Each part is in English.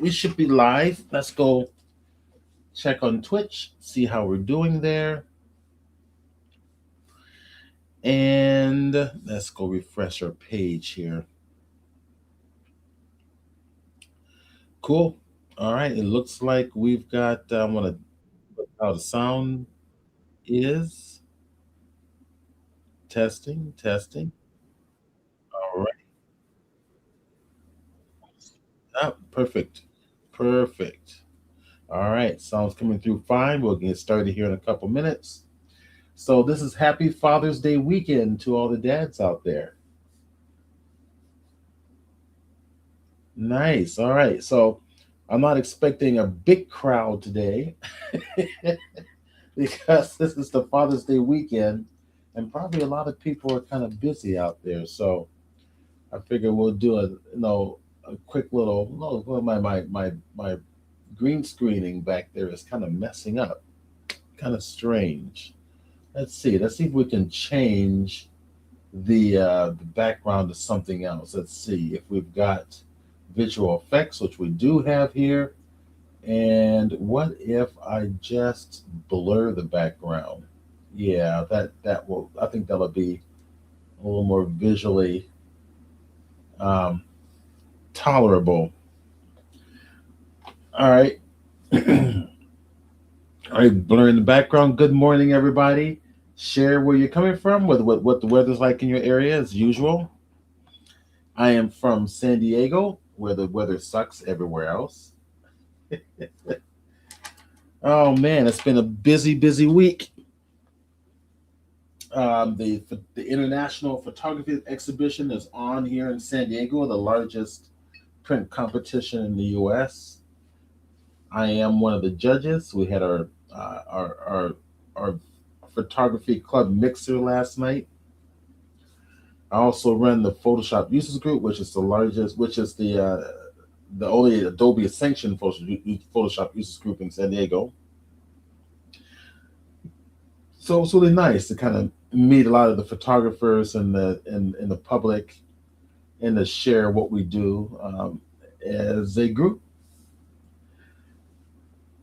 we should be live. Let's go check on Twitch, see how we're doing there. And let's go refresh our page here. Cool. All right. It looks like we've got, I want to look how the sound is. Testing, testing. All right. Ah, perfect. Perfect. All right. Sounds coming through fine. We'll get started here in a couple minutes. So, this is Happy Father's Day weekend to all the dads out there. Nice. All right. So I'm not expecting a big crowd today because this is the Father's Day weekend, and probably a lot of people are kind of busy out there. So I figure we'll do a quick little no well, my green screening back there is kind of messing up, kind of strange. Let's see. Let's see if we can change the background to something else. Let's see if we've got visual effects, which we do have here. And what if I just blur the background? Yeah, that will. I think that'll be a little more visually um, tolerable. All right, all right. Blurring the background. Good morning, everybody. Share where you're coming from, what the weather's like in your area, as usual. I am from San Diego, where the weather sucks everywhere else. Oh man, it's been a busy, busy week. The International Photography Exhibition is on here in San Diego, the largest print competition in the U.S. I am one of the judges. We had our photography club mixer last night. I also run the Photoshop Users Group, which is the largest, which is the only Adobe sanctioned Photoshop Users Group in San Diego. So it's really nice to kind of meet a lot of the photographers and the public and to share what we do as a group.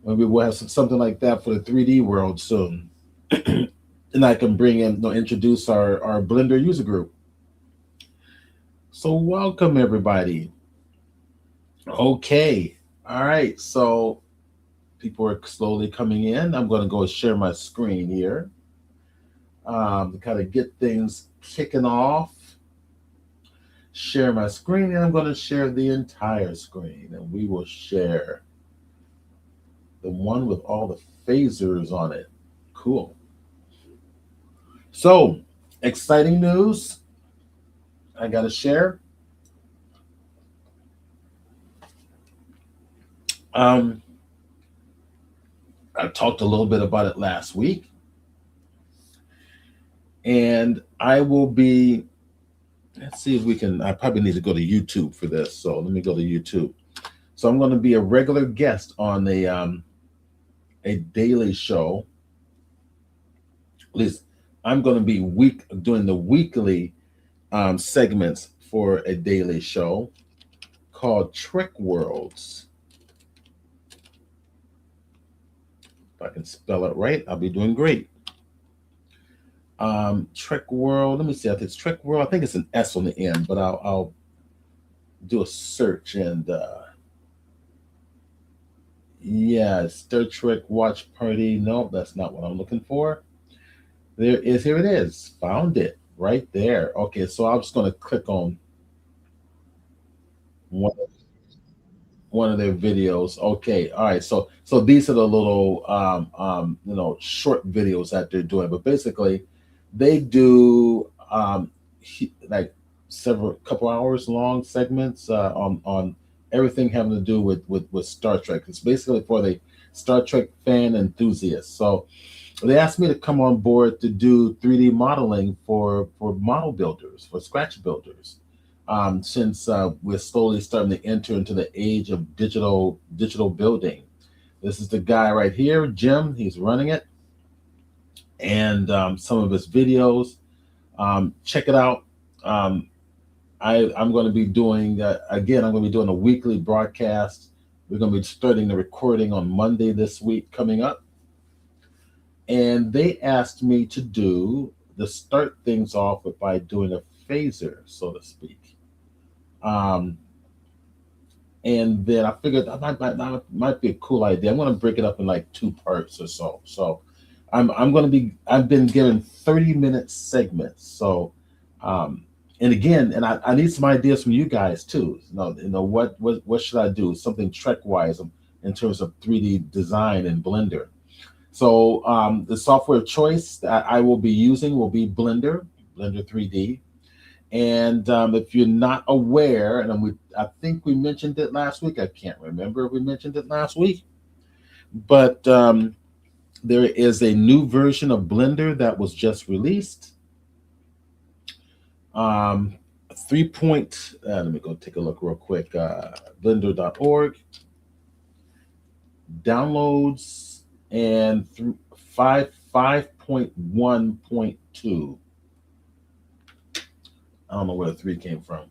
Maybe we'll have something like that for the 3D world soon. And I can bring in, introduce our Blender user group. So welcome everybody. Okay. All right. So people are slowly coming in. I'm going to go share my screen here to kind of get things kicking off. Share my screen, and I'm going to share the entire screen, and we will share the one with all the phasers on it. Cool. So, exciting news. I got to share. Um, I talked a little bit about it last week, and I will be. Let's see if we can. I probably need to go to YouTube for this, so let me go to YouTube. So I'm going to be a regular guest on a daily show. At least I'm going to be doing the weekly segments for a daily show called Trick Worlds. If I can spell it right, I'll be doing great. Trick World. Let me see if it's Trick World. I think it's an S on the end, but I'll do a search and yeah, Star Trek Watch Party. No, that's not what I'm looking for. There is. Here it is. Found it right there. Okay, so I'm just going to click on one one of their videos. Okay, all right. So these are the little short videos that they're doing, but basically they do like several couple hours long segments on everything having to do with Star Trek. It's basically for the Star Trek fan enthusiasts. So they asked me to come on board to do 3D modeling for model builders, for scratch builders. Since we're slowly starting to enter into the age of digital building. This is the guy right here, Jim. He's running it, and some of his videos. Check it out. I'm going to be doing again. I'm going to be doing a weekly broadcast We're going to be starting the recording on Monday this week coming up. And they asked me to start things off by doing a phaser, so to speak. Um, and then I figured that might be a cool idea. I'm going to break it up in like 2 parts or so. So I've been given 30-minute segments. So, um, and again, and I need some ideas from you guys too. What should I do? Something Trek wise in terms of 3D design in Blender. So the software choice that I will be using will be Blender 3D. And if you're not aware, I think we mentioned it last week. I can't remember if we mentioned it last week, but there is a new version of Blender that was just released. 3 point, let me go take a look real quick. Blender.org. Downloads and 5.1.2. I don't know where the 3 came from.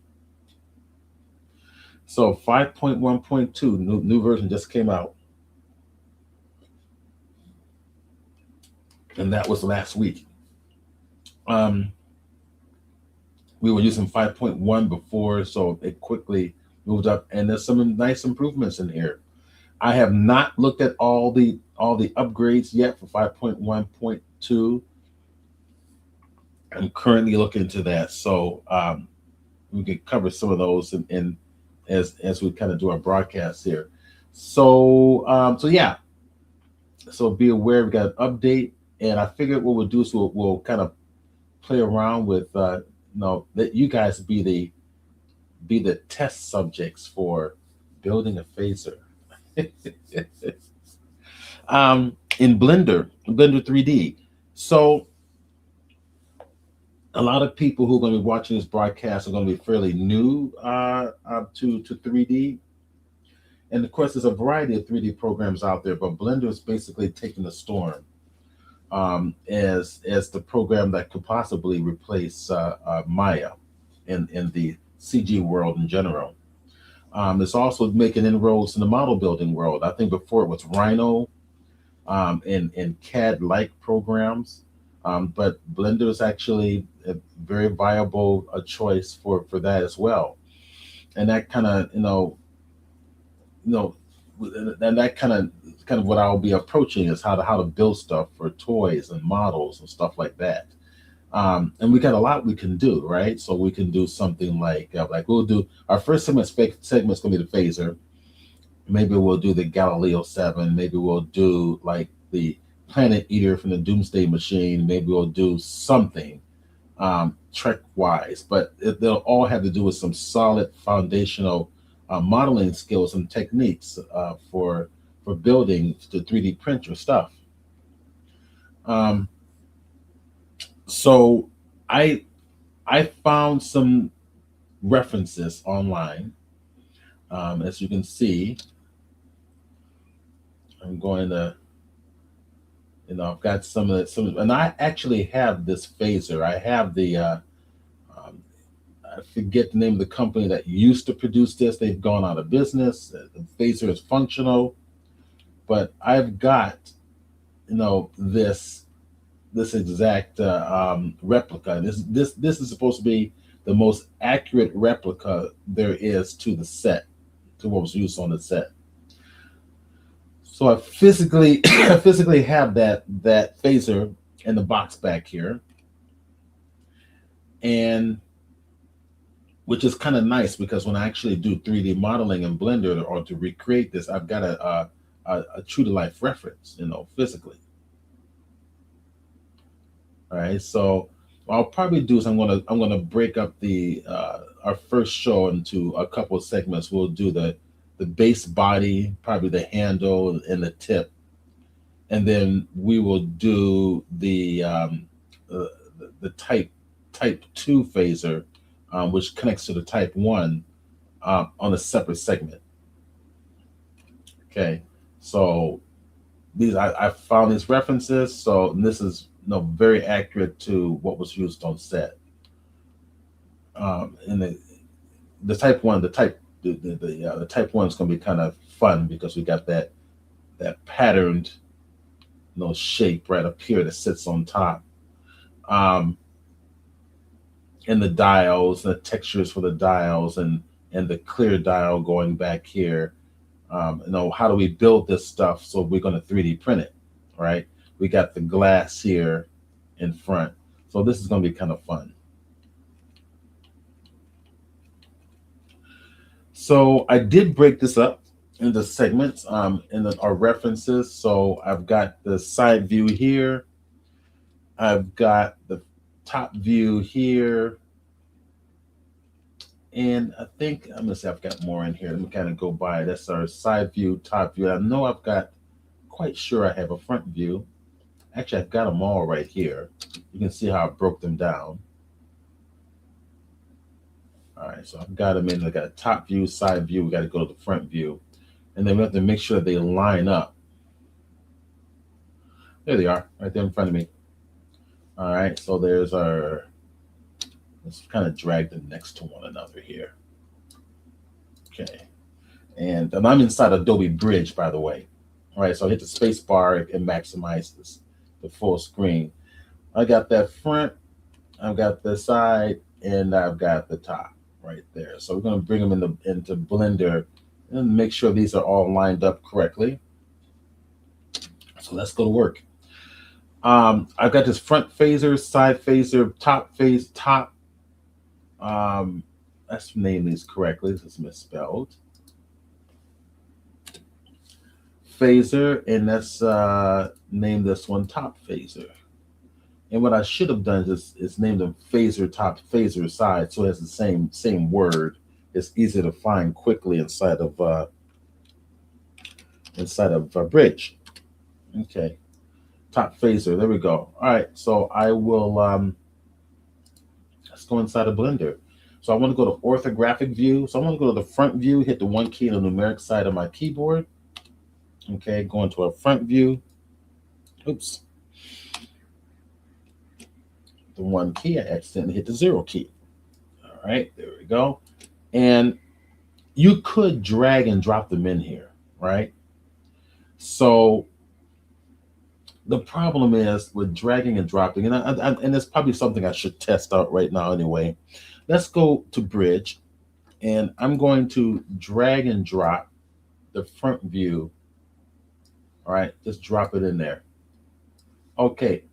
So 5.1.2, new version just came out. And that was last week. We were using 5.1 before, so it quickly moved up, and there's some nice improvements in here. I have not looked at all the upgrades yet for 5.1.2. I'm currently looking into that, so we can cover some of those in as we kind of do our broadcast here. So yeah, so be aware we got an update, and I figured what we'll do is we'll kind of play around with let you guys be the test subjects for building a phaser. In Blender 3D. So a lot of people who are going to be watching this broadcast are going to be fairly new to 3D. And of course, there's a variety of 3D programs out there, but Blender is basically taking the storm as the program that could possibly replace Maya in the CG world in general. It's also making inroads in the model building world. I think before it was Rhino and CAD-like programs, but Blender is actually a very viable choice for that as well. And that kind of and that kind of what I'll be approaching is how to build stuff for toys and models and stuff like that. And we got a lot we can do, right? So we can do something like we'll do our first segment's going to be the phaser. Maybe we'll do the Galileo 7. Maybe we'll do like the Planet Eater from the Doomsday Machine. Maybe we'll do something Trek wise, but they'll all have to do with some solid foundational modeling skills and techniques for building the 3D printer stuff. So I found some references online. As you can see, I'm going to, I've got some, and I actually have this phaser. I have the, I forget the name of the company that used to produce this. They've gone out of business. The phaser is functional, but I've got, this exact replica. This is supposed to be the most accurate replica there is to the set, to what was used on the set. So I physically have that phaser in the box back here, and which is kind of nice because when I actually do 3D modeling in Blender or to recreate this, I've got a true to life reference, physically. All right, so what I'll probably do is I'm gonna break up our first show into a couple of segments. We'll do the base body, probably the handle and the tip, and then we will do the type 2 phaser, which connects to the type 1 on a separate segment. Okay, so I found these references, so this is very accurate to what was used on set. And the type 1, the type the type 1 is going to be kind of fun because we got that patterned shape right up here that sits on top. Um, and the dials, the textures for the dials, and the clear dial going back here. How do we build this stuff? So we're going to 3D print it, right? We got the glass here in front. So this is going to be kind of fun. So I did break this up into segments our references. So I've got the side view here. I've got the top view here. And I think, I'm gonna say I've got more in here. Let me kind of go by. That's our side view, top view. I know I've got, quite sure I have a front view. Actually, I've got them all right here. You can see how I broke them down. All right, so I've got them in. I got a top view, side view. We got to go to the front view. And then we have to make sure they line up. There they are, right there in front of me. All right, so there's our, let's kind of drag them next to one another here. Okay, and I'm inside Adobe Bridge, by the way. All right, so I hit the space bar and maximize the full screen. I got that front, I've got the side, and I've got the top right there. So we're going to bring them into Blender and make sure these are all lined up correctly. So let's go to work. I've got this front phaser, side phaser, top phase, top. Let's name these correctly. This is misspelled. Phaser, and let's name this one top phaser. And what I should have done is named them phaser top, phaser side, so it has the same word. It's easy to find quickly inside of Bridge. Okay, top phaser. There we go. All right, so I will let's go inside of Blender. So I want to go to orthographic view. So I want to go to the front view, hit the 1 key on the numeric side of my keyboard. Okay, go into our front view. Oops. The 1 key, I accidentally hit the 0 key. All right, there we go. And you could drag and drop them in here, right? So the problem is with dragging and dropping, and it's probably something I should test out right now anyway. Let's go to Bridge, and I'm going to drag and drop the front view. All right, just drop it in there. Okay,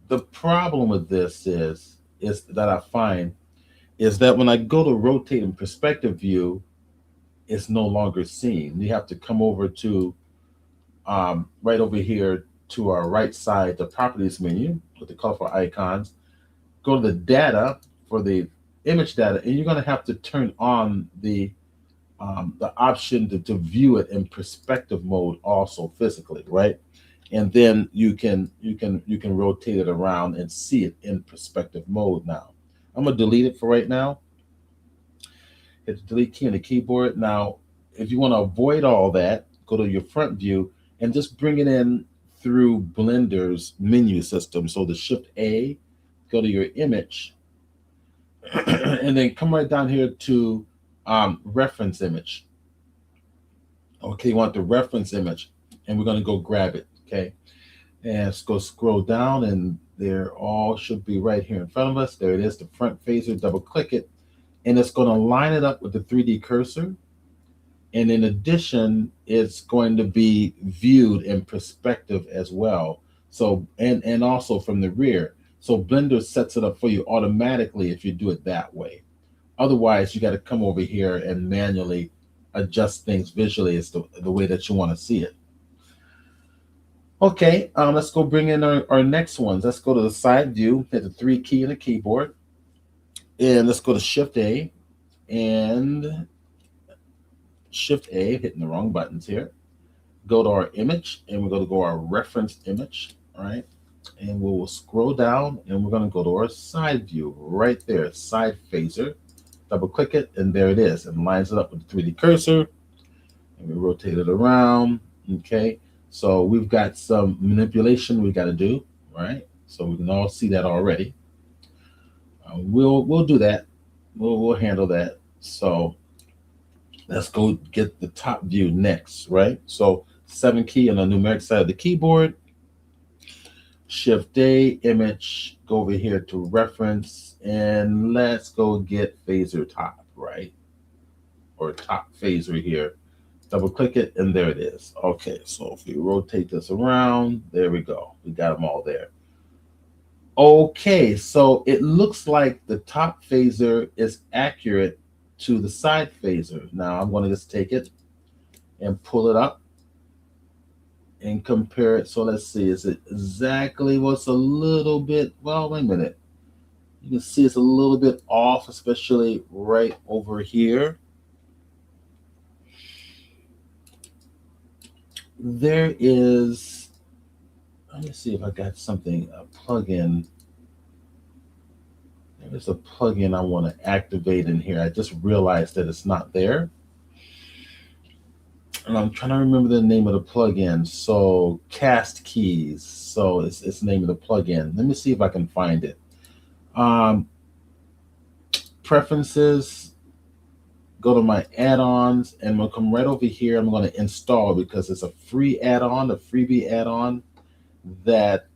the problem with this is that I find is that when I go to rotate in perspective view, it's no longer seen. You have to come over to right over here to our right side, the properties menu with the colorful icons, go to the data for the image data, and you're going to have to turn on the option to view it in perspective mode also physically, right? And then you can rotate it around and see it in perspective mode now. I'm gonna delete it for right now. Hit the delete key on the keyboard. Now, if you want to avoid all that, go to your front view and just bring it in through Blender's menu system. So the Shift A, go to your image, and then come right down here to reference image. Okay, you want the reference image, and we're going to go grab it. Okay, and let's go scroll down, and they're all should be right here in front of us. There it is, the front phaser. Double click it, and it's going to line it up with the 3D cursor. And in addition, it's going to be viewed in perspective as well. So and also from the rear. So Blender sets it up for you automatically if you do it that way. Otherwise, you got to come over here and manually adjust things visually as the way that you want to see it. Okay, let's go bring in our next ones. Let's go to the side view, hit the 3 key in the keyboard, and let's go to Shift A and Shift A, hitting the wrong buttons here. Go to our image, and we're going to go our reference image, all right? And we'll scroll down, and we're going to go to our side view right there, side phaser. Double click it, and there it is. And lines it up with the 3D cursor. And we rotate it around, okay? So we've got some manipulation we got to do, right? So we can all see that already. We'll do that. We'll handle that. So Let's go get the top view next, right? So 7 key on the numeric side of the keyboard. Shift A, image, go over here to reference, and let's go get phaser top, right? Or top phaser here. Double click it, and there it is. Okay, so if we rotate this around, there we go. We got them all there. Okay, so it looks like the top phaser is accurate to the side phaser. Now I'm going to just take it and pull it up and compare it. So let's see, is it exactly what's a little bit, well, wait a minute. You can see it's a little bit off, especially right over here. There is, let me see if I got something, a plugin. There's a plugin I want to activate in here. I just realized that it's not there. And I'm trying to remember the name of the plugin. So Cast Keys. So it's the name of the plugin. Let me see if I can find it. Preferences, go to my add-ons, and I'm gonna come right over here. I'm going to install because it's a free add-on, a freebie add-on that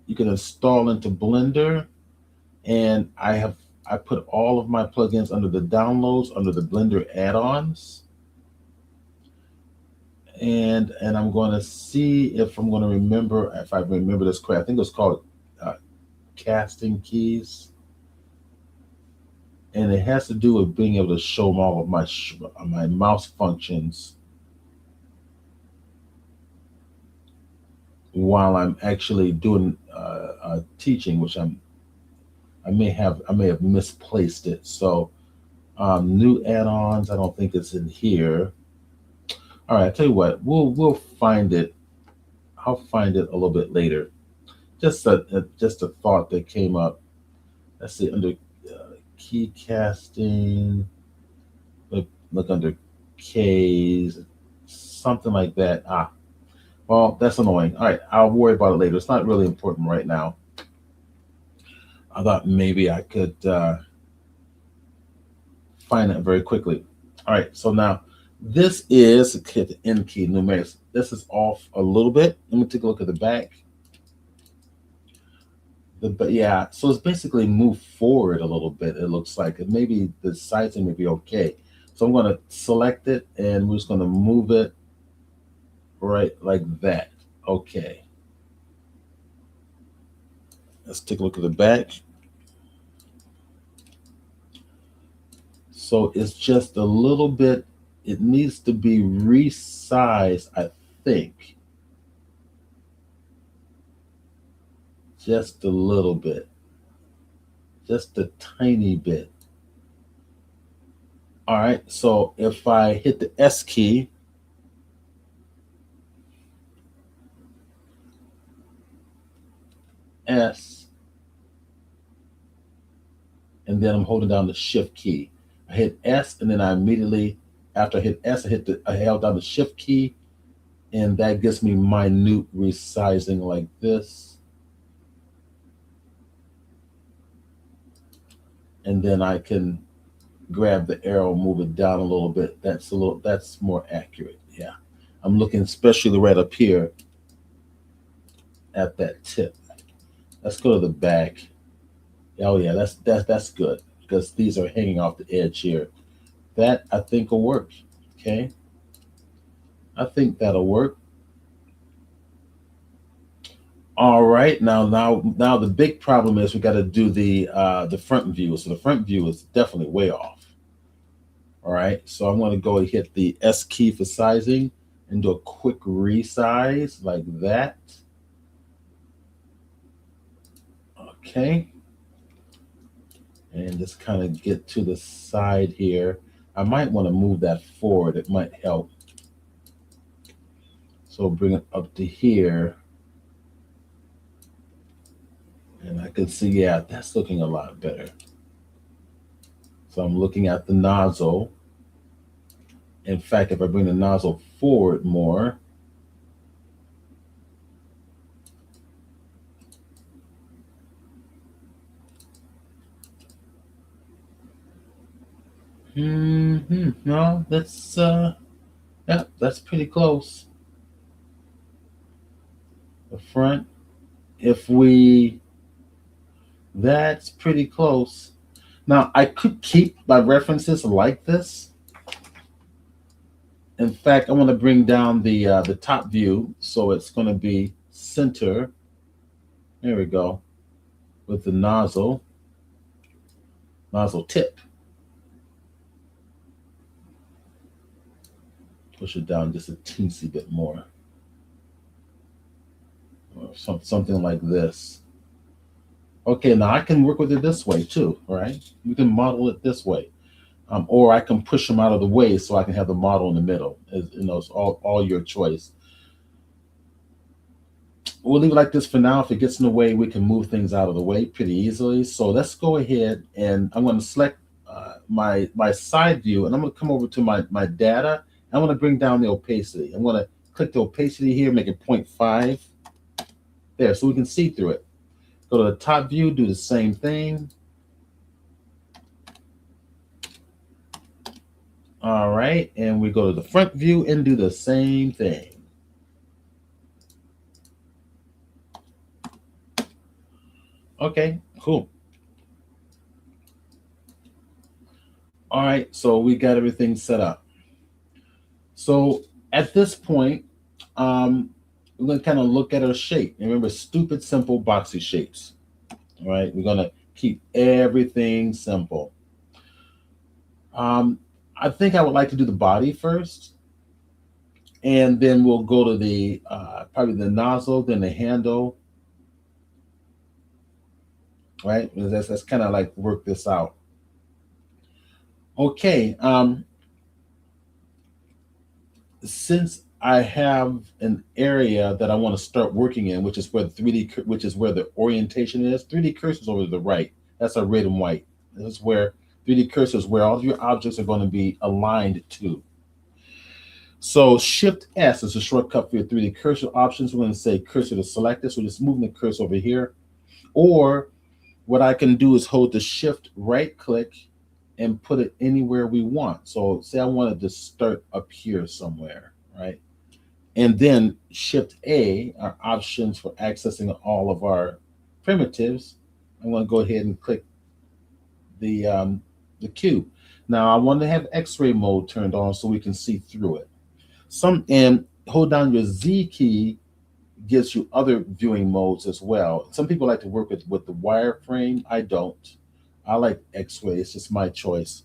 you can install into Blender. And I put all of my plugins under the downloads, under the Blender add-ons. And I'm going to see if I'm going to remember, if I remember this correct. I think it was called Casting Keys. And it has to do with being able to show all of my mouse functions while I'm actually doing teaching, which I may have misplaced it. So new add-ons, I don't think it's in here. All right, I tell you what, we'll find it. I'll find it a little bit later. Just a thought that came up. Let's see, under key casting, look under K's, something like that. Well, that's annoying. All right, I'll worry about it later. It's not really important right now. I thought maybe I could find it very quickly. All right, so now this is the N key numerics. This is off a little bit. Let me take a look at the back. But yeah, so it's basically moved forward a little bit. It looks like maybe the sizing may be okay. So I'm going to select it and we're just going to move it right like that. Okay. Let's take a look at the back. So it's just a little bit, it needs to be resized, I think. Just a little bit. Just a tiny bit. All right, so if I hit the S key, S, and then I'm holding down the Shift key. I hit S, and then I immediately, after I hit S, I held down the Shift key, and that gives me minute resizing like this. And then I can grab the arrow, move it down a little bit. That's more accurate. Yeah, I'm looking especially right up here at that tip. Let's go to the back. Oh yeah, that's good because these are hanging off the edge here. That I think will work. Okay, I think that'll work. All right, now the big problem is we got to do the front view. So the front view is definitely way off. All right, so I'm going to go and hit the S key for sizing and do a quick resize like that. Okay, and just kind of get to the side here. I might want to move that forward. It might help. So bring it up to here. And I can see, yeah, that's looking a lot better. So I'm looking at the nozzle. In fact, if I bring the nozzle forward more, No, yeah, that's pretty close. The front, if we, that's pretty close. Now I could keep my references like this. In fact, I want to bring down the top view, so it's going to be center. There we go, with the nozzle tip. Push it down just a teensy bit more, or something like this. Okay, now I can work with it this way too, right? We can model it this way, or I can push them out of the way so I can have the model in the middle. It's all your choice. We'll leave it like this for now. If it gets in the way, we can move things out of the way pretty easily. So let's go ahead, and I'm going to select my side view, and I'm going to come over to my data. I'm going to bring down the opacity. I'm going to click the opacity here, make it 0.5 there, so we can see through it. Go to the top view, do the same thing. All right, and we go to the front view and do the same thing. Okay, cool. All right, so we got everything set up. So at this point, we're going to kind of look at our shape. Remember, stupid, simple, boxy shapes. All right, we're going to keep everything simple. I think I would like to do the body first, and then we'll go to the probably the nozzle, then the handle. Right, that's kind of like work this out. Okay, since I have an area that I want to start working in, which is where the 3D, which is where the orientation is. 3D cursor is over to the right. That's our red and white. This is where 3D cursor is where all of your objects are going to be aligned to. So Shift S is a shortcut for your 3D cursor options. We're going to say cursor to select this. So just moving the cursor over here. Or what I can do is hold the Shift right click and put it anywhere we want. So say I wanted to start up here somewhere, right? And then Shift A are options for accessing all of our primitives. I'm going to go ahead and click the cube. Now I want to have X-ray mode turned on so we can see through it. And hold down your Z key gives you other viewing modes as well. Some people like to work with the wireframe. I don't. I like X-ray. It's just my choice.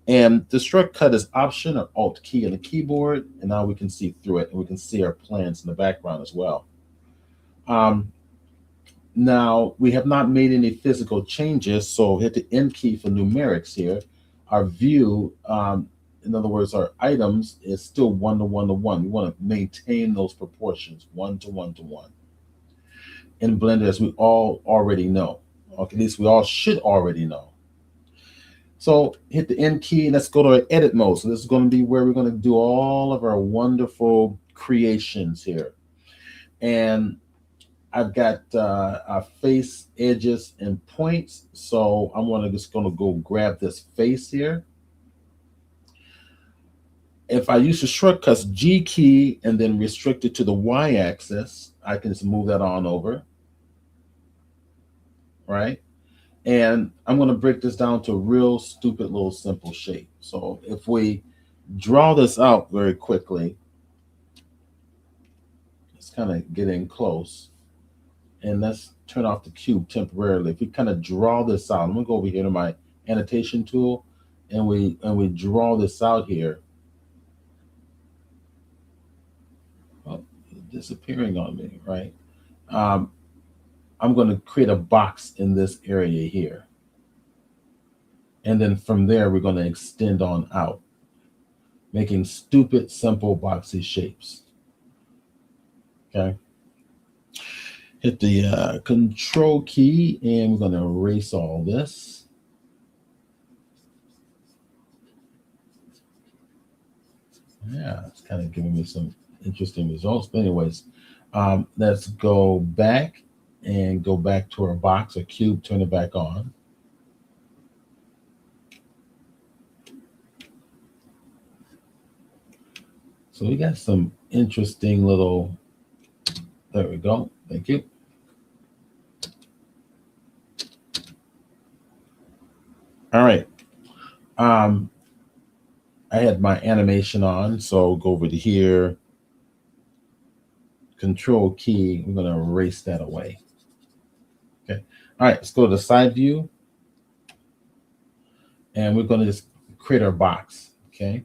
And the shortcut is Option or Alt key on the keyboard, and now we can see through it, and we can see our plans in the background as well. Now we have not made any physical changes, so hit the N key for numerics here. Our view, in other words, our items is still 1 to 1 to 1. We want to maintain those proportions, 1 to 1 to 1. In Blender, as we all already know, or at least we all should already know. So hit the N key, and let's go to our edit mode. So this is going to be where we're going to do all of our wonderful creations here. And I've got our face, edges, and points. So I'm just going to go grab this face here. If I use the shortcuts G key and then restrict it to the Y axis, I can just move that on over, right? And I'm going to break this down to a real stupid little simple shape. So if we draw this out very quickly, it's kind of getting close. And let's turn off the cube temporarily. If we kind of draw this out, I'm going to go over here to my annotation tool, and we draw this out here. Well, it's disappearing on me, right? I'm going to create a box in this area here. And then from there, we're going to extend on out, making stupid, simple, boxy shapes. Okay. Hit the Control key, and we're going to erase all this. Yeah, it's kind of giving me some interesting results. But anyways, let's go back and go back to our box or cube, turn it back on. So we got some interesting little, there we go. Thank you. All right. Um, I had my animation on, so go over to here, control key. We're going to erase that away. Okay. All right. Let's go to the side view, and we're going to just create our box. Okay.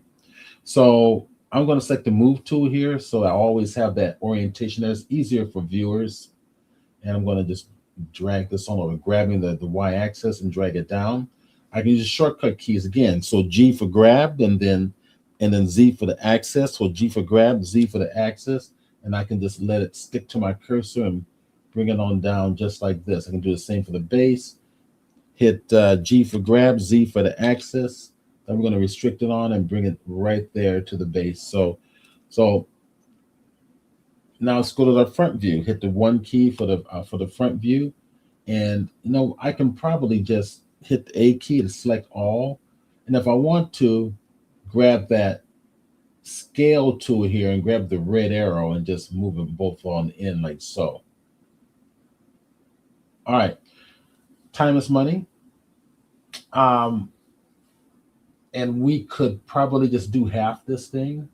So I'm going to select the move tool here, so I always have that orientation there. It's easier for viewers. And I'm going to just drag this on over, grabbing the y-axis and drag it down. I can use shortcut keys again. So G for grab, and then Z for the axis. So G for grab, Z for the axis, and I can just let it stick to my cursor and bring it on down just like this. I can do the same for the base. Hit G for grab, Z for the axis. Then we're going to restrict it on and bring it right there to the base. So now let's go to the front view. Hit the 1 key for the front view, and I can probably just hit the A key to select all. And if I want to, grab that scale tool here and grab the red arrow and just move them both on in like so. All right, time is money. And we could probably just do half this thing.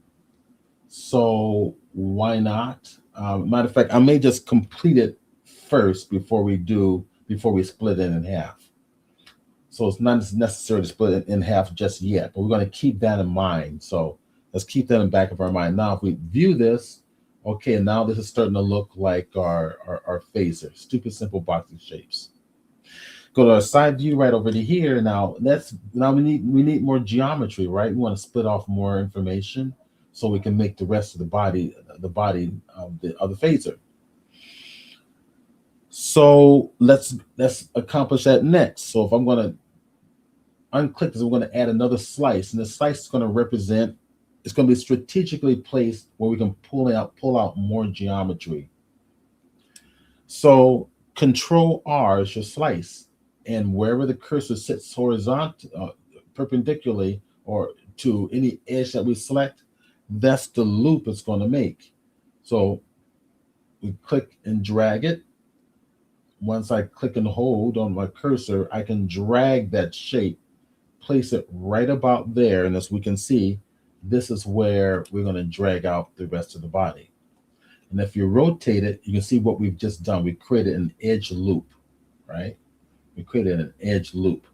So why not? Matter of fact, I may just complete it first before we split it in half. So it's not necessary to split it in half just yet, but we're going to keep that in mind. So let's keep that in the back of our mind. Now, if we view this, okay, now this is starting to look like our phaser, stupid simple boxing shapes. Go to our side view right over to here. Now we need more geometry, right? We want to split off more information so we can make the rest of the body of the phaser. So let's accomplish that next. So if I'm going to unclick this, we're going to add another slice, and the slice is going to represent, it's going to be strategically placed where we can pull out more geometry. So Control R is your slice, and wherever the cursor sits horizontal, perpendicularly, or to any edge that we select, that's the loop it's going to make. So we click and drag it. Once I click and hold on my cursor, I can drag that shape, place it right about there, and as we can see, this is where we're going to drag out the rest of the body. And if you rotate it, you can see what we've just done. We created an edge loop, right? We created an edge loop.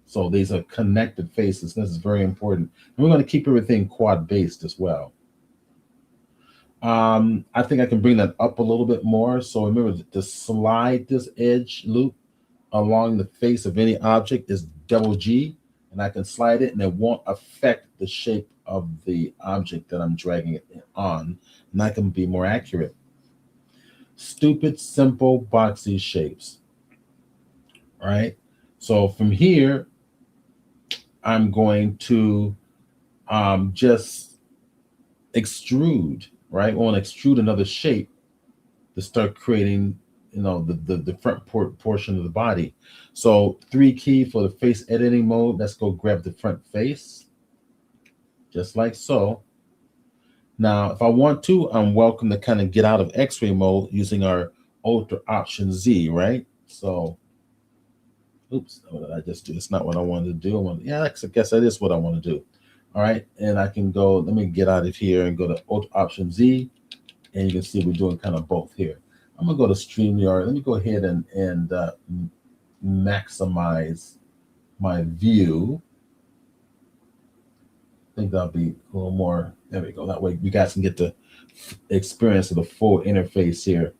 So these are connected faces. This is very important. And we're going to keep everything quad based as well. I think I can bring that up a little bit more. So remember, to slide this edge loop along the face of any object is double G, and I can slide it and it won't affect the shape of the object that I'm dragging it on, and I can be more accurate. Stupid, simple, boxy shapes. All right. So from here, I'm going to just extrude, right? I want to extrude another shape to start creating, the front portion of the body. So 3 key for the face editing mode. Let's go grab the front face, just like so. Now, if I want to, I'm welcome to kind of get out of X-ray mode using our Alt or Option Z, right? So, oops, what did I just do? It's not what I wanted to do. I guess that is what I want to do. All right, and I can go, let me get out of here and go to Alt Option Z, and you can see we're doing kind of both here. I'm gonna go to StreamYard. Let me go ahead and maximize my view. I think that'll be a little more, there we go. That way you guys can get the experience of the full interface here.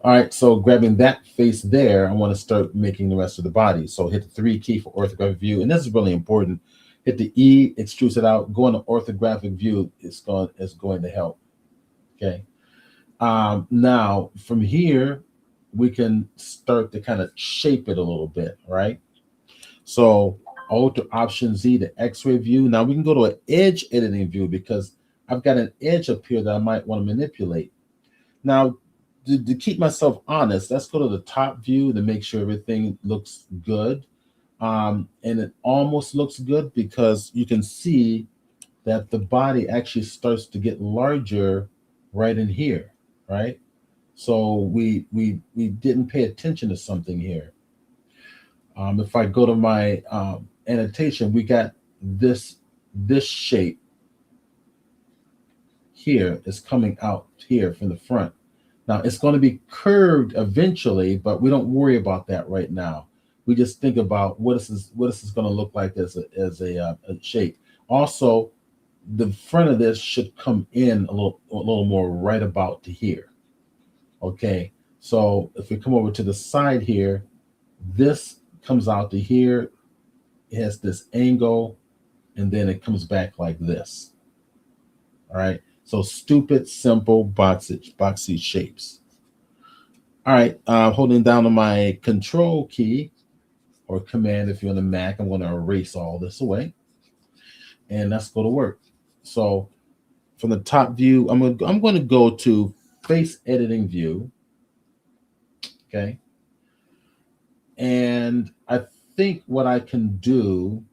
All right, so grabbing that face there, I want to start making the rest of the body. So hit the 3 key for orthographic view, and this is really important. Hit the E, extrudes it out. Go into orthographic view. It's going to help. Okay. Now from here, we can start to kind of shape it a little bit, right? So Alt or Option Z, the X-ray view. Now we can go to an edge editing view because I've got an edge up here that I might want to manipulate. Now, to keep myself honest, let's go to the top view to make sure everything looks good. And it almost looks good because you can see that the body actually starts to get larger right in here, right? So we didn't pay attention to something here. If I go to my annotation, we got this this shape here is coming out here from the front. Now it's going to be curved eventually, but we don't worry about that right now. We just think about what is this going to look like as a shape. Also, the front of this should come in a little more right about to here. Okay, so if we come over to the side here, this comes out to here. It has this angle, and then it comes back like this. All right. So stupid, simple, boxy shapes. All right. Holding down on my control key or command if you're on the Mac, I'm going to erase all this away. And let's go to work. So from the top view, I'm going to go to face editing view. Okay. And I think what I can do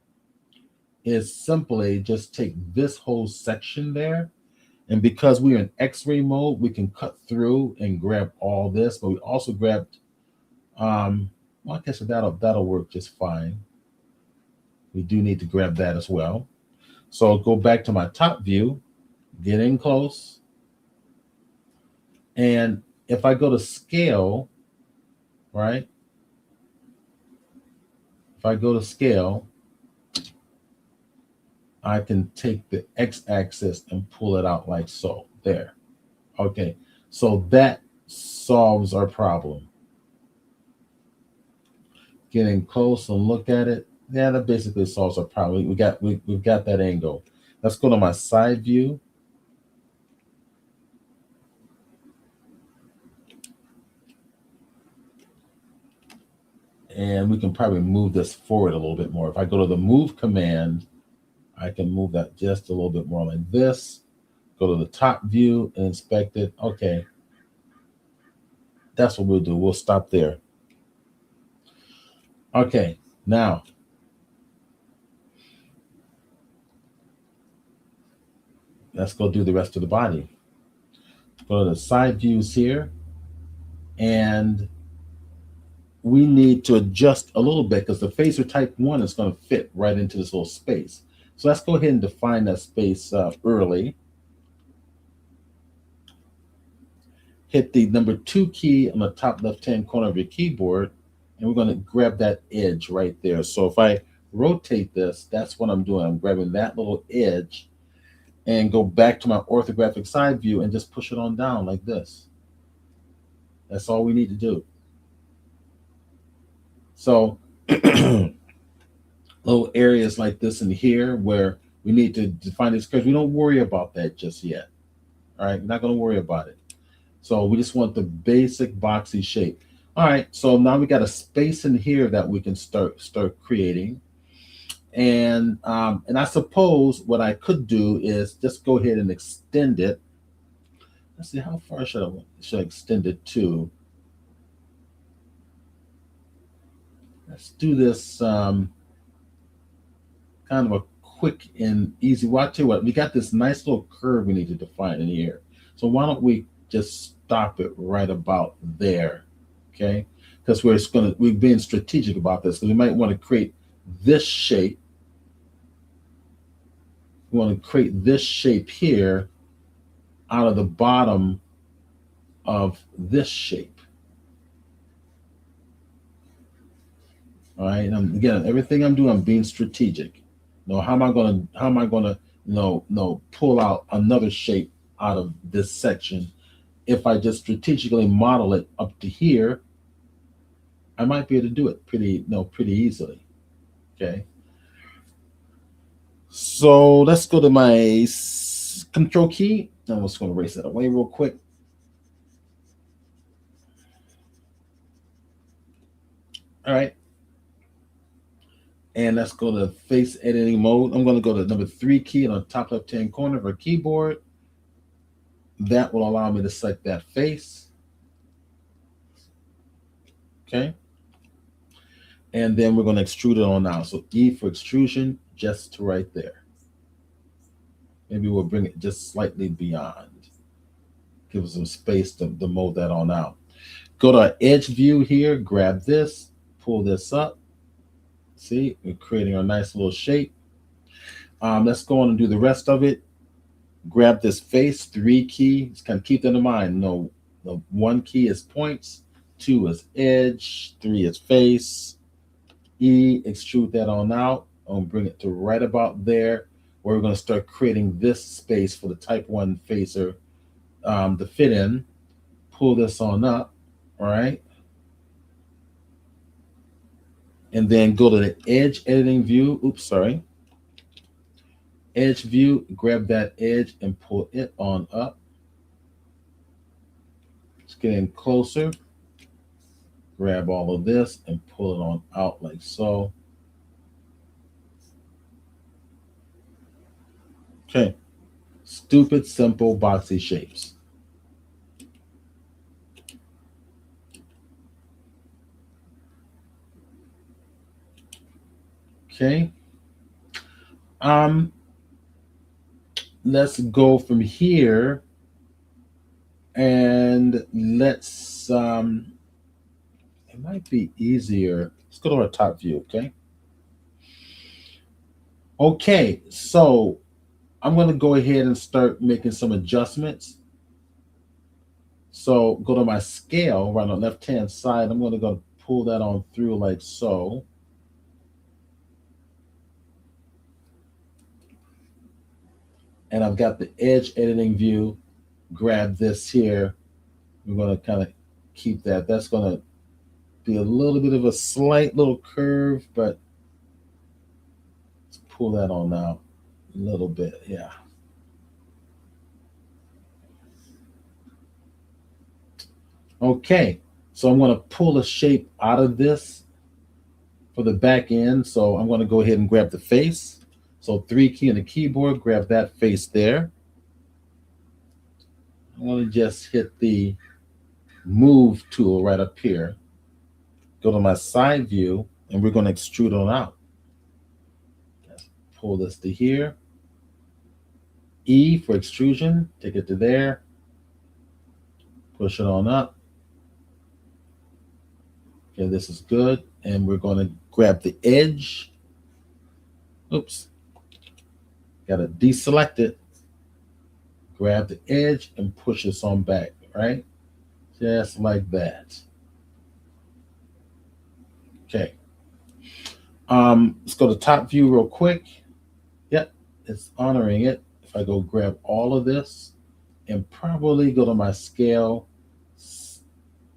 is simply just take this whole section there. And because we're in X-ray mode, we can cut through and grab all this, but we also grabbed, well, I guess that'll work just fine. We do need to grab that as well. So I'll go back to my top view, get in close. And if I go to scale, right? If I go to scale, I can take the X-axis and pull it out like so. There. Okay. So that solves our problem. Getting close and look at it. Yeah, that basically solves our problem. We've got that angle. Let's go to my side view. And we can probably move this forward a little bit more. If I go to the move command, I can move that just a little bit more like this. Go to the top view and inspect it. Okay. That's what we'll do. We'll stop there. Okay. Now, let's go do the rest of the body. Go to the side views here. And we need to adjust a little bit because the phaser type 1 is going to fit right into this little space. So let's go ahead and define that space early. Hit the number 2 key on the top left-hand corner of your keyboard, and we're going to grab that edge right there. So if I rotate this, that's what I'm doing. I'm grabbing that little edge and go back to my orthographic side view and just push it on down like this. That's all we need to do. So little areas like this in here where we need to define these curves, we don't worry about that just yet. All right, we're not going to worry about it. So we just want the basic boxy shape. All right, so now we got a space in here that we can start creating. And I suppose what I could do is just go ahead and extend it. Let's see, how far should I extend it to? Let's do this kind of a quick and easy. Watch it. What we got, this nice little curve we need to define in here. So why don't we just stop it right about there? Okay, because we're being strategic about this. So we might want to create this shape. We want to create this shape here out of the bottom of this shape. All right, and again, everything I'm doing, I'm being strategic. How am I gonna pull out another shape out of this section? If I just strategically model it up to here, I might be able to do it pretty easily. Okay. So let's go to my control key. I'm just going to erase that away real quick. All right. And let's go to face editing mode. I'm going to go to number 3 key on the top left-hand corner of our keyboard. That will allow me to select that face. Okay. And then we're going to extrude it on now. So E for extrusion, just to right there. Maybe we'll bring it just slightly beyond. Give us some space to mold that on out. Go to our edge view here, grab this, pull this up. See, we're creating our nice little shape. Let's go on and do the rest of it. Grab this face 3 key. Just kind of keep that in mind. No, the 1 key is points, 2 is edge, 3 is face. E, extrude that on out. And bring it to right about there, where we're going to start creating this space for the type 1 facer to fit in. Pull this on up, all right? And then go to the edge editing view. Oops, sorry. Edge view, grab that edge and pull it on up. Let's get in closer. Grab all of this and pull it on out like so. Okay. Stupid, simple, boxy shapes. Okay. Let's go from here and let's it might be easier. Let's go to our top view, okay? Okay, so I'm going to go ahead and start making some adjustments. So go to my scale right on the left-hand side. I'm going to go pull that on through like so. And I've got the edge editing view. Grab this here. We're going to kind of keep that. That's going to be a little bit of a slight little curve, but let's pull that on out a little bit. Yeah. Okay, so I'm going to pull a shape out of this for the back end. So I'm going to go ahead and grab the face. So 3 key on the keyboard, grab that face there. I'm going to just hit the move tool right up here. Go to my side view, and we're going to extrude on out. Let's pull this to here. E for extrusion, take it to there. Push it on up. Okay, this is good. And we're going to grab the edge. Oops. Got to deselect it. Grab the edge and push this on back, right? Just like that. Okay. Let's go to top view real quick. Yep, it's honoring it. If I go grab all of this and probably go to my scale,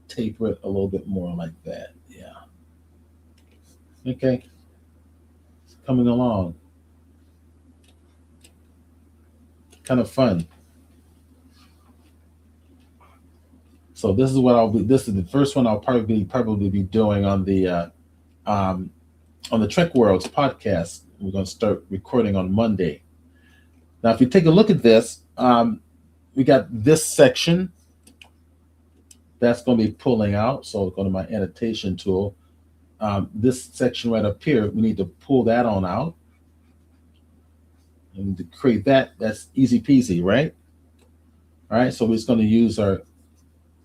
taper it a little bit more like that. Yeah. Okay. It's coming along. Kind of fun. So this is what I'll be. This is the first one I'll probably be doing on the Trek Worlds podcast. We're going to start recording on Monday. Now, if you take a look at this, we got this section that's going to be pulling out. So I'll go to my annotation tool. This section right up here, we need to pull that on out. And to create that, that's easy peasy, right? All right, so we're just going to use our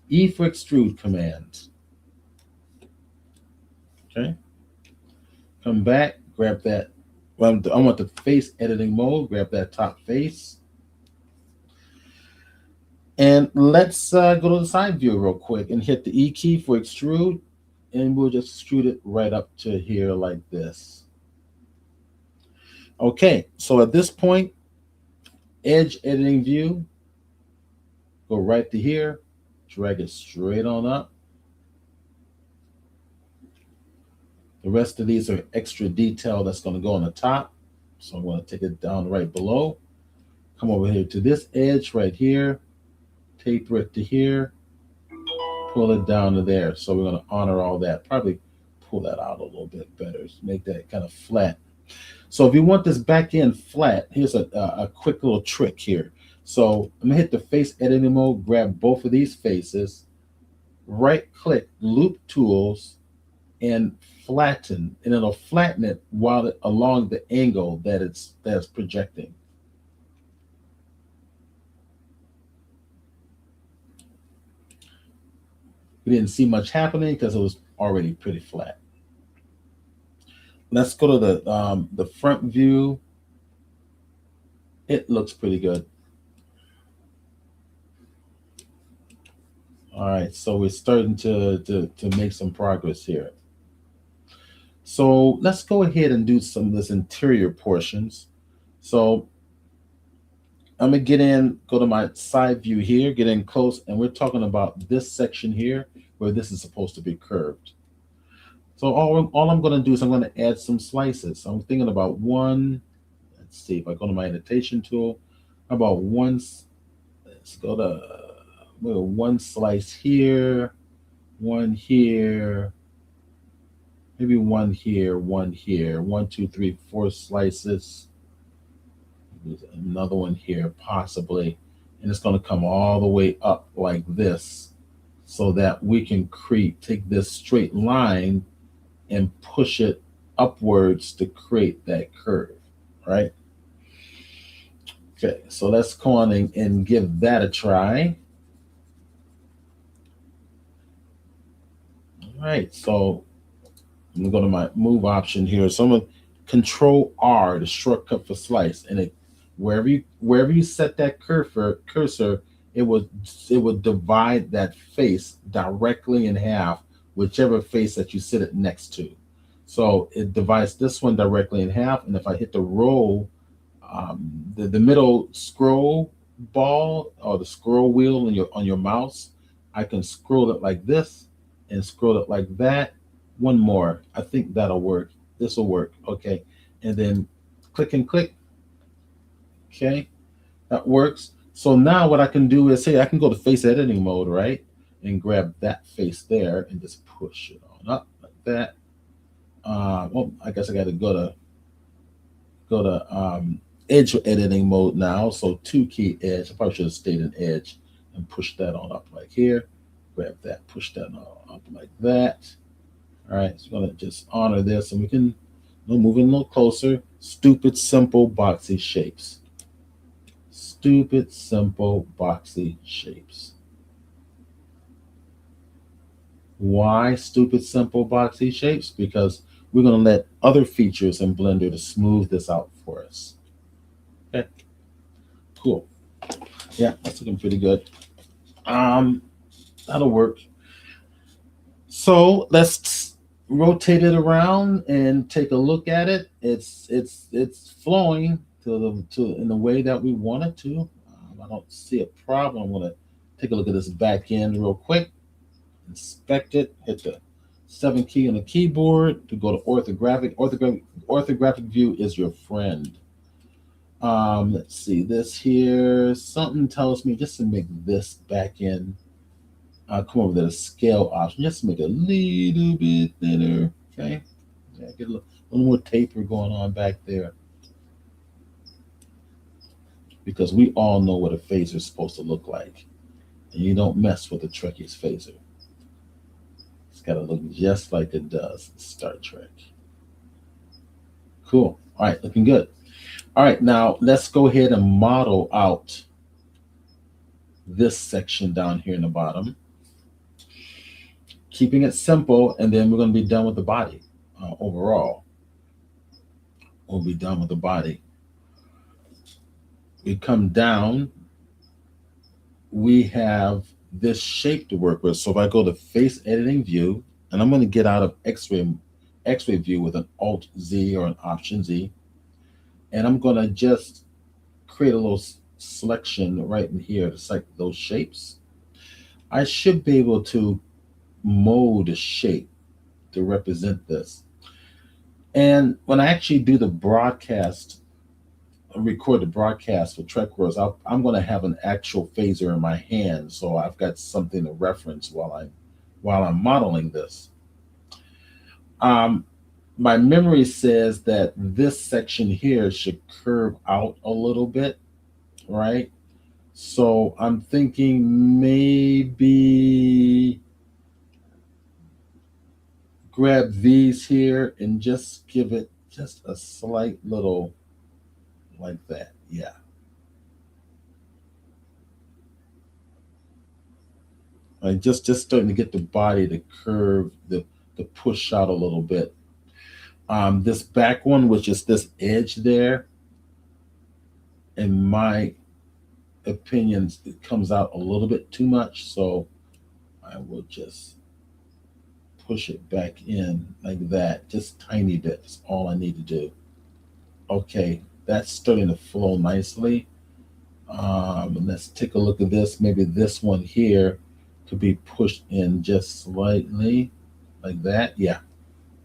E for extrude command. Okay. Come back, grab that. Well, I want the face editing mode. Grab that top face. And let's go to the side view real quick and hit the E key for extrude. And we'll just extrude it right up to here like this. Okay, so at this point, edge editing view, go right to here, drag it straight on up. The rest of these are extra detail that's going to go on the top. So I'm going to take it down right below. Come over here to this edge right here, taper it to here, pull it down to there. So we're going to honor all that. Probably pull that out a little bit better, make that kind of flat. So if you want this back end flat, here's a quick little trick here. So I'm gonna hit the face editing mode, grab both of these faces, right click loop tools and flatten, and it'll flatten it while along the angle that it's projecting. We didn't see much happening because it was already pretty flat. Let's go to the front view. It looks pretty good. All right, so we're starting to make some progress here. So let's go ahead and do some of this interior portions. So I'm gonna get in, go to my side view here, get in close, and we're talking about this section here where this is supposed to be curved. So all I'm gonna do is I'm gonna add some slices. So I'm thinking about one, let's see if I go to my annotation tool, how about one, let's go to one slice here, one here, maybe one here, one here, one, two, three, four slices. Another one here, possibly. And it's going to come all the way up like this so that we can take this straight line and push it upwards to create that curve, right? Okay, so let's go on and give that a try. All right, so I'm gonna go to my move option here. So I'm gonna Control R, the shortcut for slice, and wherever you set that cursor, it would divide that face directly in half, whichever face that you sit it next to. So it divides this one directly in half, and if I hit the roll, the middle scroll ball or the scroll wheel on your mouse, I can scroll it like this and scroll it like that. One more. I think that'll work. This will work. Okay. And then click and click. Okay. That works. So now what I can do is, say I can go to face editing mode, right? And grab that face there and just push it on up like that. Well, I guess I got to go to edge editing mode now. So two key edge. I probably should have stayed in edge and push that on up like here. Grab that, push that on up like that. All right, so I'm gonna just honor this, and we can move in a little closer. Stupid, simple, boxy shapes. Stupid, simple, boxy shapes. Why stupid, simple, boxy shapes? Because we're gonna let other features in Blender to smooth this out for us. Okay, cool. Yeah, that's looking pretty good. Um, that'll work. So let's rotate it around and take a look at it. It's flowing to in the way that we want it to. I don't see a problem. I'm gonna take a look at this back end real quick, inspect it, hit the 7 key on the keyboard to go to orthographic. Orthographic view is your friend. Let's see this here. Something tells me just to make this back end. Come over to the scale option, just make it a little bit thinner. Okay, yeah, get a little more taper going on back there, because we all know what a phaser is supposed to look like, and you don't mess with the Trekkies phaser. It's got to look just like it does in Star Trek. Cool. All right, looking good. All right, now let's go ahead and model out this section down here in the bottom, keeping it simple, and then we're going to be done with the body. Overall, we'll be done with the body. We come down, we have this shape to work with. So if I go to face editing view, and I'm going to get out of x-ray view with an Alt Z or an Option Z, and I'm going to just create a little selection right in here to select those shapes. I should be able to mold a shape to represent this. And when I actually do the broadcast, record the broadcast for TrekWorks, I'm going to have an actual phaser in my hand, so I've got something to reference while I'm modeling this. My memory says that this section here should curve out a little bit, right? So I'm thinking maybe grab these here and just give it just a slight little like that. Yeah. Like just starting to get the body to curve, the push out a little bit. This back one, which is this edge there, in my opinion, it comes out a little bit too much. So I will just push it back in like that, just tiny bit. That's all I need to do. Okay, that's starting to flow nicely. Let's take a look at this. Maybe this one here could be pushed in just slightly like that. Yeah,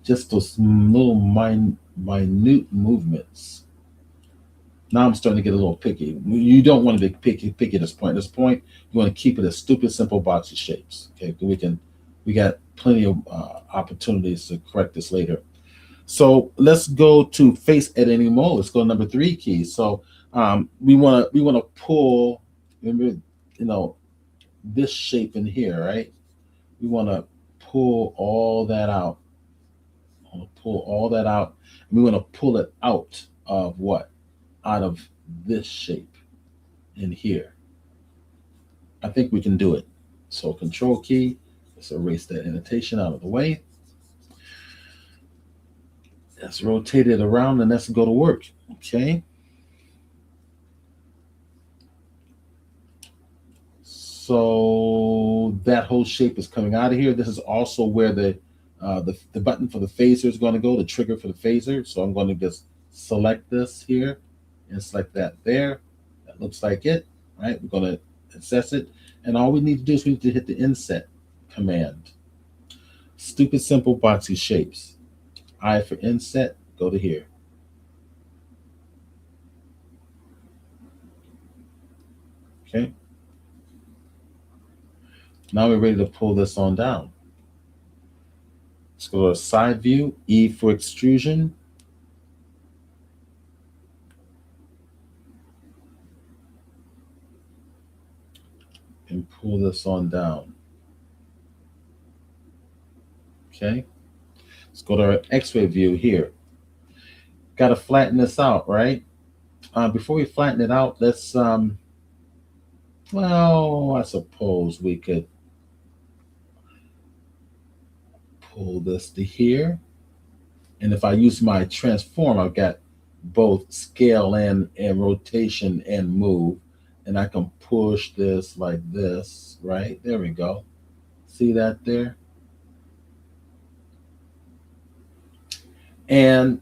just those little minute movements. Now I'm starting to get a little picky. You don't want to be picky at this point. At this point, you want to keep it as stupid, simple, boxy shapes. Okay, we got plenty of opportunities to correct this later. So let's go to face editing mode. Let's go to number 3 key. So we want to pull. Remember, you know, this shape in here, right? We want to pull all that out. I want to pull all that out. And we want to pull it out of what? Out of this shape in here. I think we can do it. So control key. Let's erase that annotation out of the way. Let's rotate it around and let's go to work. Okay. So that whole shape is coming out of here. This is also where the button for the phaser is going to go, the trigger for the phaser. So I'm going to just select this here and select that there. That looks like it, right? We're going to access it. And all we need to do is we need to hit the inset command. Stupid, simple, boxy shapes. I for inset, go to here. Okay. Now we're ready to pull this on down. Let's go to side view, E for extrusion. And pull this on down. Okay. Let's go to our X-ray view here. Got to flatten this out, right? Before we flatten it out, let's, well, I suppose we could pull this to here. And if I use my transform, I've got both scale and rotation and move. And I can push this like this, right? There we go. See that there? And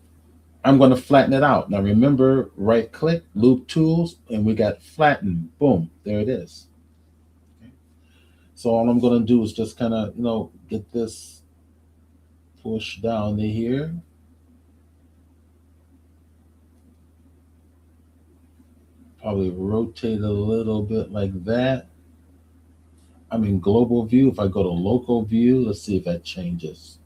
I'm going to flatten it out. Now remember, right click, loop tools, and we got flatten. Boom, there it is. Okay. So all I'm going to do is just kind of, get this push down to here. Probably rotate a little bit like that. I'm in global view. If I go to local view, let's see if that changes.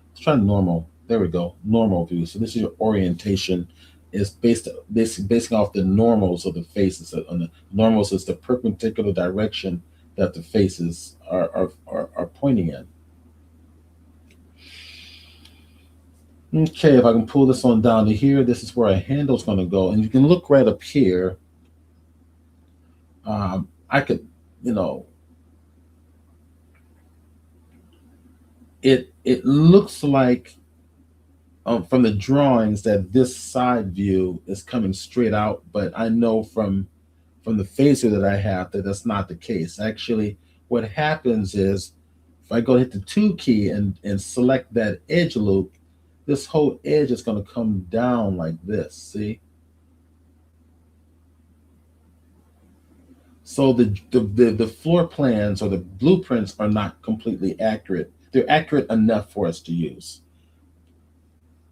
Let's try normal. There we go. Normal view. So this is your orientation. It's basing off the normals of the faces. On the normals is the perpendicular direction that the faces are pointing in. Okay, if I can pull this on down to here, this is where a handle's going to go. And you can look right up here. I could, it looks like from the drawings that this side view is coming straight out, but I know from the phaser that I have that that's not the case. Actually, what happens is if I go hit the 2 key and select that edge loop, this whole edge is going to come down like this. See? So the floor plans or the blueprints are not completely accurate. They're accurate enough for us to use.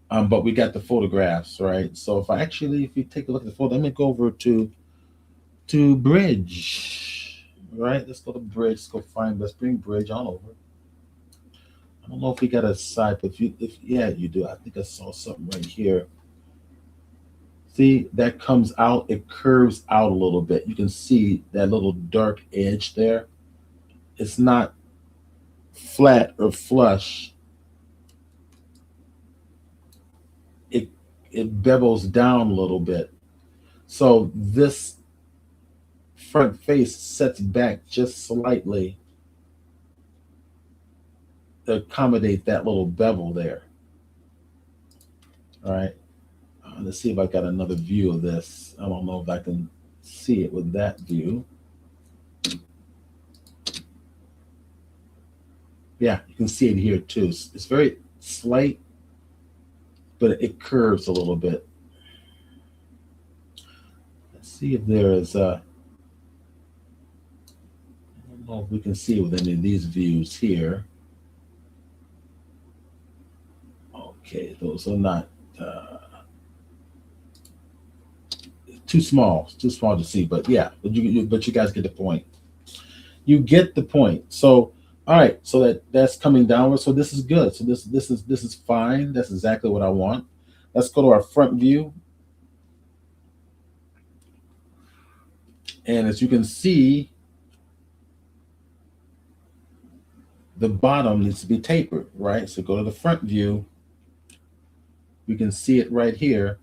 But we got the photographs, right? So if you take a look at the photo, let me go over to bridge, right? Let's go to bridge. Let's bring bridge on over. I don't know if we got a side, but yeah, you do. I think I saw something right here. See, that comes out, it curves out a little bit. You can see that little dark edge there. It's not flat or flush. It bevels down a little bit. So this front face sets back just slightly accommodate that little bevel there. All right. Let's see if I got another view of this. I don't know if I can see it with that view. Yeah, you can see it here too. It's very slight, but it curves a little bit. Let's see if there is a, I don't know if we can see it with any of these views here. Okay, those are not too small. It's too small to see, but yeah, but you guys get the point. You get the point. So all right, so that's coming downward. So this is good. So this is fine. That's exactly what I want. Let's go to our front view. And as you can see, the bottom needs to be tapered, right? So go to the front view. We can see it right here.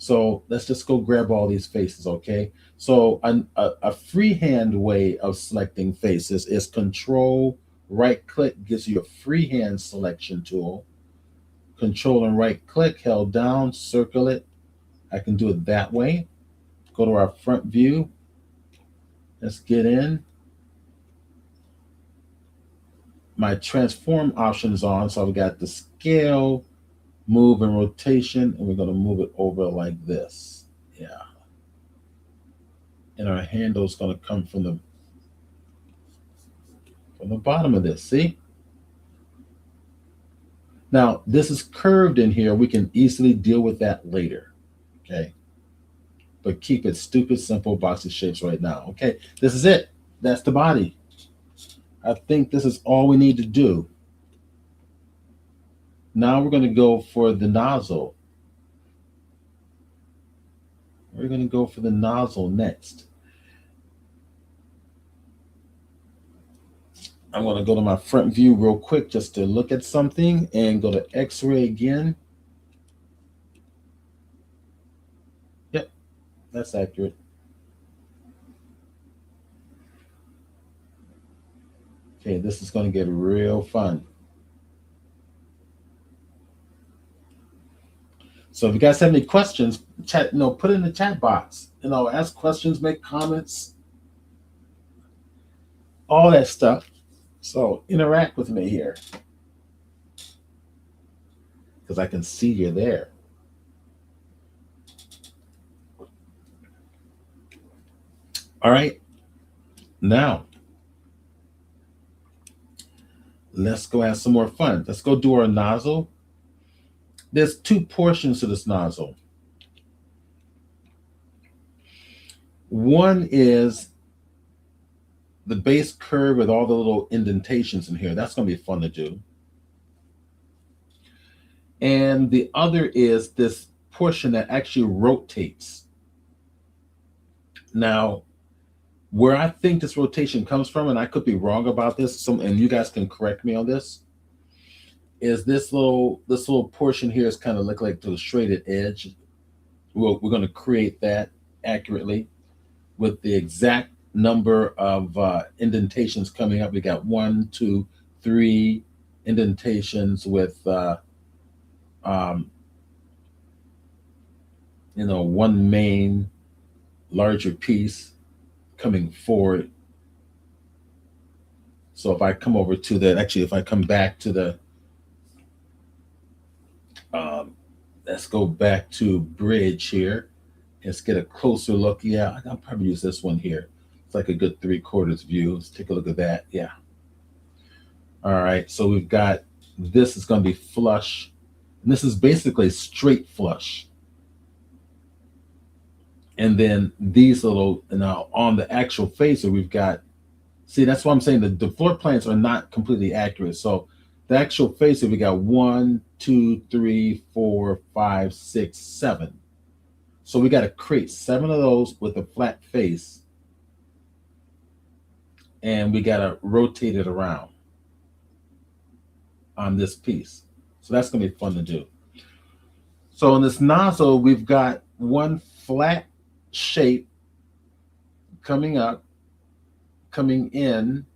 So let's just go grab all these faces, okay? So a freehand way of selecting faces is Control right click gives you a freehand selection tool. Control and right click held down, circle it. I can do it that way. Go to our front view. Let's get in. My transform option is on, so I've got the scale, move, and rotation, and we're going to move it over like this. Yeah. And our handle is going to come from the bottom of this. See? Now, this is curved in here. We can easily deal with that later. Okay. But keep it stupid, simple, boxy shapes right now. Okay. This is it. That's the body. I think this is all we need to do. Now we're going to go for the nozzle. We're going to go for the nozzle next. I'm going to go to my front view real quick just to look at something and go to X-ray again. Yep, that's accurate. Okay, this is going to get real fun. So if you guys have any questions, chat, put it in the chat box. Ask questions, make comments, all that stuff. So interact with me here because I can see you're there. All right. Now, let's go have some more fun. Let's go do our nozzle. There's two portions to this nozzle. One is the base curve with all the little indentations in here. That's going to be fun to do. And the other is this portion that actually rotates. Now, where I think this rotation comes from, and I could be wrong about this, and you guys can correct me on this, is this little portion here is kind of look like to the straighted edge. We're going to create that accurately with the exact number of indentations coming up. We got 1, 2, 3 indentations with one main larger piece coming forward. So if I come over to that, actually, if I come back to the, let's go back to bridge here. Let's get a closer look. Yeah, I'll probably use this one here. It's like a good 3/4 view. Let's take a look at that. Yeah. All right. So we've got, this is going to be flush. And this is basically straight flush. And then these little, now on the actual facer, we've got, see, that's why I'm saying the floor plans are not completely accurate. So the actual facer, we got 1, 2, 3, 4, 5, 6, 7. So we got to create 7 of those with a flat face. And we got to rotate it around on this piece. So that's going to be fun to do. So in this nozzle, we've got one flat shape coming up, coming in,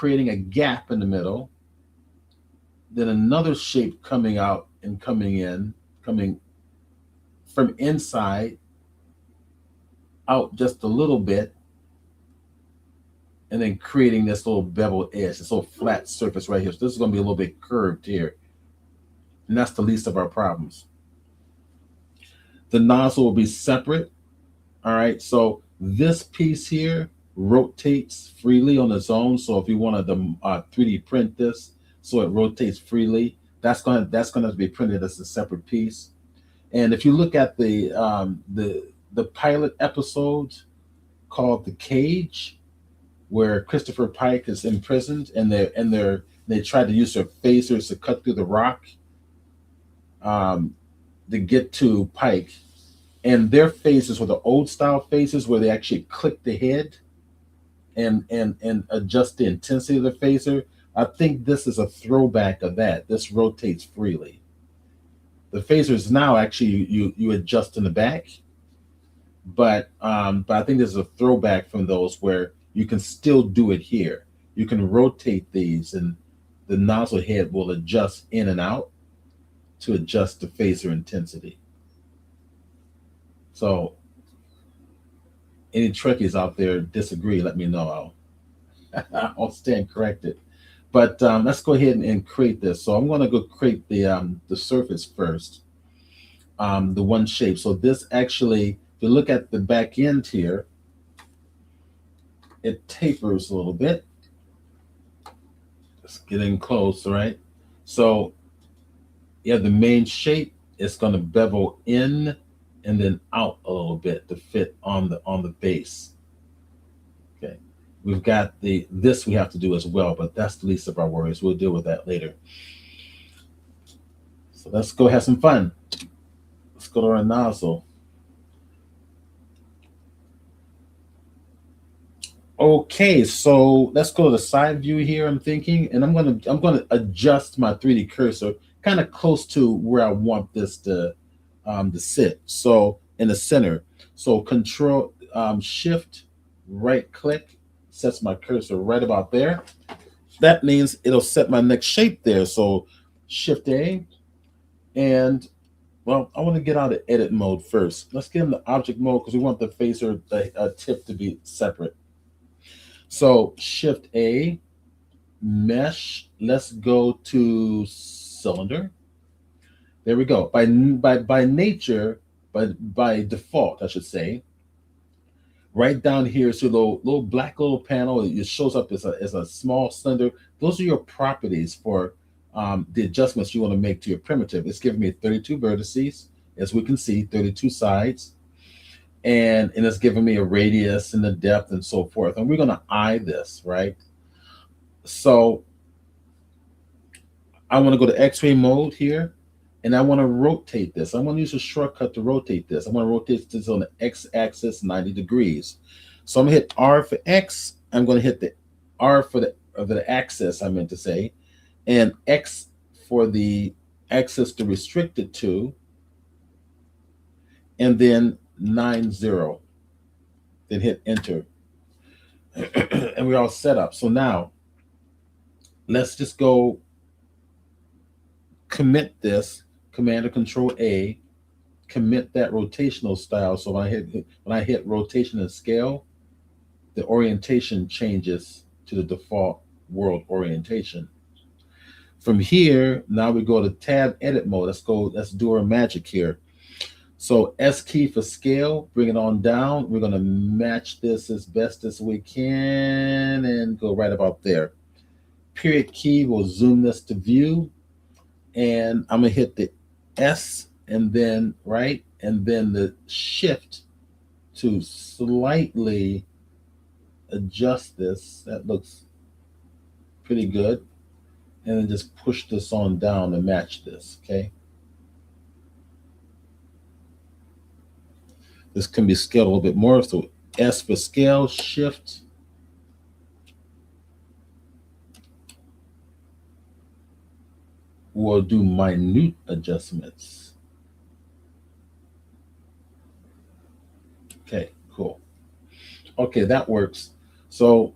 creating a gap in the middle, then another shape coming out and coming in, coming from inside out just a little bit, and then creating this little beveled edge, this little flat surface right here. So this is going to be a little bit curved here. And that's the least of our problems. The nozzle will be separate. All right. So this piece here rotates freely on its own. So if you wanted to 3D print this so it rotates freely, that's going to be printed as a separate piece. And if you look at the pilot episode called The Cage, where Christopher Pike is imprisoned and they try to use their phasers to cut through the rock to get to Pike, and their phasers were the old style phasers where they actually click the head and adjust the intensity of the phaser. I think this is a throwback of that. This rotates freely. The phasers now actually you adjust in the back, but I think this is a throwback from those where you can still do it here. You can rotate these, and the nozzle head will adjust in and out to adjust the phaser intensity. So any Trekkies out there disagree, let me know. I'll stand corrected. But let's go ahead and create this. So I'm going to go create the surface first, the one shape. So this actually, if you look at the back end here, it tapers a little bit. It's getting close, right? So you have the main shape. It's going to bevel in and then out a little bit to fit on the base. Okay, we've got this we have to do as well, but that's the least of our worries. We'll deal with that later. So let's go have some fun. Let's go to our nozzle. Okay, so let's go to the side view here. I'm thinking, and I'm gonna adjust my 3D cursor kind of close to where I want this to sit. So in the center. So Control Shift right click sets my cursor right about there. That means it'll set my next shape there. So Shift A, and well, I want to get out of edit mode first. Let's get in the object mode because we want the phaser tip to be separate. So Shift A, mesh. Let's go to cylinder. There we go. By nature, by default, I should say. Right down here is your little black little panel. It shows up as a small cylinder. Those are your properties for the adjustments you want to make to your primitive. It's giving me 32 vertices, as we can see, 32 sides. And it's giving me a radius and the depth and so forth. And we're going to eye this, right? So I want to go to X-ray mode here, and I want to rotate this. I want to use a shortcut to rotate this. I want to rotate this on the X-axis 90 degrees. So I'm going to hit R for X. I'm going to hit the R for the axis, I meant to say, and X for the axis to restrict it to, and then 90, then hit enter. And we're all set up. So now let's just go commit this, Command or Control A, commit that rotational style. So when I hit rotation and scale, the orientation changes to the default world orientation. From here, now we go to tab edit mode. Let's do our magic here. So S key for scale, bring it on down. We're going to match this as best as we can and go right about there. Period key will zoom this to view. And I'm going to hit the S and then right, and then the shift to slightly adjust this. That looks pretty good. And then just push this on down to match this, okay? This can be scaled a little bit more. So S for scale, shift. We'll do minute adjustments. Okay, cool. Okay, that works. So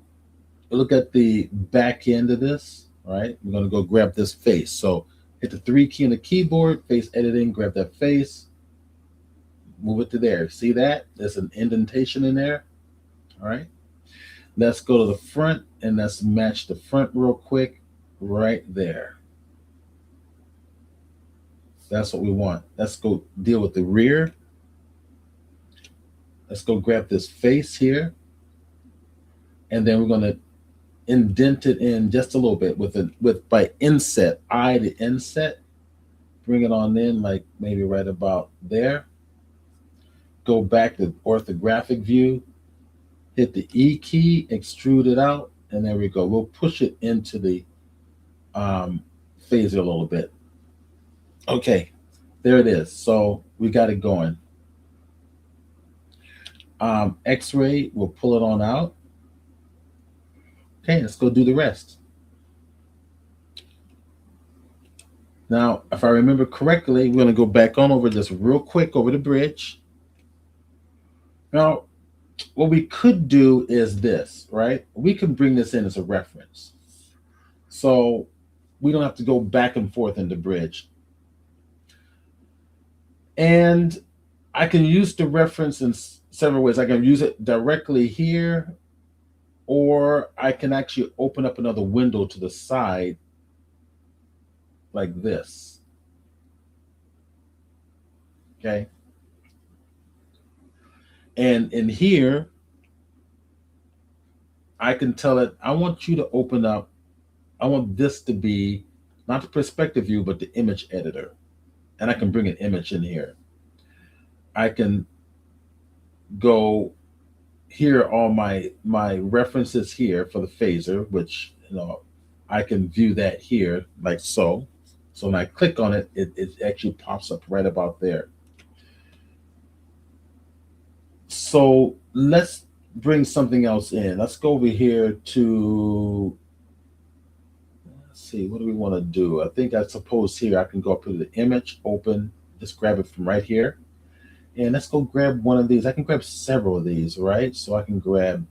look at the back end of this, right? We're going to go grab this face. So hit the 3 key on the keyboard, face editing, grab that face, move it to there. See that? There's an indentation in there. All right. Let's go to the front and let's match the front real quick right there. That's what we want. Let's go deal with the rear. Let's go grab this face here. And then we're going to indent it in just a little bit with by inset, I to inset. Bring it on in like maybe right about there. Go back to orthographic view, hit the E key, extrude it out, and there we go. We'll push it into the phaser a little bit. Okay, there it is. So we got it going. X-ray, we'll pull it on out. Okay, let's go do the rest. Now, if I remember correctly, we're going to go back on over this real quick over the bridge. Now, what we could do is this, right? We can bring this in as a reference. So we don't have to go back and forth in the bridge. And I can use the reference in several ways. I can use it directly here, or I can actually open up another window to the side like this. Okay. And in here, I can tell it, I want you to open up, I want this to be not the perspective view, but the image editor. And I can bring an image in here. I can go here, all my references here for the phaser, which, I can view that here like so. So when I click on it, it actually pops up right about there. So let's bring something else in. Let's go over here to, let's see, what do we want to do? I think I suppose here I can go up to the image, open, just grab it from right here. And let's go grab one of these. I can grab several of these, right? So I can grab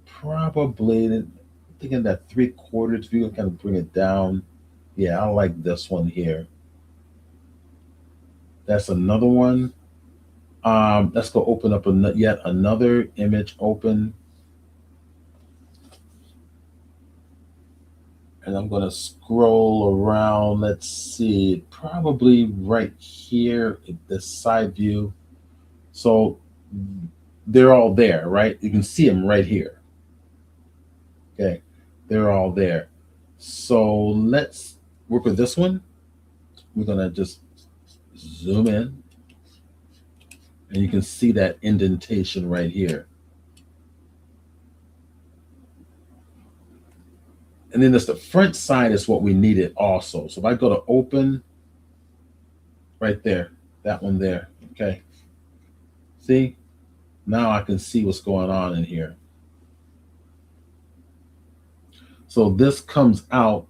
probably, I'm thinking that 3/4 view, and kind of bring it down. Yeah, I like this one here. That's another one. Let's go open up yet another image, open. And I'm going to scroll around. Let's see, probably right here, the side view. So they're all there, right? You can see them right here. Okay, they're all there. So let's work with this one. We're going to just zoom in. And you can see that indentation right here. And then the front side is what we needed also. So if I go to open, right there, that one there, okay. See, now I can see what's going on in here. So this comes out,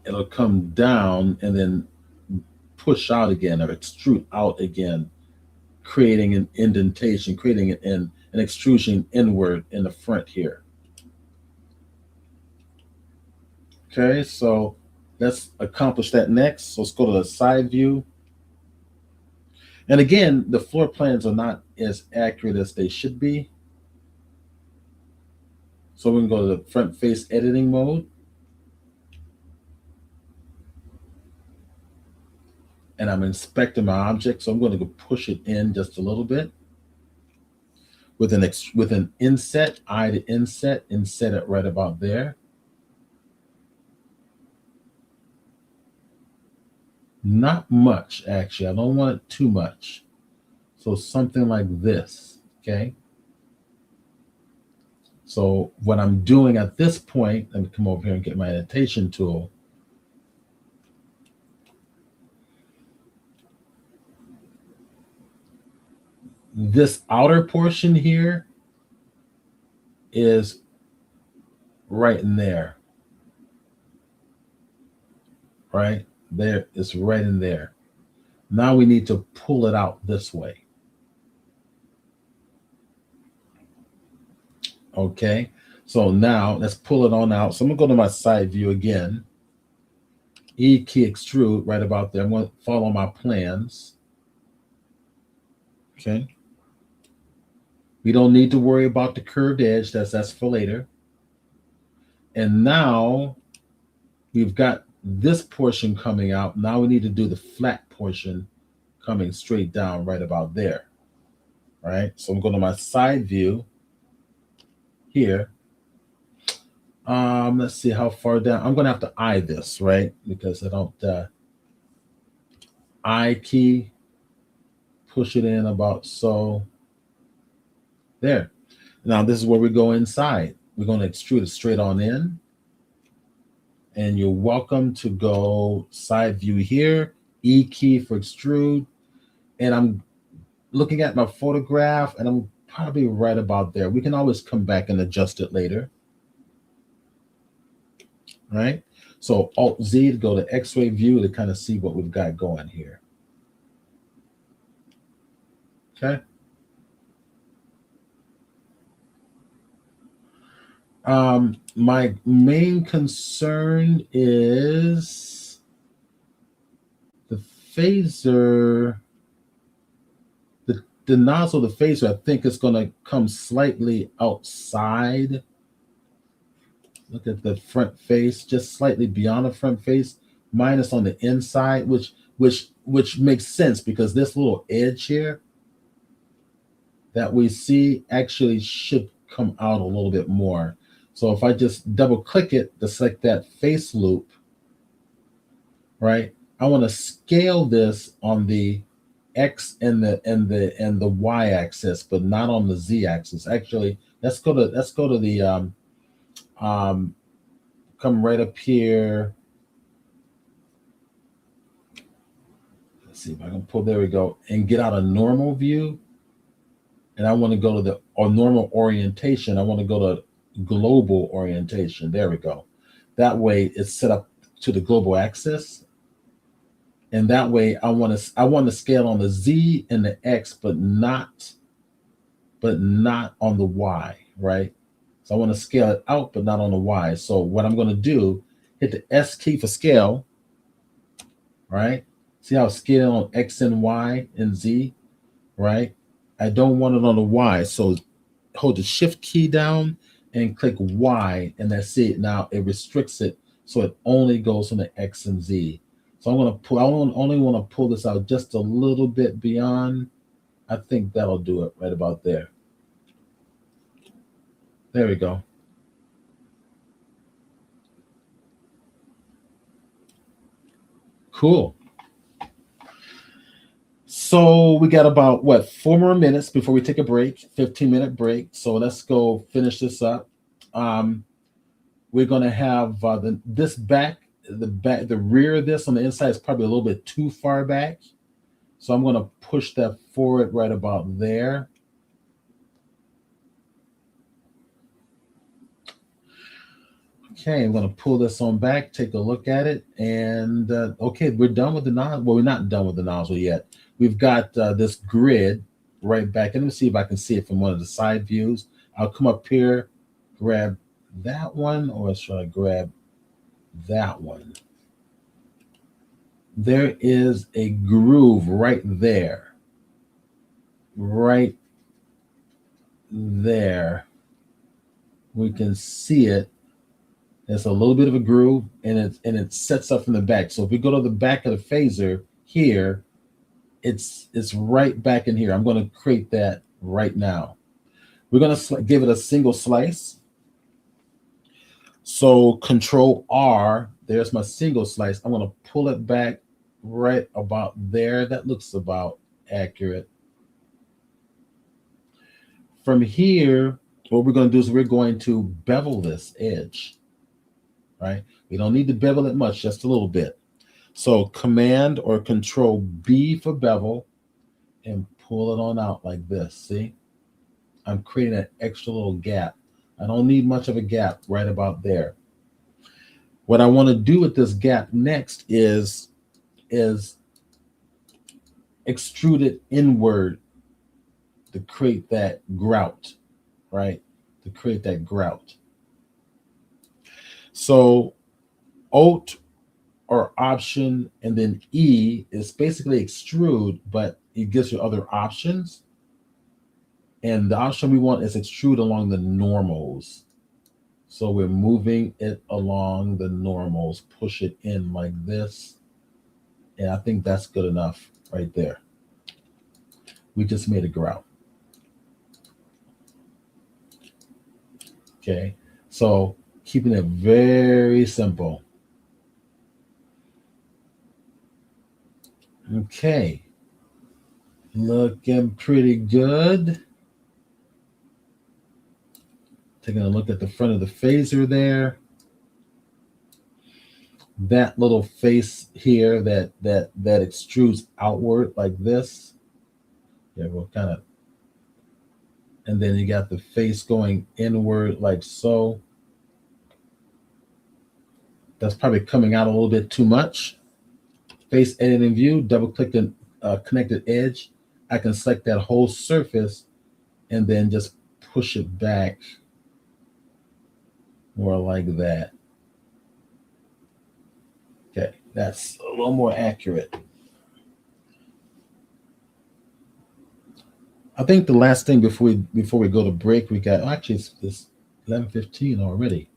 it'll come down and then push out again or extrude out again, creating an indentation, creating an extrusion inward in the front here. Okay, so let's accomplish that next. So let's go to the side view. And again, the floor plans are not as accurate as they should be. So we're going to go to the front face editing mode. And I'm inspecting my object. So I'm going to go push it in just a little bit. With an inset, I to inset it right about there. Not much, actually. I don't want it too much. So something like this, okay? So what I'm doing at this point, let me come over here and get my annotation tool. This outer portion here is right in there. Right? There, it's right in there. Now we need to pull it out this way. Okay, so now let's pull it on out. So I'm gonna go to my side view again. E key extrude right about there. I'm gonna follow my plans. Okay. We don't need to worry about the curved edge. That's for later. And now we've got this portion coming out. Now we need to do the flat portion coming straight down right about there. Right. So I'm going to my side view here. Let's see how far down. I'm going to have to eye this, right? Because I don't eye key, push it in about so. There. Now this is where we go inside. We're going to extrude it straight on in. And you're welcome to go side view here, E key for extrude. And I'm looking at my photograph and I'm probably right about there. We can always come back and adjust it later. Right? So Alt Z to go to X-ray view to kind of see what we've got going here. Okay. My main concern is the phaser, the nozzle of the phaser, I think is going to come slightly outside. Look at the front face, just slightly beyond the front face, minus on the inside, which makes sense because this little edge here that we see actually should come out a little bit more. So if I just double click it to select that face loop, right? I want to scale this on the X and the Y axis, but not on the Z axis. Actually, let's go to the come right up here. Let's see if I can pull, there we go, and get out a normal view. And I want to go to the normal orientation. I want to go to global orientation. There we go. That way it's set up to the global axis. And that way I want to scale on the Z and the X, but not on the Y, right? So I want to scale it out, but not on the Y. So what I'm going to do, hit the S key for scale, right? See how it's scaling on X and Y and Z, right? I don't want it on the Y. So hold the shift key down and click Y, and that's it. Now it restricts it so it only goes on the X and Z. So I'm going to pull, I only want to pull this out just a little bit beyond. I think that'll do it right about there. There we go. Cool. So we got about 4 more minutes before we take a break, 15-minute break. So let's go finish this up. We're going to have the rear of this on the inside is probably a little bit too far back. So I'm going to push that forward right about there. Okay, I'm going to pull this on back, take a look at it. And okay, we're done with the nozzle. Well, we're not done with the nozzle yet. We've got this grid right back. And let me see if I can see it from one of the side views. I'll come up here, grab that one, or should I grab that one? There is a groove right there. Right there. We can see it. It's a little bit of a groove, and it sets up from the back. So if we go to the back of the phaser here, it's right back in here. I'm going to create that right now. We're going to give it a single slice. So Control R, there's my single slice. I'm going to pull it back right about there. That looks about accurate. From here, what we're going to do is we're going to bevel this edge. Right? We don't need to bevel it much, just a little bit. So Command or Control B for bevel and pull it on out like this. See? I'm creating an extra little gap. I don't need much of a gap right about there. What I want to do with this gap next is extrude it inward to create that grout, right? to create that grout. So Alt or Option and then E is basically extrude, but it gives you other options. And the option we want is extrude along the normals. So we're moving it along the normals, push it in like this. And I think that's good enough right there. We just made a grout. Okay. So keeping it very simple. Okay. Looking pretty good. Taking a look at the front of the phaser there. That little face here that extrudes outward like this. Yeah, we'll kind of, and then you got the face going inward like so. That's probably coming out a little bit too much. Face editing view, double click the connected edge. I can select that whole surface and then just push it back more like that. Okay, that's a little more accurate. I think the last thing before we go to break, we got actually it's 11:15 already.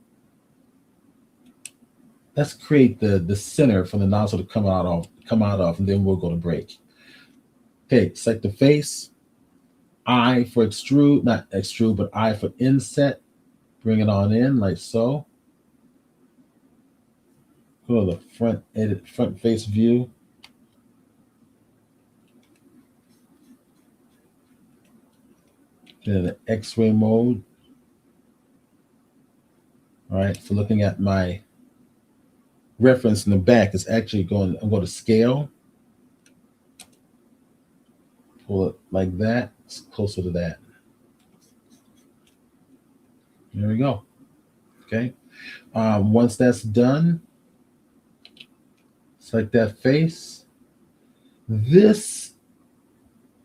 Let's create the center for the nozzle to come out of, and then we'll go to break. Okay, select the face, I for extrude, not extrude, but I for inset. Bring it on in like so. Go to the front face view. Get in the X-ray mode. All right, so looking at my reference in the back, it's actually I'm going to scale. Pull it like that. It's closer to that. There we go. Okay. Once that's done, select that face. This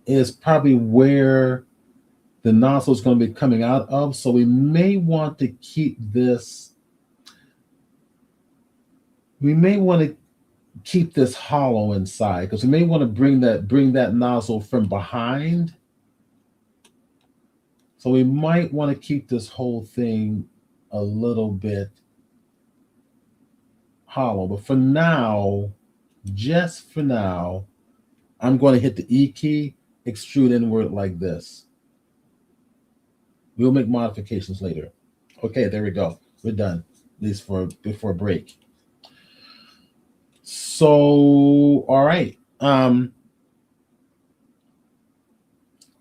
is probably where the nozzle is going to be coming out of. So we may want to keep this. We may want to keep this hollow inside because we may want to bring that nozzle from behind. So we might want to keep this whole thing a little bit hollow. But for now, just for now, I'm going to hit the E key, extrude inward like this. We'll make modifications later. Okay, there we go. We're done, at least before break. So, all right.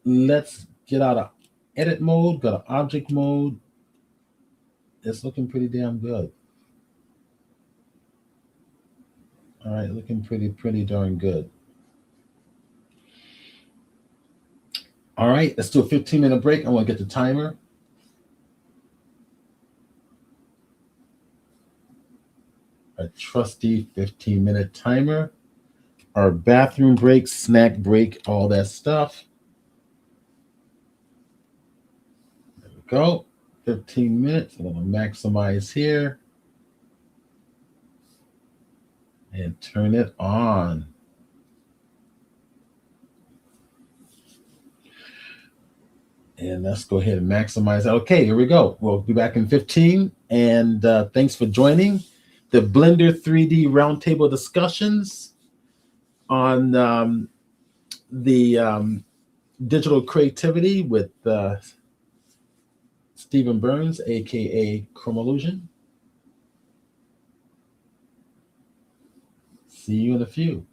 Let's get out of edit mode, go to object mode. It's looking pretty damn good. All right, looking pretty darn good. All right, let's do a 15-minute break. I want to get the timer. A trusty 15-minute timer. Our bathroom break, snack break, all that stuff. There we go. 15 minutes. I'm going to maximize here and turn it on. And let's go ahead and maximize that. Okay, here we go. We'll be back in 15. And thanks for joining the Blender 3D Roundtable discussions on the digital creativity with Stephen Burns, aka Chromolution. See you in a few.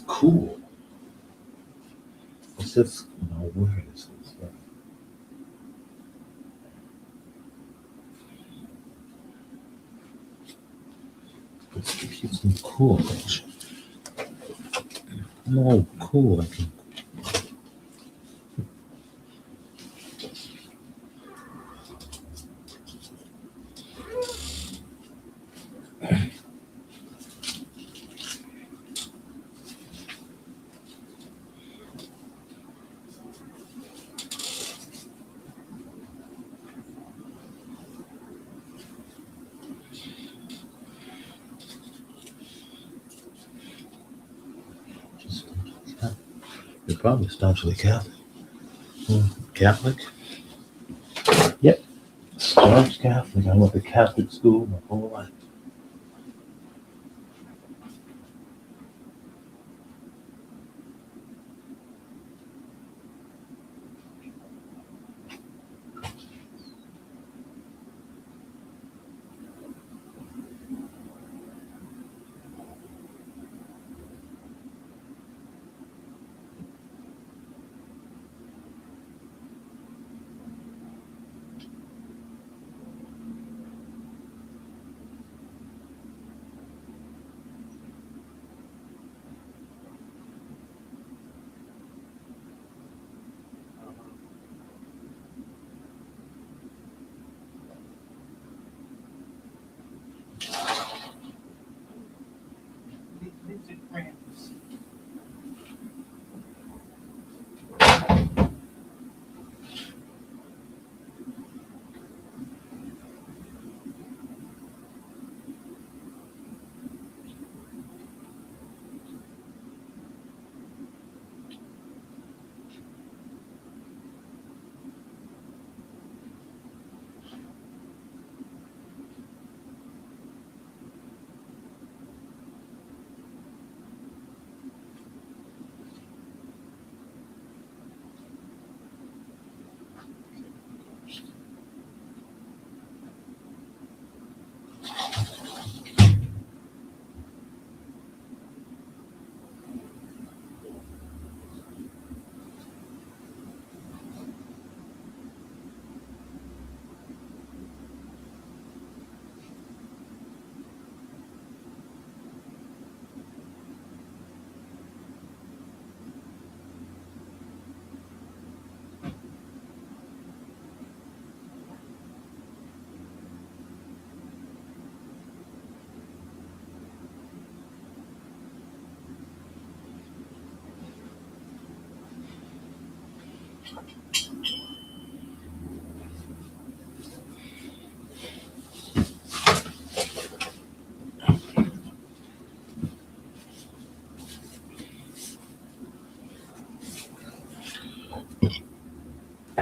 cool. It's just, where is this? Let's keep some cool. No, cool. I can. You're probably staunchly Catholic. Catholic? Yep. Staunch Catholic. I went to Catholic school my whole life.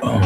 Oh,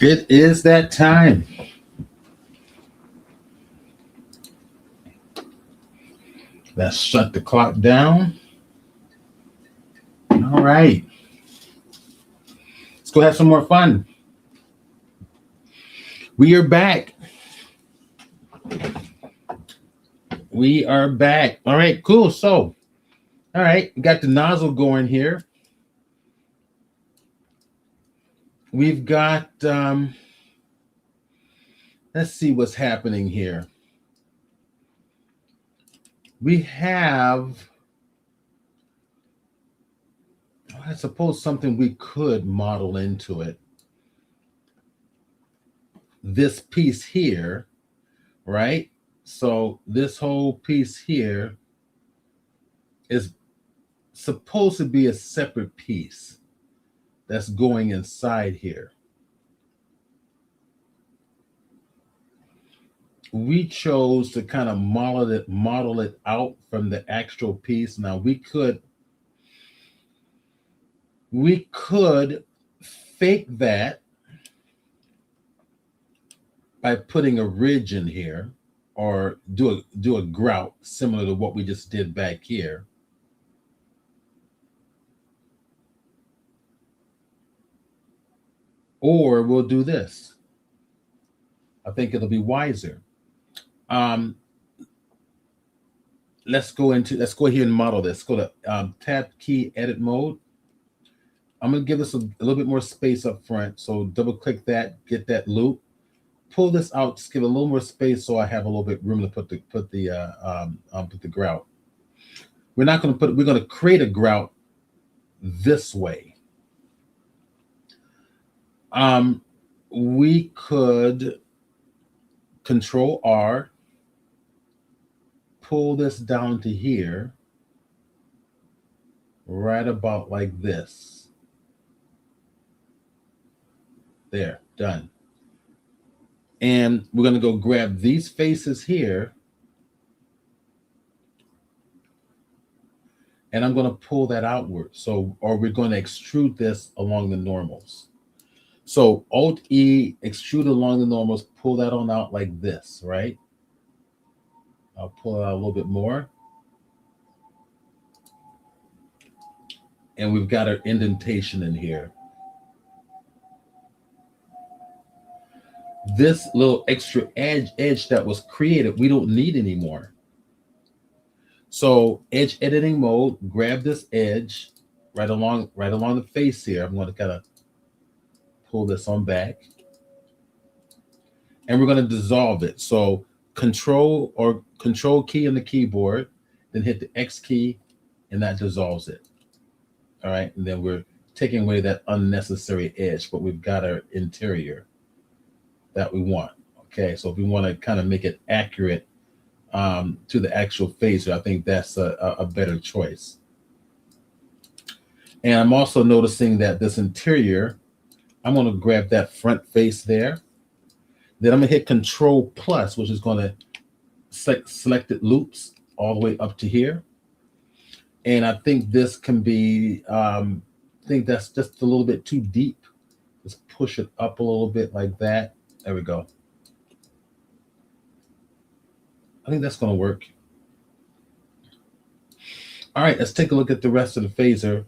it is that time. Let's shut the clock down. right. Let's go have some more fun. We are back. We are back. All right, cool. So, all right, we got the nozzle going here. We've got, let's see what's happening here. We have, I suppose, something we could model into it. This piece here, right? So this whole piece here is supposed to be a separate piece that's going inside here. We chose to kind of model it out from the actual piece. Now we could fake that by putting a ridge in here, or do a grout similar to what we just did back here. Or we'll do this. I think it'll be wiser. Let's go here and model this. Go to Tab key, edit mode. I'm going to give this a little bit more space up front. So double click that, get that loop, pull this out, just give it a little more space so I have a little bit room to put the grout. We're going to create a grout this way. We could Control R, pull this down to here, right about like this. There, done. And we're going to go grab these faces here, and I'm going to pull that outward. So, or we're going to extrude this along the normals. So Alt E, extrude along the normals, pull that on out like this, right? I'll pull it out a little bit more. And we've got our indentation in here. This little extra edge that was created, we don't need anymore. So edge editing mode, grab this edge right along the face here. I'm going to kind of pull this on back, and we're going to dissolve it. So control key on the keyboard, then hit the X key, and that dissolves it. All right, and then we're taking away that unnecessary edge, but we've got our interior that we want. Okay, so if we want to kind of make it accurate to the actual face, I think that's a better choice. And I'm also noticing that this interior, I'm going to grab that front face there. Then I'm going to hit Control Plus, which is going to select selected loops all the way up to here. And I think this can be, I think that's just a little bit too deep. Just push it up a little bit like that. There we go. I think that's going to work. All right, let's take a look at the rest of the phaser.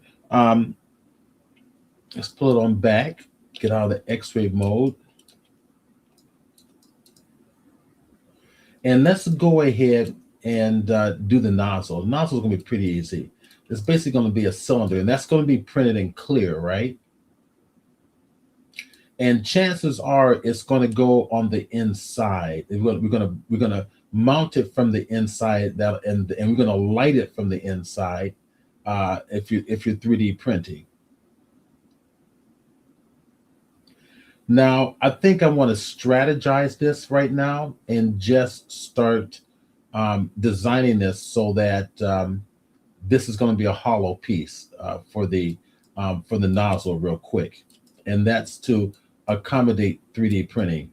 Let's pull it on back. Get out of the X-ray mode. And let's go ahead and do the nozzle. The nozzle is going to be pretty easy. It's basically going to be a cylinder, and that's going to be printed in clear, right? And chances are it's going to go on the inside. We're going to mount it from the inside, and we're going to light it from the inside if you're 3D printing. Now, I think I want to strategize this right now and just start designing this so that this is going to be a hollow piece for the nozzle real quick. And that's to accommodate 3D printing.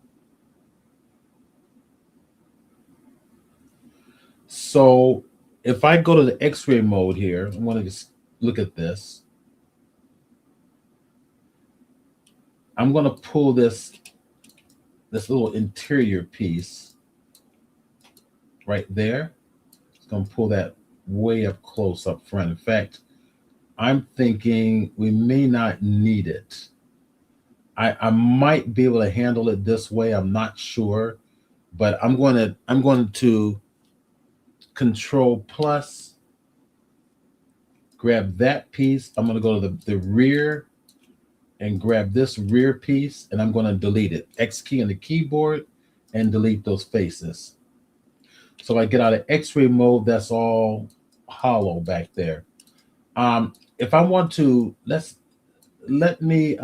So if I go to the X-ray mode here, I want to just look at this. I'm going to pull this little interior piece right there. It's going to pull that way up close up front. In fact, I'm thinking we may not need it. I might be able to handle it this way. I'm not sure, but I'm going to control plus, grab that piece. I'm going to go to the rear and grab this rear piece, and I'm going to delete it. X key on the keyboard and delete those faces. So I get out of X-ray mode, that's all hollow back there. If I want to, let me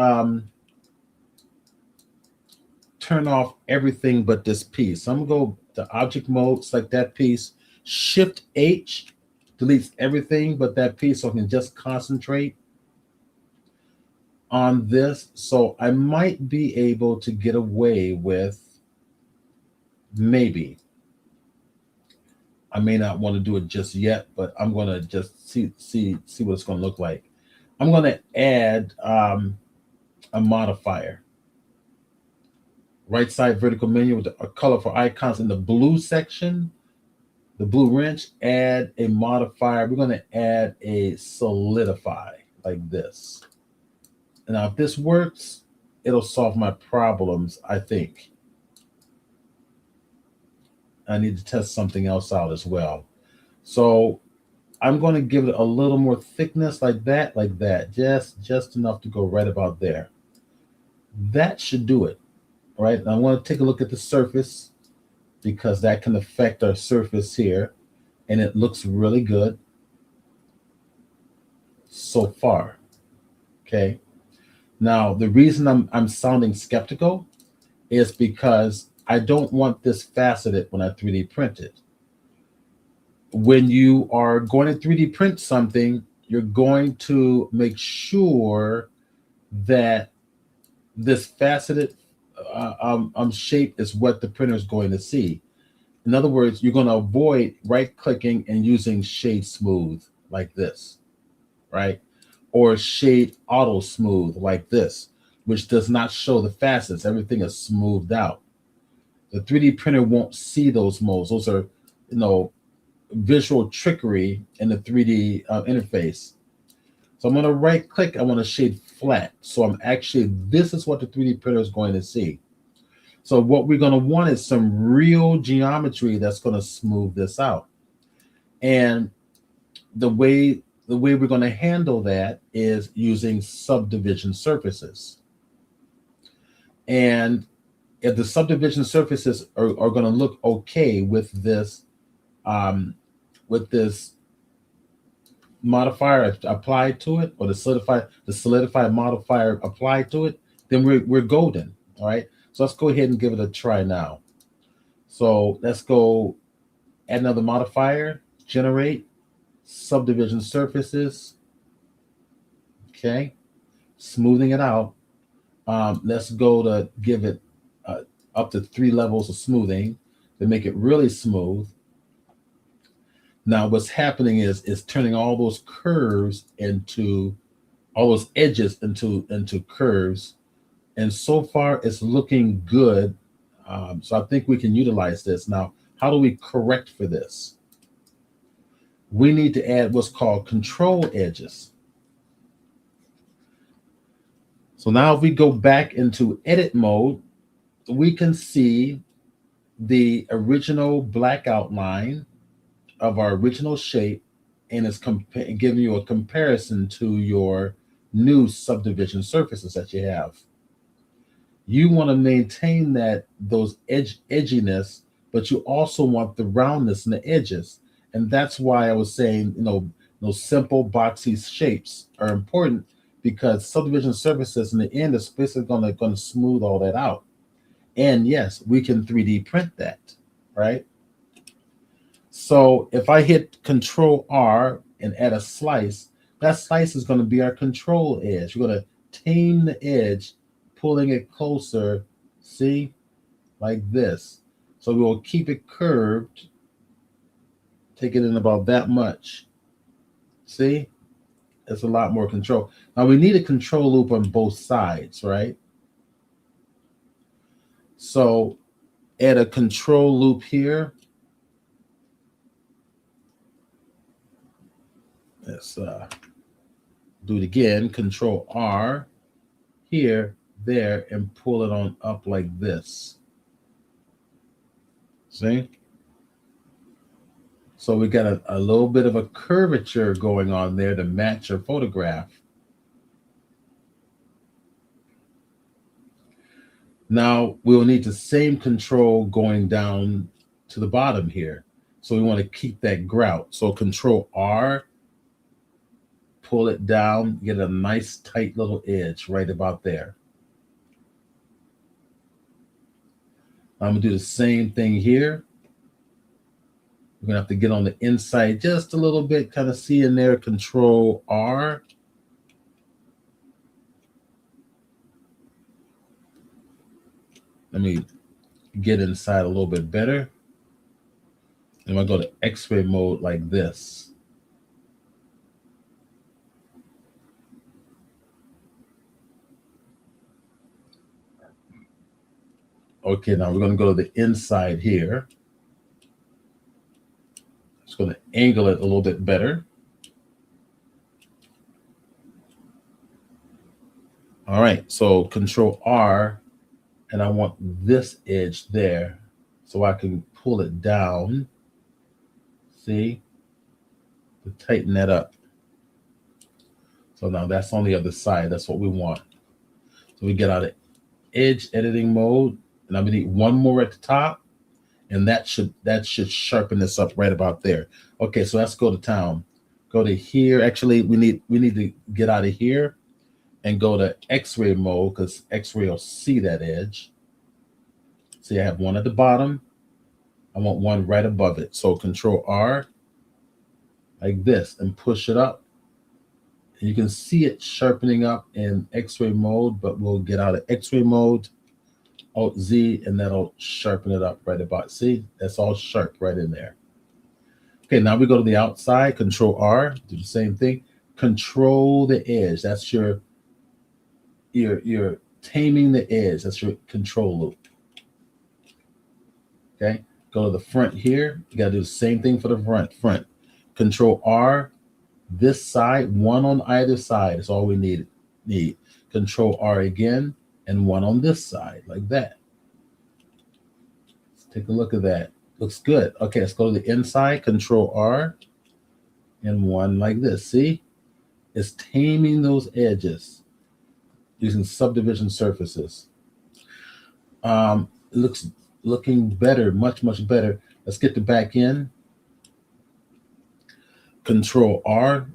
turn off everything but this piece. So I'm gonna go to object mode, select that piece, Shift H deletes everything but that piece, so I can just concentrate on this. So I might be able to get away with, maybe. I may not want to do it just yet, but I'm gonna just see what it's gonna look like. I'm gonna add a modifier. Right side vertical menu with a colorful icons in the blue section, the blue wrench, add a modifier. We're going to add a solidify like this. Now, if this works, it'll solve my problems, I think. I need to test something else out as well. So I'm going to give it a little more thickness like that, just enough to go right about there. That should do it. Right, now I want to take a look at the surface because that can affect our surface here, and it looks really good so far. Okay, now the reason I'm sounding skeptical is because I don't want this faceted when I 3D print it. When you are going to 3D print something, you're going to make sure that this faceted shape is what the printer is going to see. In other words, you're going to avoid right clicking and using shade smooth like this, right? Or shade auto smooth like this, which does not show the facets. Everything is smoothed out. The 3D printer won't see those modes. Those are, visual trickery in the 3D interface. So I'm going to right click. I want to shade flat. So this is what the 3D printer is going to see. So what we're going to want is some real geometry that's going to smooth this out. And the way we're going to handle that is using subdivision surfaces. And if the subdivision surfaces are going to look okay with this modifier applied to it, or the solidify modifier applied to it, then we're golden. All right. So let's go ahead and give it a try now. So let's go add another modifier, generate subdivision surfaces. Okay, smoothing it out. Let's go to give it up to 3 levels of smoothing to make it really smooth. Now what's happening is turning all those curves into, all those edges into curves. And so far it's looking good. So I think we can utilize this. Now, how do we correct for this? We need to add what's called control edges. So now if we go back into edit mode, we can see the original black outline of our original shape, and it's giving you a comparison to your new subdivision surfaces that you have. You want to maintain those edginess, but you also want the roundness in the edges. And that's why I was saying, those simple boxy shapes are important, because subdivision surfaces in the end is basically going to smooth all that out. And yes, we can 3D print that, right? So if I hit Control R and add a slice, that slice is going to be our control edge. We're going to tame the edge, pulling it closer, see, like this. So we will keep it curved, take it in about that much. See, it's a lot more control. Now we need a control loop on both sides, right? So add a control loop here. Let's Do it again, Control R, here, there, and pull it on up like this. See? So we got a little bit of a curvature going on there to match your photograph. Now we'll need the same control going down to the bottom here. So we want to keep that grout. So Control R, pull it down, get a nice tight little edge right about there. I'm gonna do the same thing here. We're gonna have to get on the inside just a little bit, kind of see in there, Control R. Let me get inside a little bit better. And I'm gonna go to X-ray mode like this. Okay, now we're gonna go to the inside here. Just gonna angle it a little bit better. All right, so Control R, and I want this edge there so I can pull it down. See? To tighten that up. So now that's on the other side. That's what we want. So we get out of edge editing mode, and I'm gonna need one more at the top, and that should sharpen this up right about there. Okay, so let's go to town. Go to here. Actually, we need to get out of here and go to X-ray mode, because X-ray will see that edge. See, I have one at the bottom. I want one right above it. So Control R, like this, and push it up. And you can see it sharpening up in X-ray mode, but we'll get out of X-ray mode, Alt Z, and that'll sharpen it up right about. See, that's all sharp right in there. Okay, now we go to the outside, Control R, do the same thing. Control the edge. That's you're taming the edge. That's your control loop. Okay, go to the front here. You gotta do the same thing for the front. Control R, this side, one on either side is all we need. Control R again, and one on this side, like that. Let's take a look at that. Looks good. Okay, let's go to the inside, Control R, and one like this. See? It's taming those edges using subdivision surfaces. Looking better, much better. Let's get the back in. Control R,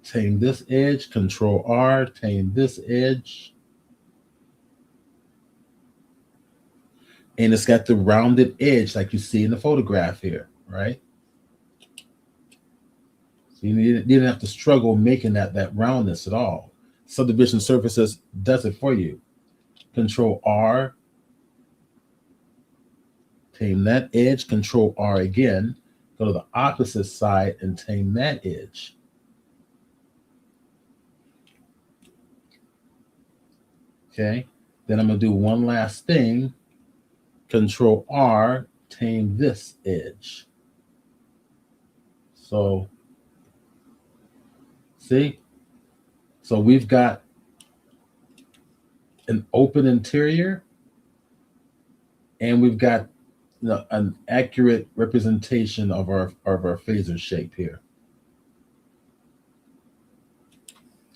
tame this edge. Control R, tame this edge. And it's got the rounded edge like you see in the photograph here, right? So you didn't have to struggle making that roundness at all. Subdivision surfaces does it for you. Control R, tame that edge. Control R again. Go to the opposite side and tame that edge. Okay, then I'm gonna do one last thing. Control R, tame this edge. So, see? So we've got an open interior, and we've got an accurate representation of our phaser shape here.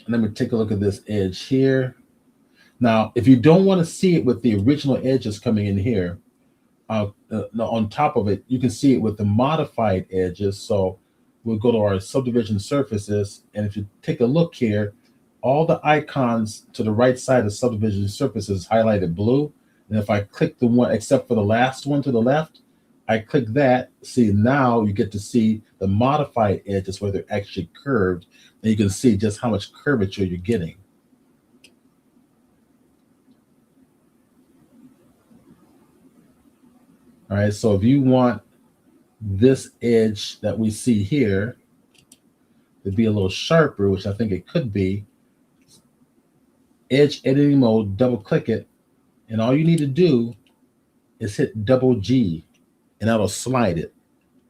And let me take a look at this edge here. Now, if you don't want to see it with the original edges coming in here, on top of it, you can see it with the modified edges. So we'll go to our subdivision surfaces, and if you take a look here, all the icons to the right side of subdivision surfaces highlighted blue. And if I click the one, except for the last one to the left, I click that. See, now you get to see the modified edges where they're actually curved, and you can see just how much curvature you're getting. All right, so if you want this edge that we see here to be a little sharper, which I think it could be, edge editing mode, double click it, and all you need to do is hit double G, and that'll slide it.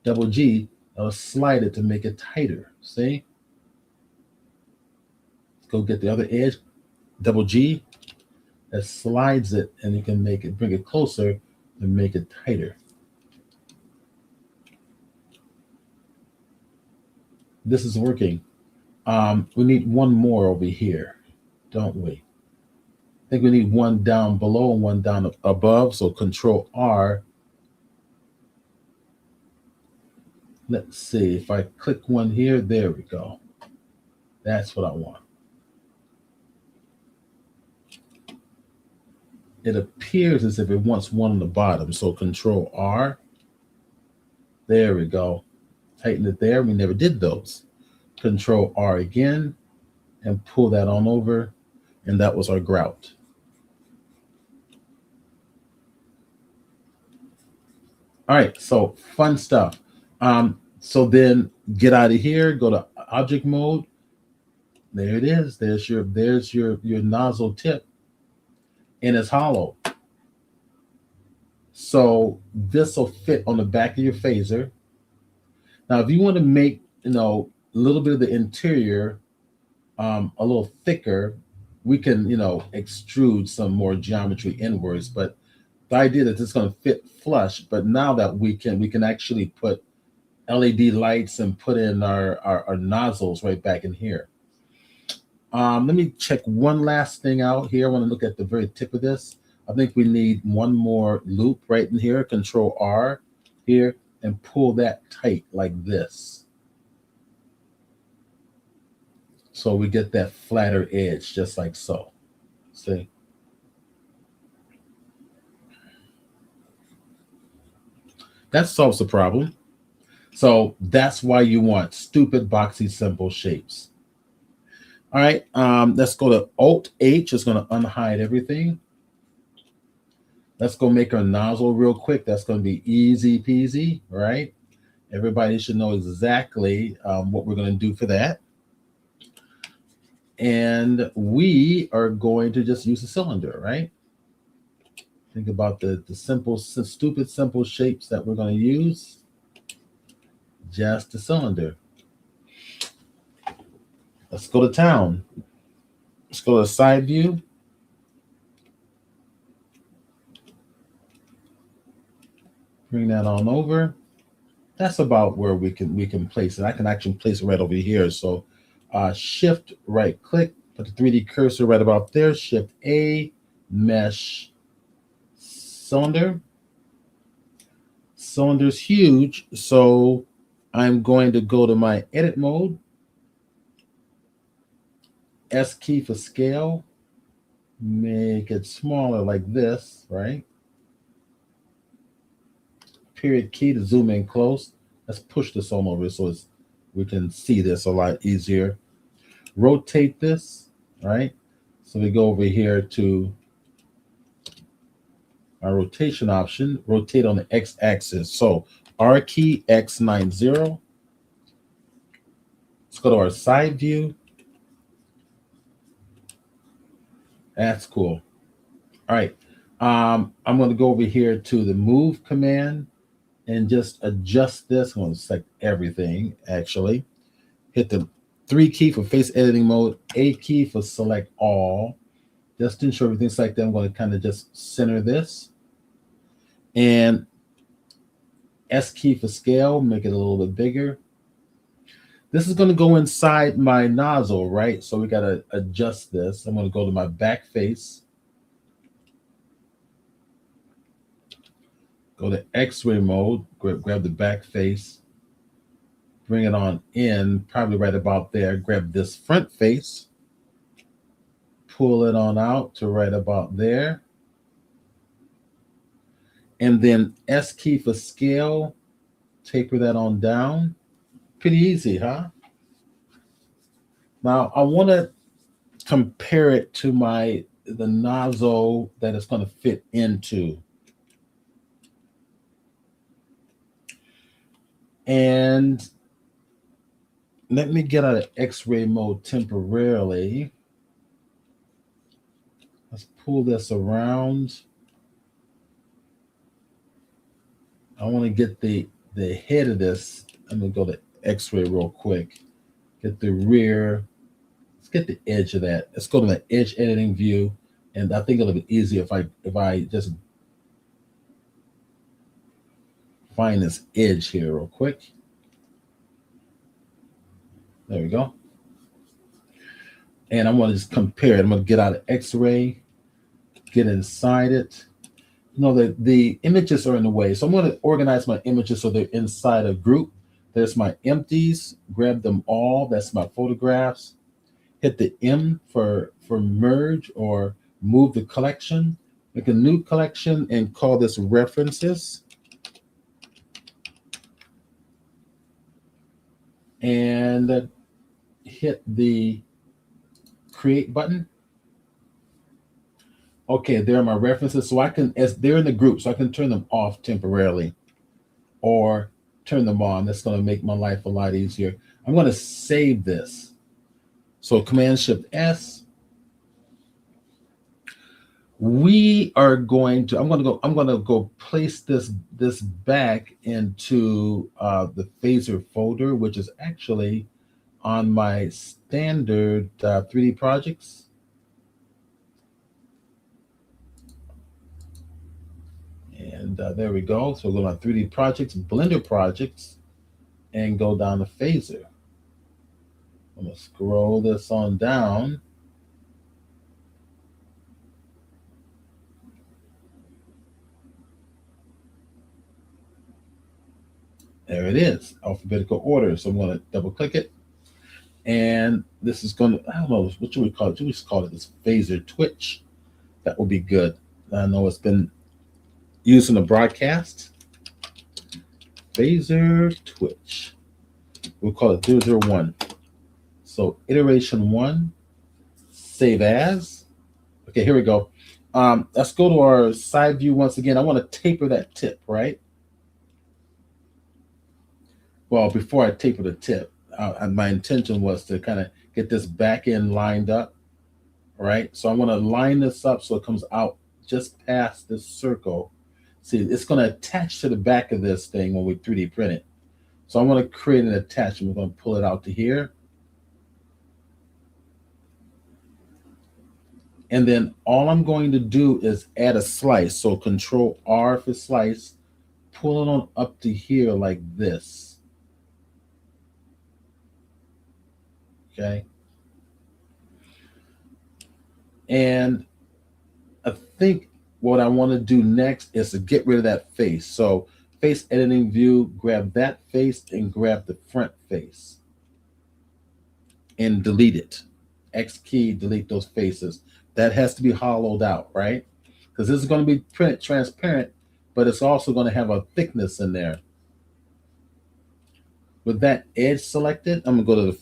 Double G, that'll slide it to make it tighter. See? go get the other edge, double G, that slides it, and you can make it, bring it closer and make it tighter. This is working. We need one more over here, don't we? I think we need one down below and one down above. So Control R. Let's see if I click one here. There we go. That's what I want. It appears as if it wants one on the bottom. So Control R. There we go. Tighten it there. We never did those. Control R again and pull that on over. And that was our grout. All right, so fun stuff. So then get out of here, go to object mode. There it is. There's your nozzle tip, and it's hollow. So this will fit on the back of your phaser. Now, if you want to make a little bit of the interior a little thicker, we can extrude some more geometry inwards. But the idea that it's going to fit flush. But now that we can actually put LED lights and put in our nozzles right back in here. Let me check one last thing out here. I want to look at the very tip of this. I think we need one more loop right in here. Control R here and pull that tight like this. So we get that flatter edge just like so. See? That solves the problem. So that's why you want stupid, boxy, simple shapes. All right, let's go to Alt-H. It's going to unhide everything. Let's go make our nozzle real quick. That's going to be easy peasy, right? Everybody should know exactly what we're going to do for that. And we are going to just use a cylinder, right? Think about the simple, stupid, simple shapes that we're going to use. Just a cylinder. Let's go to town. Let's go to side view. Bring that on over. That's about where we can place it. I can actually place it right over here. So Shift right click, put the 3D cursor right about there. Shift A, mesh, cylinder. Cylinder's huge, so I'm going to go to my edit mode. S key for scale. Make it smaller like this, right? Period key to zoom in close. Let's push this on over so we can see this a lot easier. Rotate this, right? So we go over here to our rotation option, rotate on the x-axis. So R key, X90. Let's go to our side view. That's cool. All right. I'm going to go over here to the move command and just adjust this. I'm going to select everything, actually. Hit the 3 key for face editing mode, A key for select all. Just to ensure everything's like that, I'm going to kind of just center this. And S key for scale, make it a little bit bigger. This is going to go inside my nozzle, right? So we got to adjust this. I'm going to go to my back face. Go to X-ray mode, grab the back face. Bring it on in, probably right about there. Grab this front face. Pull it on out to right about there. And then S key for scale, taper that on down. Pretty easy, huh? Now I want to compare it to the nozzle that it's going to fit into. And let me get out of X-ray mode temporarily. Let's pull this around. I want to get the head of this. I'm going to go to X-ray real quick. Get the rear. Let's get the edge of that. Let's go to the edge editing view, and I think it'll be easier if I just find this edge here real quick. There we go. And I'm going to just compare it. I'm going to get out of X-ray, get inside it. You know, the images are in the way. So I'm going to organize my images so they're inside a group. There's my empties, grab them all. That's my photographs. Hit the M for merge or move the collection. Make a new collection and call this references. And hit the create button. Okay, there are my references. So I can, as they're in the group, so I can turn them off temporarily or turn them on. That's going to make my life a lot easier. I'm going to save this. So Command-Shift-S. We are going to, I'm going to go place this back into the phaser folder, which is actually on my standard 3D projects. And there we go. So we'll go on 3D projects, Blender projects, and go down to phaser. I'm going to scroll this on down. There it is, alphabetical order. So I'm going to double click it. And this is going to, I don't know, what should we call it? Should we just call it this phaser twitch? That would be good. I know it's been used in the broadcast. Phaser twitch. We'll call it 001. So iteration 1, save as. Okay, here we go. Let's go to our side view once again. I want to taper that tip, right? Well, before I taper the tip, my intention was to kind of get this back end lined up, right? So I want to line this up so it comes out just past this circle. See, it's going to attach to the back of this thing when we 3D print it. So I want to create an attachment. We're going to pull it out to here. And then all I'm going to do is add a slice. So Control R for slice, pull it on up to here like this. Okay. And I think what I want to do next is to get rid of that face. So face editing view, grab that face and grab the front face and delete it. X key, delete those faces. That has to be hollowed out, right? Because this is going to be printed transparent, but it's also going to have a thickness in there. With that edge selected, I'm going to go to the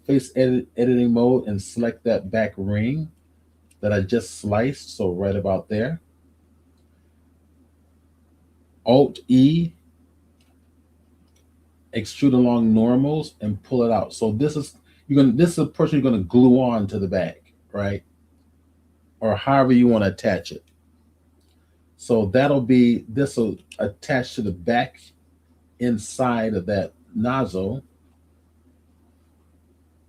face editing mode and select that back ring that I just sliced, so right about there. Alt-E, extrude along normals and pull it out. So this is this is a portion you're going to glue on to the back, right? Or however you want to attach it. So this will attach to the back inside of that nozzle.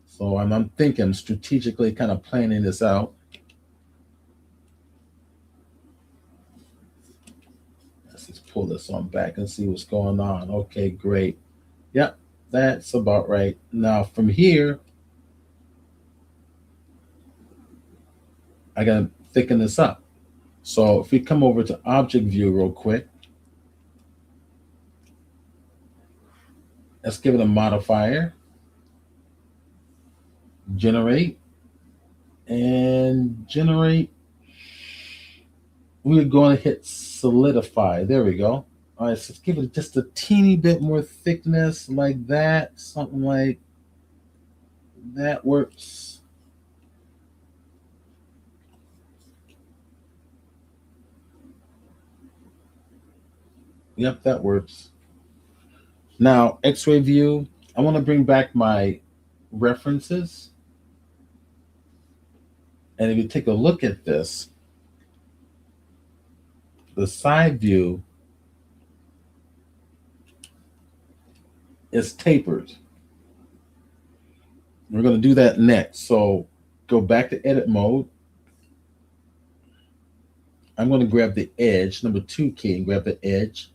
So I'm thinking strategically, kind of planning this out. Let's just pull this on back and see what's going on. Okay, great. Yep, that's about right. Now from here, I gotta thicken this up. So if we come over to object view real quick, let's give it a modifier, generate, and generate. We're going to hit solidify. There we go. All right, so let's give it just a teeny bit more thickness like that. Something like that works. Yep, that works. Now, X-ray view, I want to bring back my references. And if you take a look at this, the side view is tapered. We're going to do that next. So Go back to edit mode. I'm going to grab the edge, number 2 key, and grab the edge.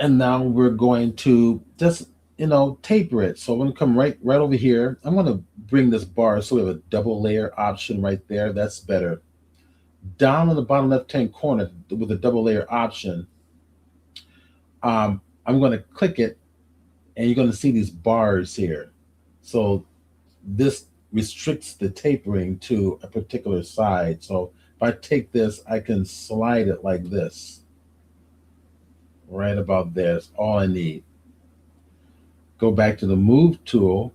And now we're going to just, taper it. So I'm going to come right over here. I'm going to bring this bar so we have a double layer option right there. That's better. Down on the bottom left-hand corner with the double layer option, I'm going to click it, and you're going to see these bars here. So this restricts the tapering to a particular side. So if I take this, I can slide it like this. Right about there. That's all I need. Go back to the move tool,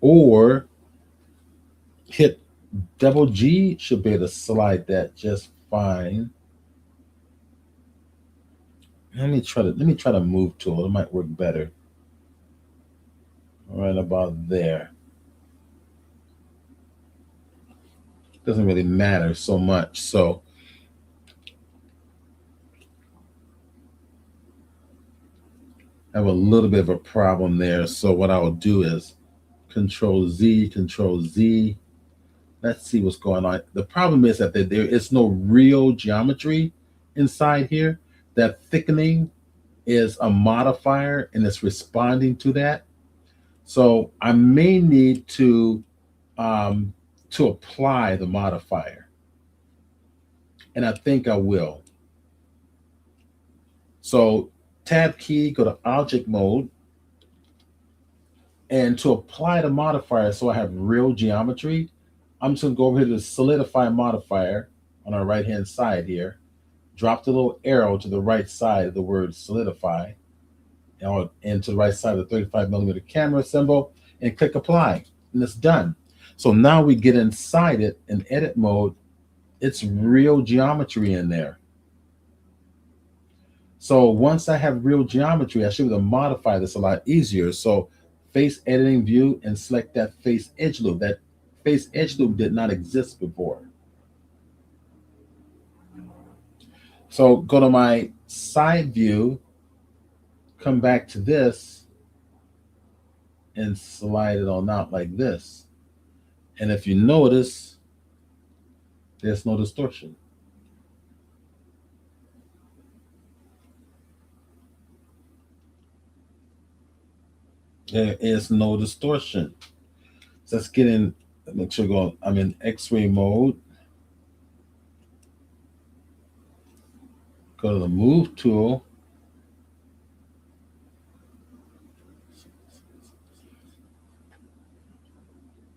or hit double G, should be able to slide that just fine. Let me try to move tool. It might work better. Right about there. Doesn't really matter so much. So I have a little bit of a problem there. So what I will do is Control Z, Control Z. Let's see what's going on. The problem is that there is no real geometry inside here. That thickening is a modifier, and it's responding to that. So I may need to apply the modifier, and I think I will. So tab key, go to object mode, and to apply the modifier so I have real geometry, I'm just going to go over here to the solidify modifier on our right hand side here. Drop the little arrow to the right side of the word solidify, and to the right side of the 35mm camera symbol, and click apply, and it's done. So now we get inside it in edit mode. It's real geometry in there. So once I have real geometry, I should be able to modify this a lot easier. So face editing view, and select that face edge loop. That face edge loop did not exist before. So go to my side view, come back to this, and slide it on out like this. And if you notice, there's no distortion. There is no distortion. So let's get in, make sure I'm in X-ray mode. Go to the move tool.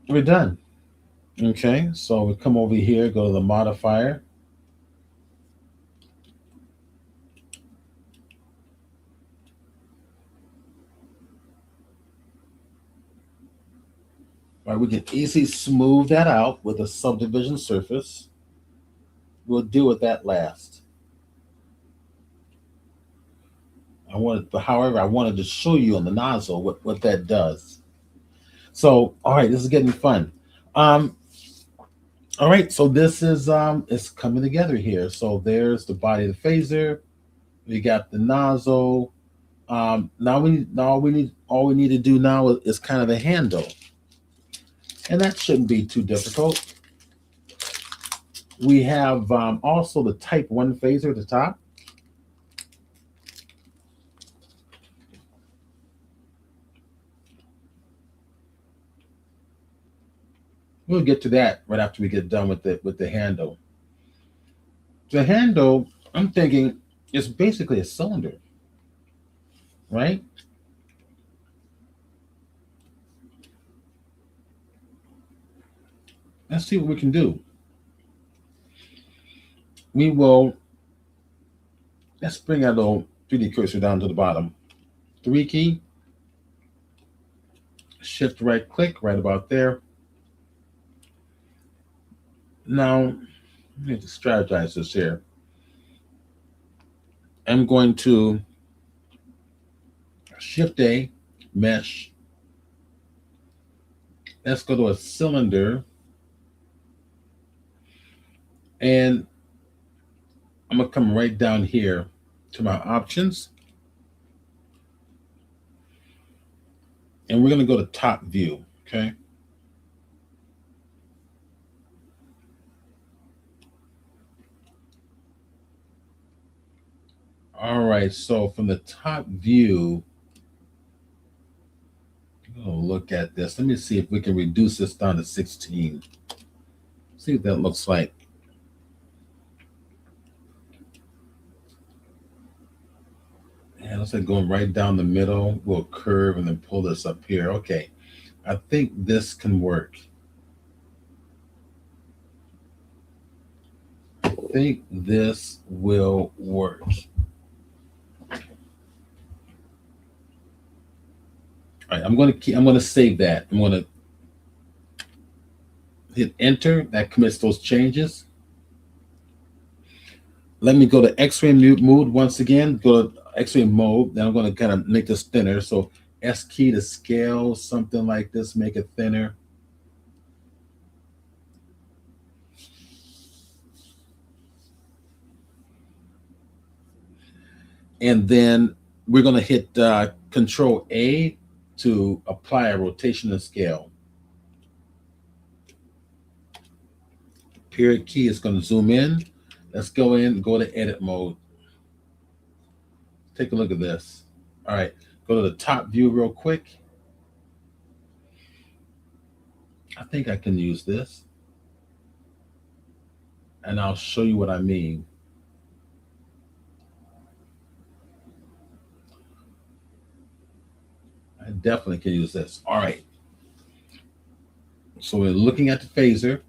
We're done. Okay, so we come over here, go to the modifier. All right, we can easily smooth that out with a subdivision surface. We'll deal with that last. However, I wanted to show you on the nozzle what that does. So, all right, this is getting fun. All right, so this is it's coming together here. So there's the body of the phaser. We got the nozzle. All we need to do now is kind of a handle, and that shouldn't be too difficult. We have also the type 1 phaser at the top. We'll get to that right after we get done with the handle. The handle, I'm thinking, is basically a cylinder, right? Let's see what we can do. Let's bring our little 3D cursor down to the bottom. 3 key, shift right click right about there. Now, let me just strategize this here. I'm going to shift A, mesh. Let's go to a cylinder. And I'm going to come right down here to my options. And we're going to go to top view. Okay. All right. So from the top view, I'm going to look at this. Let me see if we can reduce this down to 16. See what that looks like. Yeah, looks like going right down the middle. We'll curve and then pull this up here. Okay. I think this can work. I think this will work. All right, I'm going to save that. I'm going to hit enter. That commits those changes. Let me go to X-ray mode once again. Go to X-ray mode. Then I'm going to kind of make this thinner. So S key to scale, something like this, make it thinner. And then we're going to hit Control A to apply a rotation and scale. Period key is going to zoom in. Let's go to edit mode. Take a look at this. All right, go to the top view real quick. I think I can use this. And I'll show you what I mean. I definitely can use this. All right. So we're looking at the phaser.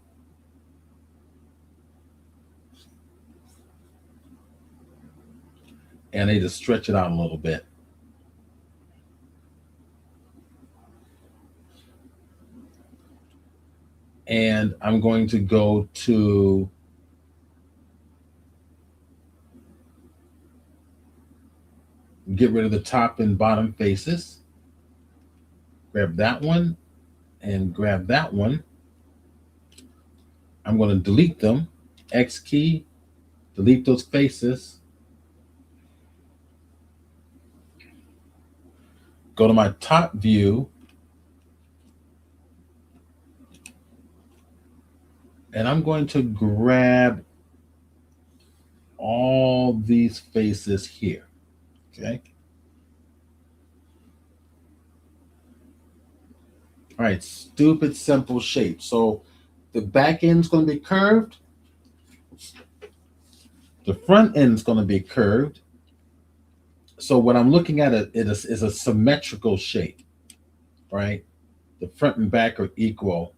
And I need to stretch it out a little bit. And I'm going to go to get rid of the top and bottom faces. Grab that one and grab that one. I'm going to delete them. X key, delete those faces. Go to my top view. And I'm going to grab all these faces here. Okay. All right, stupid simple shape. So the back end is going to be curved. The front end is going to be curved. So what I'm looking at is a symmetrical shape, right? The front and back are equal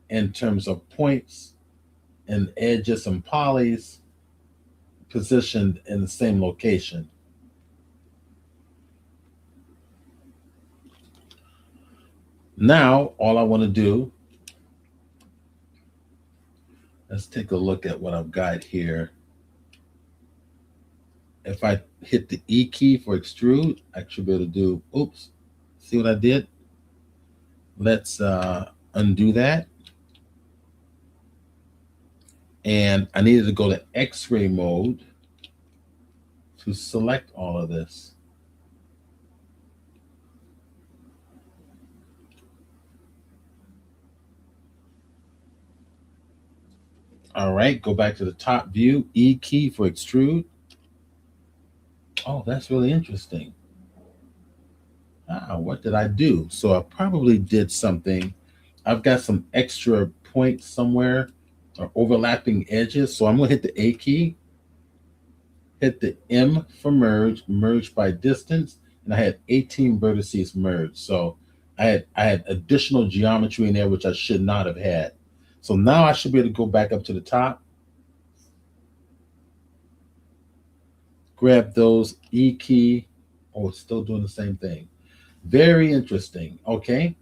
in terms of points and edges and polys positioned in the same location. Now, all I want to do, let's take a look at what I've got here. If I hit the E key for extrude, I should be able to do, oops, see what I did? Let's undo that. And I needed to go to X-ray mode to select all of this. All right, go back to the top view, E key for extrude. Oh, that's really interesting. What did I do? So I probably did something. I've got some extra points somewhere or overlapping edges. So I'm going to hit the A key, hit the M for merge, merge by distance, and I had 18 vertices merged. So I had additional geometry in there, which I should not have had. So now I should be able to go back up to the top, grab those E key. Oh, it's still doing the same thing. Very interesting. Okay.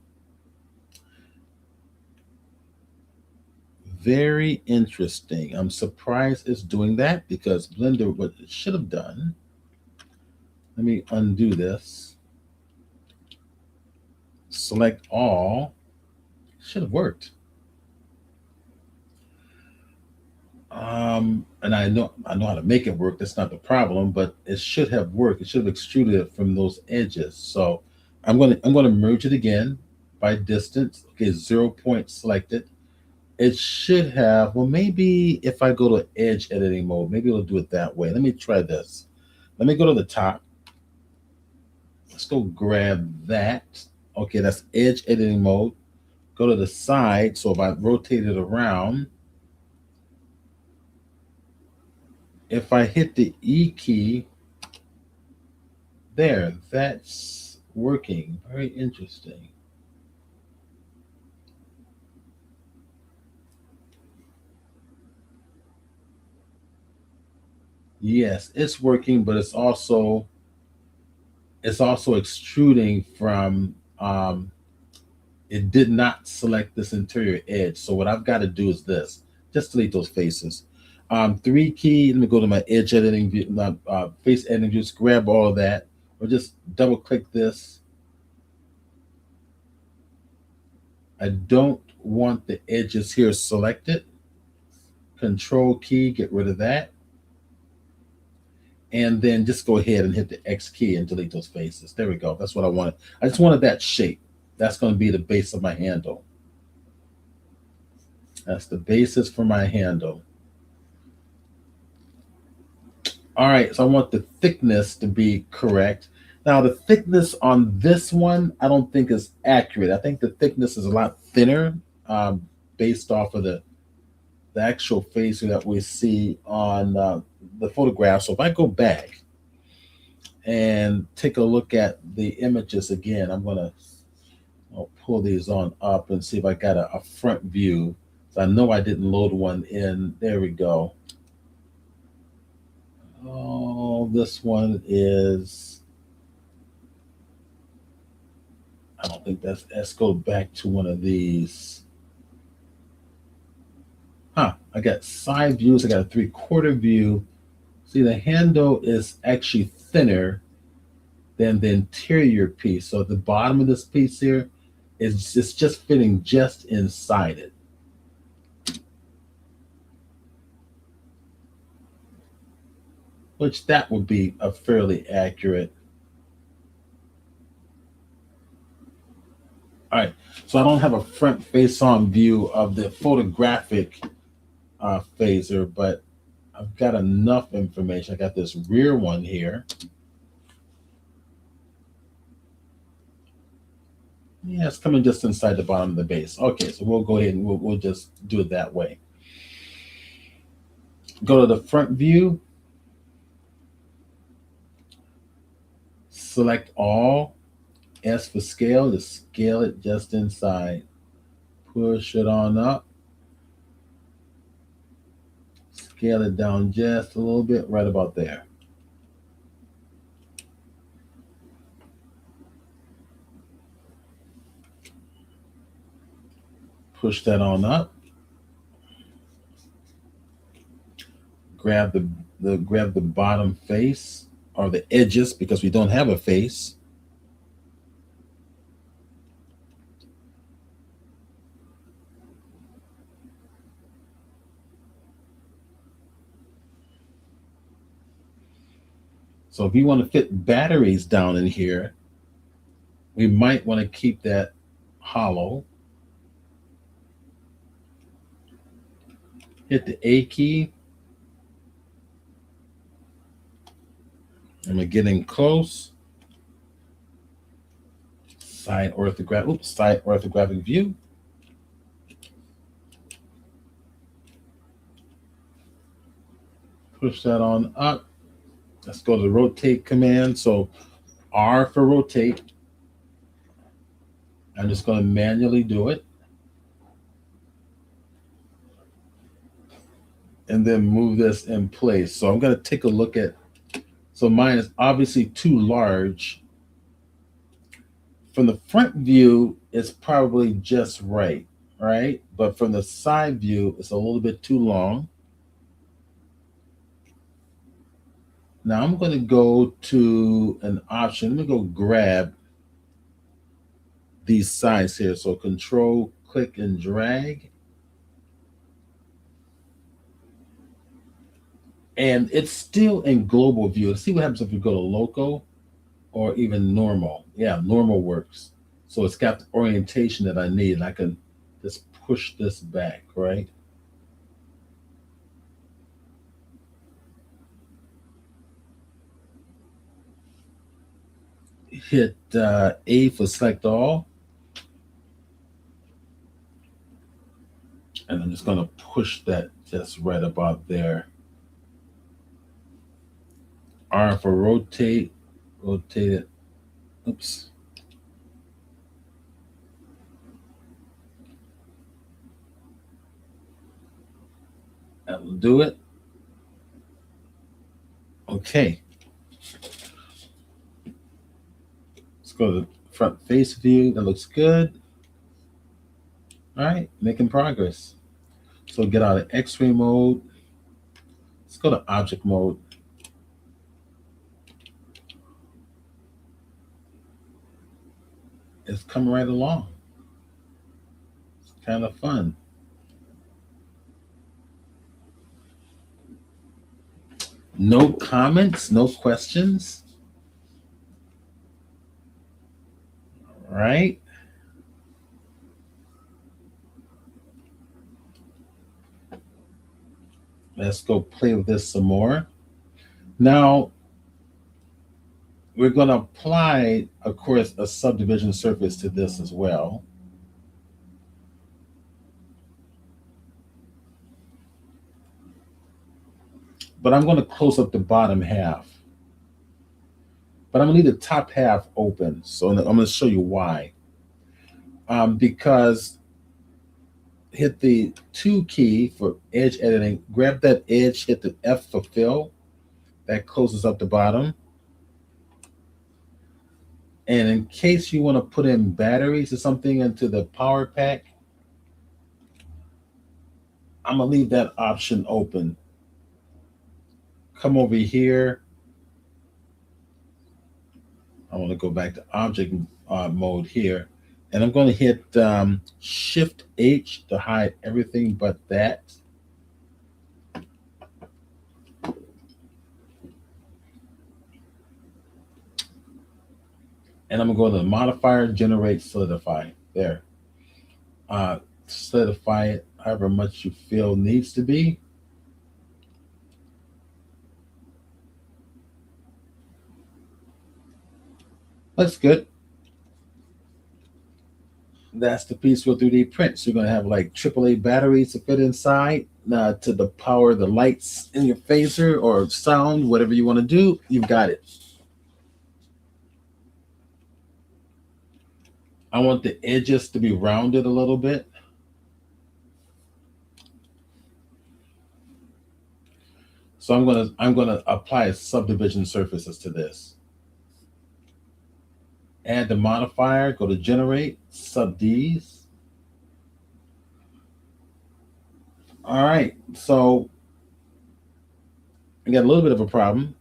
Very interesting. I'm surprised it's doing that because Blender, what it should have done, let me undo this. Select all. Should have worked. And I know how to make it work. That's not the problem, but it should have worked. It should have extruded it from those edges. So I'm gonna merge it again by distance. Okay, 0 point selected. It should have, well, maybe if I go to edge editing mode, maybe it'll do it that way. Let me try this. Let me go to the top. Let's go grab that. Okay, that's edge editing mode. Go to the side. So if I rotate it around, if I hit the E key, there, that's working. Very interesting. Yes, it's working, but it's also extruding from it did not select this interior edge. So what I've got to do is this. Just delete those faces. Three key, let me go to my edge editing view, my face editing view, just grab all of that, or just double click this. I don't want the edges here selected. Control key, get rid of that. And then just go ahead and hit the X key and delete those faces. There we go. That's what I wanted. I just wanted that shape. That's going to be the base of my handle. That's the basis for my handle. All right, so I want the thickness to be correct. Now, the thickness on this one, I don't think is accurate. I think the thickness is a lot thinner um, based off of the actual face that we see on the photograph. So if I go back and take a look at the images again, I'll pull these on up and see if I got a front view. So I know I didn't load one in. There we go. Oh, this one is, I don't think let's go back to one of these. I got side views. I got a 3/4 view. See, the handle is actually thinner than the interior piece. So at the bottom of this piece here is it's just fitting just inside it. Which that would be a fairly accurate. All right, so I don't have a front face-on view of the photographic phaser, but I've got enough information. I got this rear one here. Yeah, it's coming just inside the bottom of the base. Okay, so we'll go ahead and we'll just do it that way. Go to the front view, select all, S for scale, just scale it just inside. Push it on up. Scale it down just a little bit, right about there. Push that on up. Grab the bottom face or the edges because we don't have a face. So if you want to fit batteries down in here, we might want to keep that hollow. Hit the A key. And we're getting close. Side orthographic view. Push that on up. Let's go to the rotate command. So R for rotate. I'm just going to manually do it. And then move this in place. So I'm going to take a look at, so mine is obviously too large. From the front view, it's probably just right? But from the side view, it's a little bit too long. Now I'm going to go to an option. Let me go grab these sides here. So control, click, and drag. And it's still in global view. Let's see what happens if we go to local. or even normal. Yeah, normal works. So it's got the orientation that I need. I can just push this back, right? Hit A for select all, and I'm just going to push that just right about there. R for rotate, rotate it. Oops. That'll do it. Okay. Let's go to the front face view. That looks good. All right, making progress. So get out of X-ray mode. Let's go to object mode. It's coming right along. It's kind of fun. No comments, no questions. All right. Let's go play with this some more. Now, we're going to apply, of course, a subdivision surface to this as well. But I'm going to close up the bottom half. But I'm going to leave the top half open. So I'm going to show you why. Because hit the 2 key for edge editing, grab that edge, hit the F for fill. That closes up the bottom. And in case you want to put in batteries or something into the power pack, I'm going to leave that option open. Come over here. I want to go back to object mode here. And I'm going to hit Shift H to hide everything but that. And I'm going to go to the modifier, generate, solidify. There. Solidify it however much you feel needs to be. Looks good. That's the piece we'll 3D print. So you're going to have like AAA batteries to fit inside to power the lights in your phaser or sound, whatever you want to do. You've got it. I want the edges to be rounded a little bit. So I'm gonna apply subdivision surfaces to this. Add the modifier, go to generate, sub Ds. All right, so I got a little bit of a problem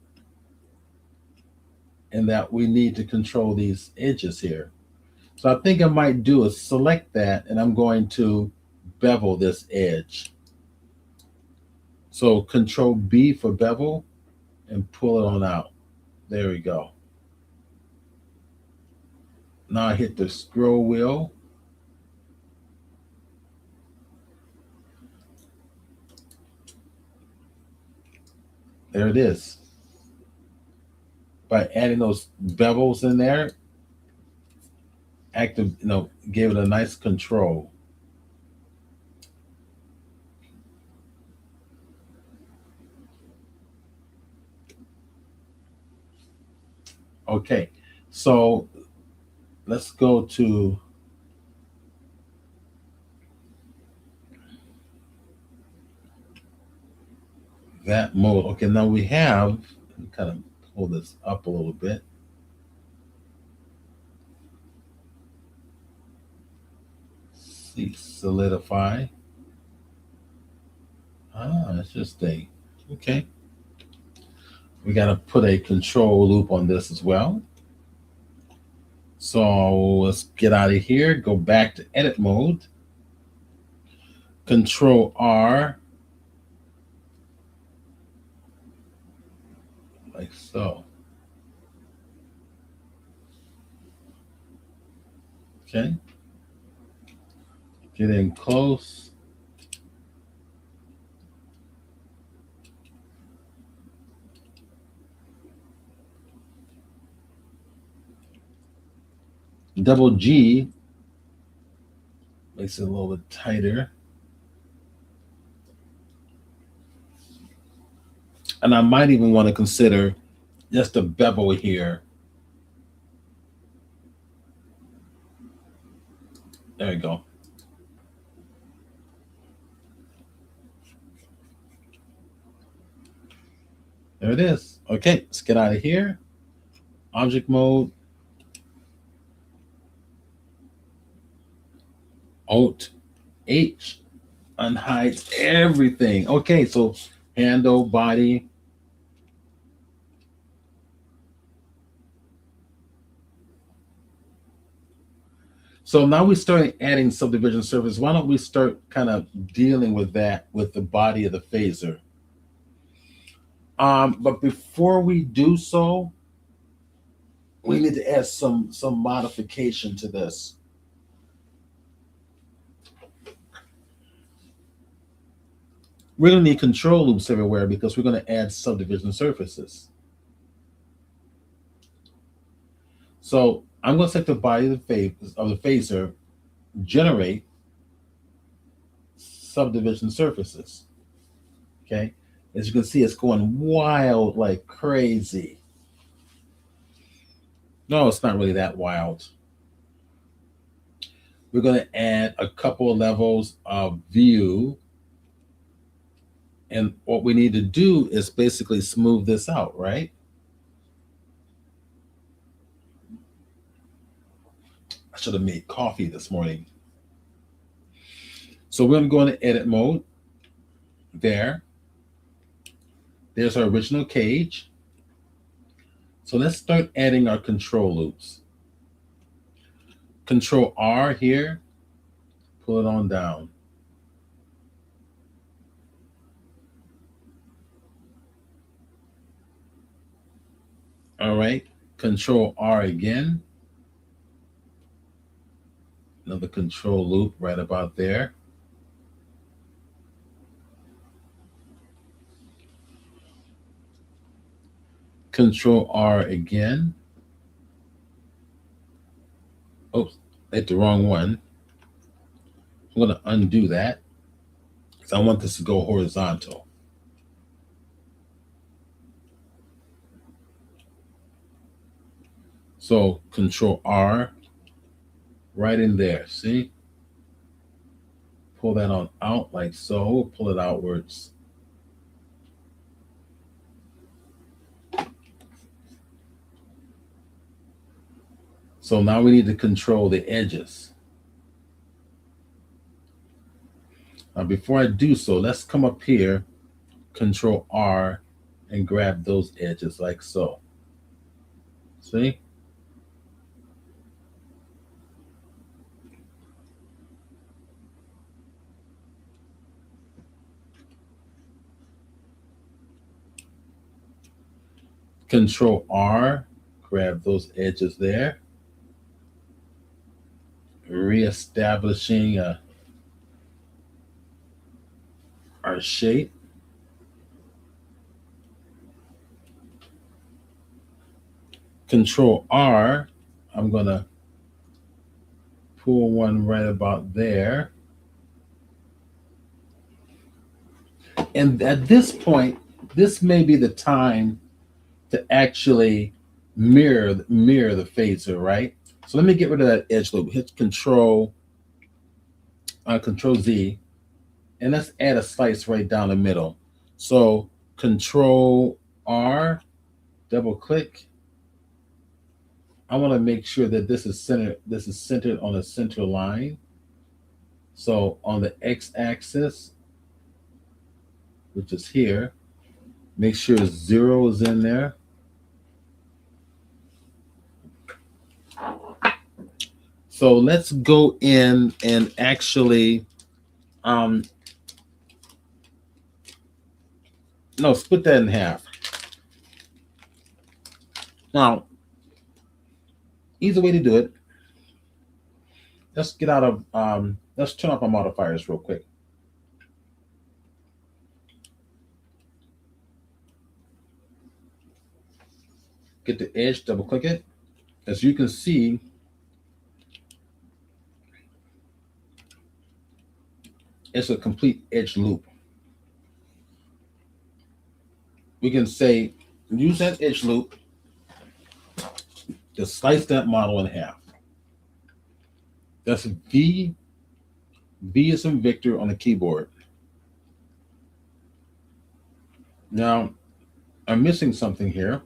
in that we need to control these edges here. So I think I might do is select that, and I'm going to bevel this edge. So Control B for bevel and pull it on out. There we go. Now I hit the scroll wheel. There it is. By adding those bevels in there, gave it a nice control. Okay, so let's go to that mode. Okay, now we have, kind of pull this up a little bit. See, solidify. It's just okay. We got to put a control loop on this as well. So let's get out of here, go back to edit mode, Control R, like so. Okay. Get in close. Double G makes it a little bit tighter. And I might even want to consider just a bevel here. There we go. There it is. Okay, let's get out of here. Object mode. Alt H unhides everything. Okay, so handle, body. So now we start adding subdivision surface. Why don't we start kind of dealing with that with the body of the phaser? But before we do so, we need to add some modification to this. We're going to need control loops everywhere because we're going to add subdivision surfaces. So I'm going to set the body of the phaser, generate subdivision surfaces. Okay, as you can see, it's going wild like crazy. No, it's not really that wild. We're going to add a couple of levels of view. And what we need to do is basically smooth this out, right? I should have made coffee this morning. So we're going to go into edit mode. There's our original cage. So let's start adding our control loops. Control R here, pull it on down. All right, Control R again. Another control loop right about there. Control R again. Oops, I hit the wrong one. I'm going to undo that because I want this to go horizontal. So Control R right in there. See? Pull that on out like so. Pull it outwards. So now we need to control the edges. Now before I do so, let's come up here, Control R, and grab those edges like so. See? Control R, grab those edges there. Reestablishing our shape. Control R, I'm going to pull one right about there. And at this point, this may be the time to actually mirror the phaser, right? So let me get rid of that edge loop. Hit Control Z, and let's add a slice right down the middle. So Control R, double click. I want to make sure that this is centered. This is centered on a center line. So on the x-axis, which is here, make sure 0 is in there. So let's go in and actually, no, split that in half. Now, easy way to do it. let's get out of let's turn off our modifiers real quick. Get the edge, double click it. As you can see, it's a complete edge loop. We can say, use that edge loop to slice that model in half. That's V. V is in Victor on the keyboard. Now, I'm missing something here.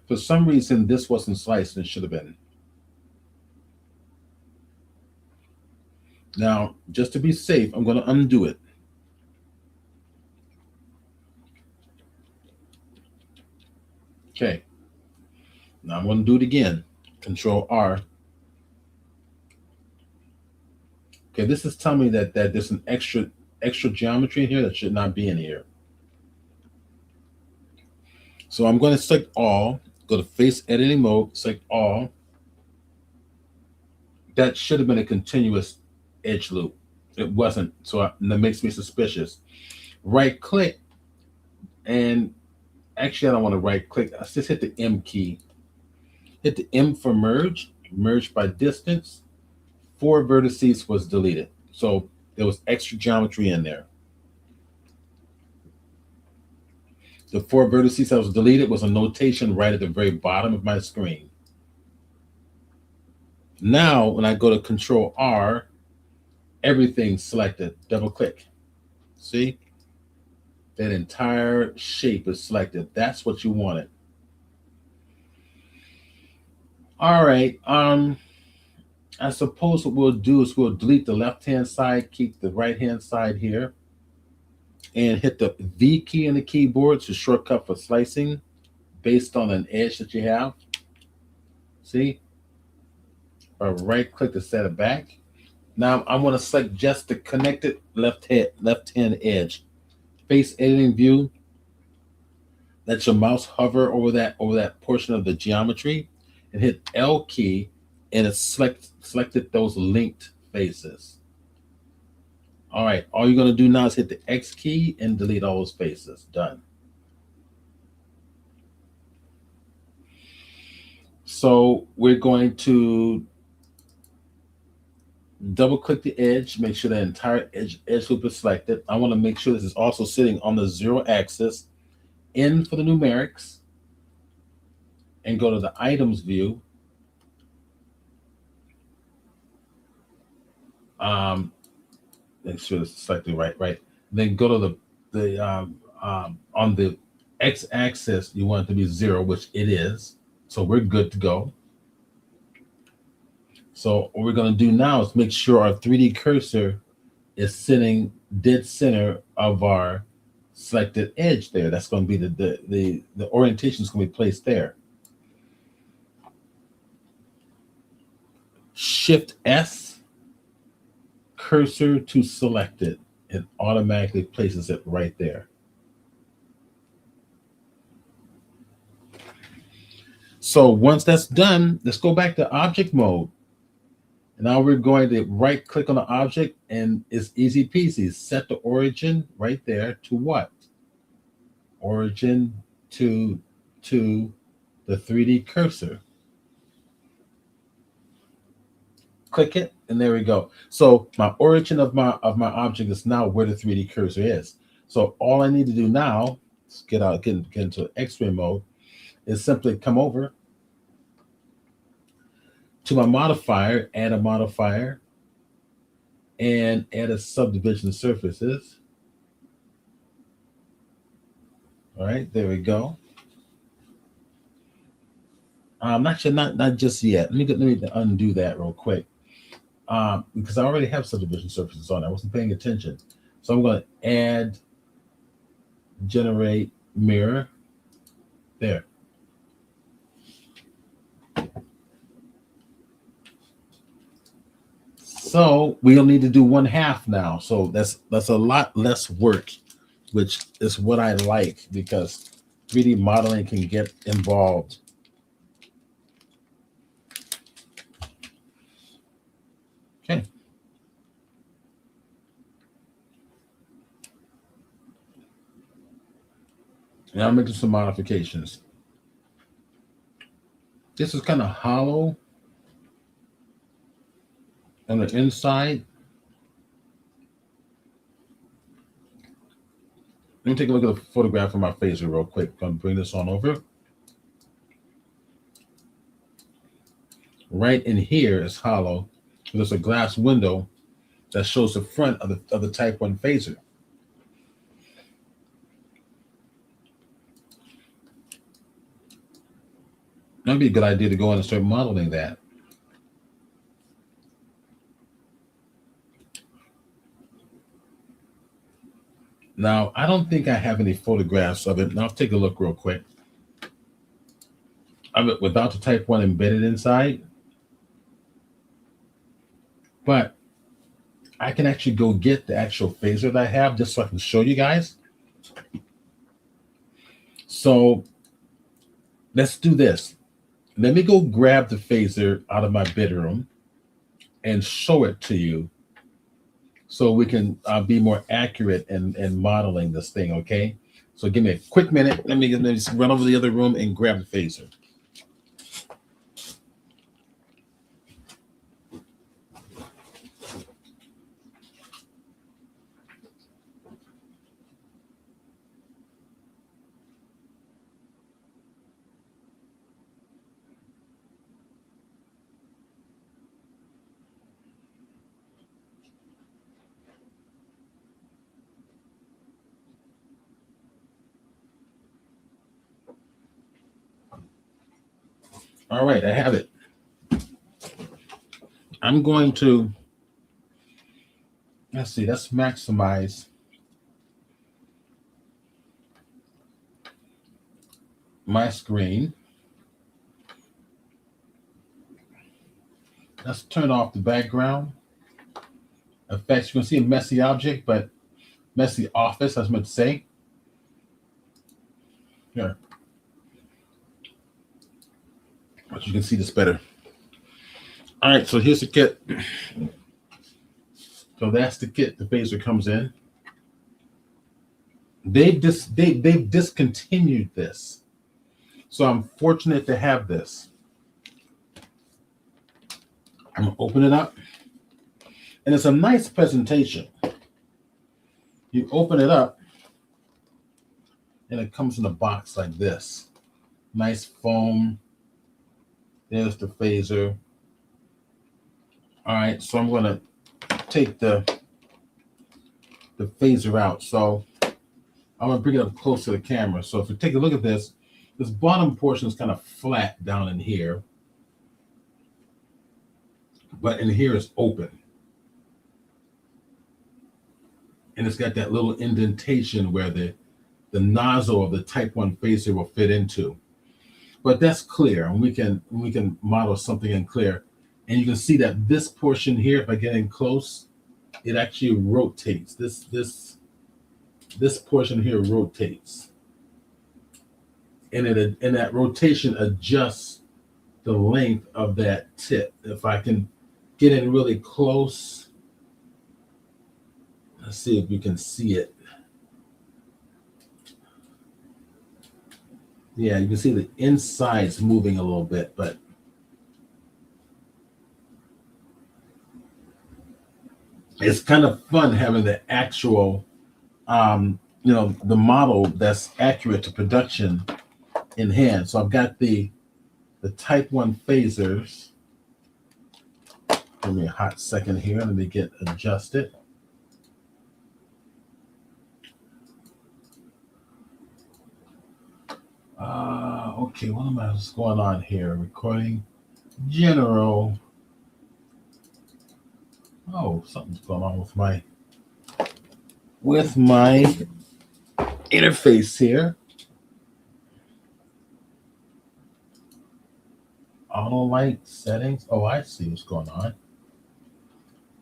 For some reason, this wasn't sliced and it should have been. Now, just to be safe, I'm going to undo it. Okay. Now I'm going to do it again. Control R. Okay, this is telling me that there's an extra geometry in here that should not be in here. So I'm going to select all, go to face editing mode, select all. That should have been a continuous edge loop. It wasn't, so that makes me suspicious. Right click, and actually I don't want to right click. I just hit the M key. Hit the M for merge, merge by distance. 4 vertices was deleted. So there was extra geometry in there. The 4 vertices that was deleted was a notation right at the very bottom of my screen. Now, when I go to Control R, everything's selected. Double click. See? That entire shape is selected. That's what you wanted. All right. I suppose what we'll do is we'll delete the left-hand side, keep the right-hand side here, and hit the V key on the keyboard to shortcut for slicing based on an edge that you have. See? Or right-click to set it back. Now I'm going to select just the connected left-hand edge. Face editing view. Let your mouse hover over that portion of the geometry, and hit L key, and it selected those linked faces. All right, all you're going to do now is hit the X key and delete all those faces. Done. So we're going to double click the edge, make sure the entire edge loop is selected. I want to make sure this is also sitting on the 0 axis. N for the numerics, and go to the items view. Make sure it's selected right. Then go to the on the X axis, you want it to be 0, which it is. So we're good to go. So what we're going to do now is make sure our 3D cursor is sitting dead center of our selected edge there. That's going to be the orientation is going to be placed there. Shift S, cursor to selected. It automatically places it right there. So once that's done, let's go back to object mode. And now we're going to right click on the object, and it's easy peasy. Set the origin right there to what? Origin to the 3D cursor. Click it, and there we go. So my origin of my object is now where the 3D cursor is. So all I need to do now, let's get into X-ray mode, is simply come over to my modifier, add a modifier, and add a subdivision surfaces. All right, there we go. Not just yet. Let me undo that real quick. Because I already have subdivision surfaces on. I wasn't paying attention. So I'm going to add, generate mirror. There. So we'll need to do 1/2 now. So that's a lot less work, which is what I like, because 3D modeling can get involved. And I'm making some modifications. This is kind of hollow on the inside. Let me take a look at the photograph of my phaser real quick. I'm going to bring this on over. Right in here is hollow. There's a glass window that shows the front of the Type 1 phaser. That'd be a good idea to go in and start modeling that. Now, I don't think I have any photographs of it. Now, I'll take a look real quick. Of it without the Type 1 embedded inside. But I can actually go get the actual phaser that I have just so I can show you guys. So let's do this. Let me go grab the phaser out of my bedroom and show it to you so we can be more accurate in modeling this thing, okay? So give me a quick minute. Let me just run over to the other room and grab the phaser. All right, I have it. I'm going to, let's maximize my screen. Let's turn off the background effects. You're going to see a messy object, but messy office, I was meant to say. Here. But you can see this better. All right, so here's the kit. So that's the kit the phaser comes in. They've discontinued this. So I'm fortunate to have this. I'm gonna open it up. And it's a nice presentation. You open it up and it comes in a box like this. Nice foam. There's the phaser. All right, so I'm gonna take the phaser out. So I'm gonna bring it up close to the camera. So if you take a look at this bottom portion is kind of flat down in here, but in here is open. And it's got that little indentation where the nozzle of the Type 1 phaser will fit into. But that's clear, and we can model something in clear. And you can see that this portion here, if I get in close, it actually rotates. This portion here rotates. And that rotation adjusts the length of that tip. If I can get in really close, let's see if you can see it. Yeah, you can see the insides moving a little bit, but it's kind of fun having the actual, the model that's accurate to production in hand. So I've got the Type 1 phasers. Give me a hot second here. Let me get adjusted. Okay, what's going on here? Recording general. Oh, something's going on with my interface here. Auto light settings. Oh, I see what's going on.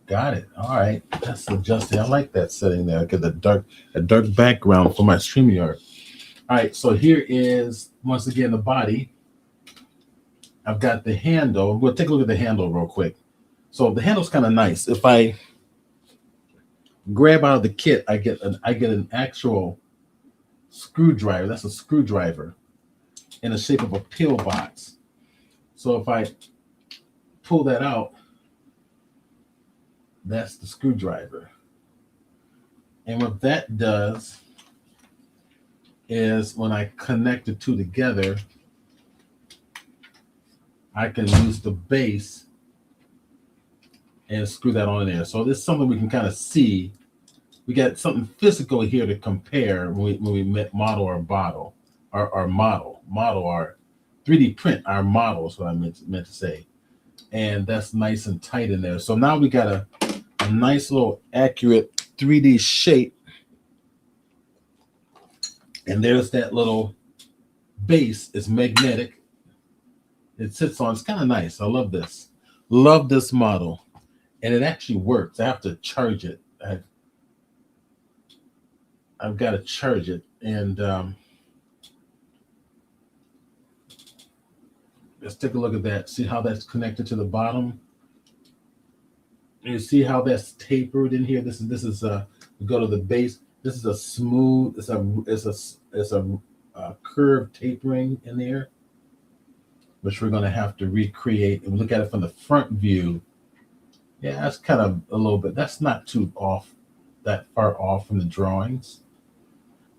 Got it. All right, that's adjusted. I like that setting there. Get a dark background for my StreamYard. All right, so here is once again the body. I've got the handle. We'll take a look at the handle real quick. So the handle's kind of nice. If I grab out of the kit, I get an actual screwdriver. That's a screwdriver in the shape of a pillbox. So if I pull that out, that's the screwdriver. And what that does is when I connect the two together, I can use the base and screw that on in there. So this is something we can kind of see. We got something physical here to compare when we model our bottle, our model our 3D print our model is what I meant to say. And that's nice and tight in there. So now we got a nice little accurate 3D shape. And there's that little base. It's magnetic. It sits on. It's kind of nice. I love this. Love this model. And it actually works. I have to charge it. I've got to charge it. And let's take a look at that. See how that's connected to the bottom. And you see how that's tapered in here. This is we go to the base. This is a smooth. It's a curved tapering in there, which we're going to have to recreate. And look at it from the front view. Yeah, that's kind of a little bit. That's not too off, that far off from the drawings.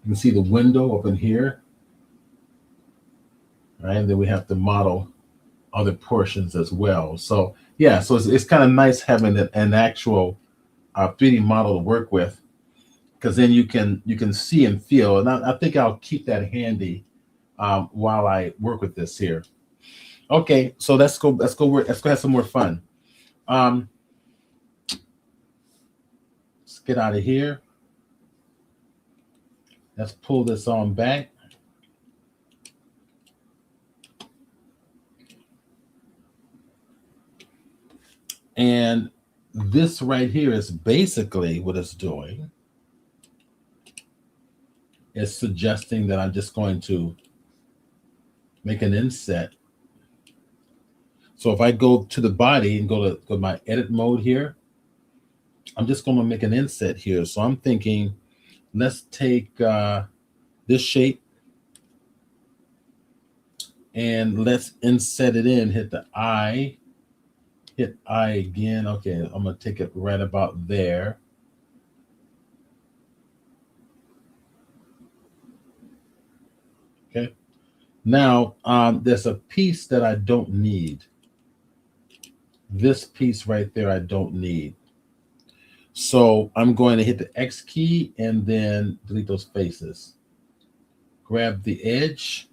You can see the window up in here. Right, and then we have to model other portions as well. So yeah, so it's kind of nice having an actual 3D model to work with, because then you can see and feel. And I think I'll keep that handy while I work with this here. Okay, so let's go have some more fun. Let's get out of here. Let's pull this on back. And this right here is basically what it's doing. It's suggesting that I'm just going to make an inset. So if I go to the body and go to my edit mode here, I'm just going to make an inset here. So I'm thinking, let's take this shape and let's inset it in, hit the eye. Hit I again. Okay, I'm going to take it right about there. Okay. Now, there's a piece that I don't need. This piece right there, I don't need. So I'm going to hit the X key and then delete those faces. Grab the edge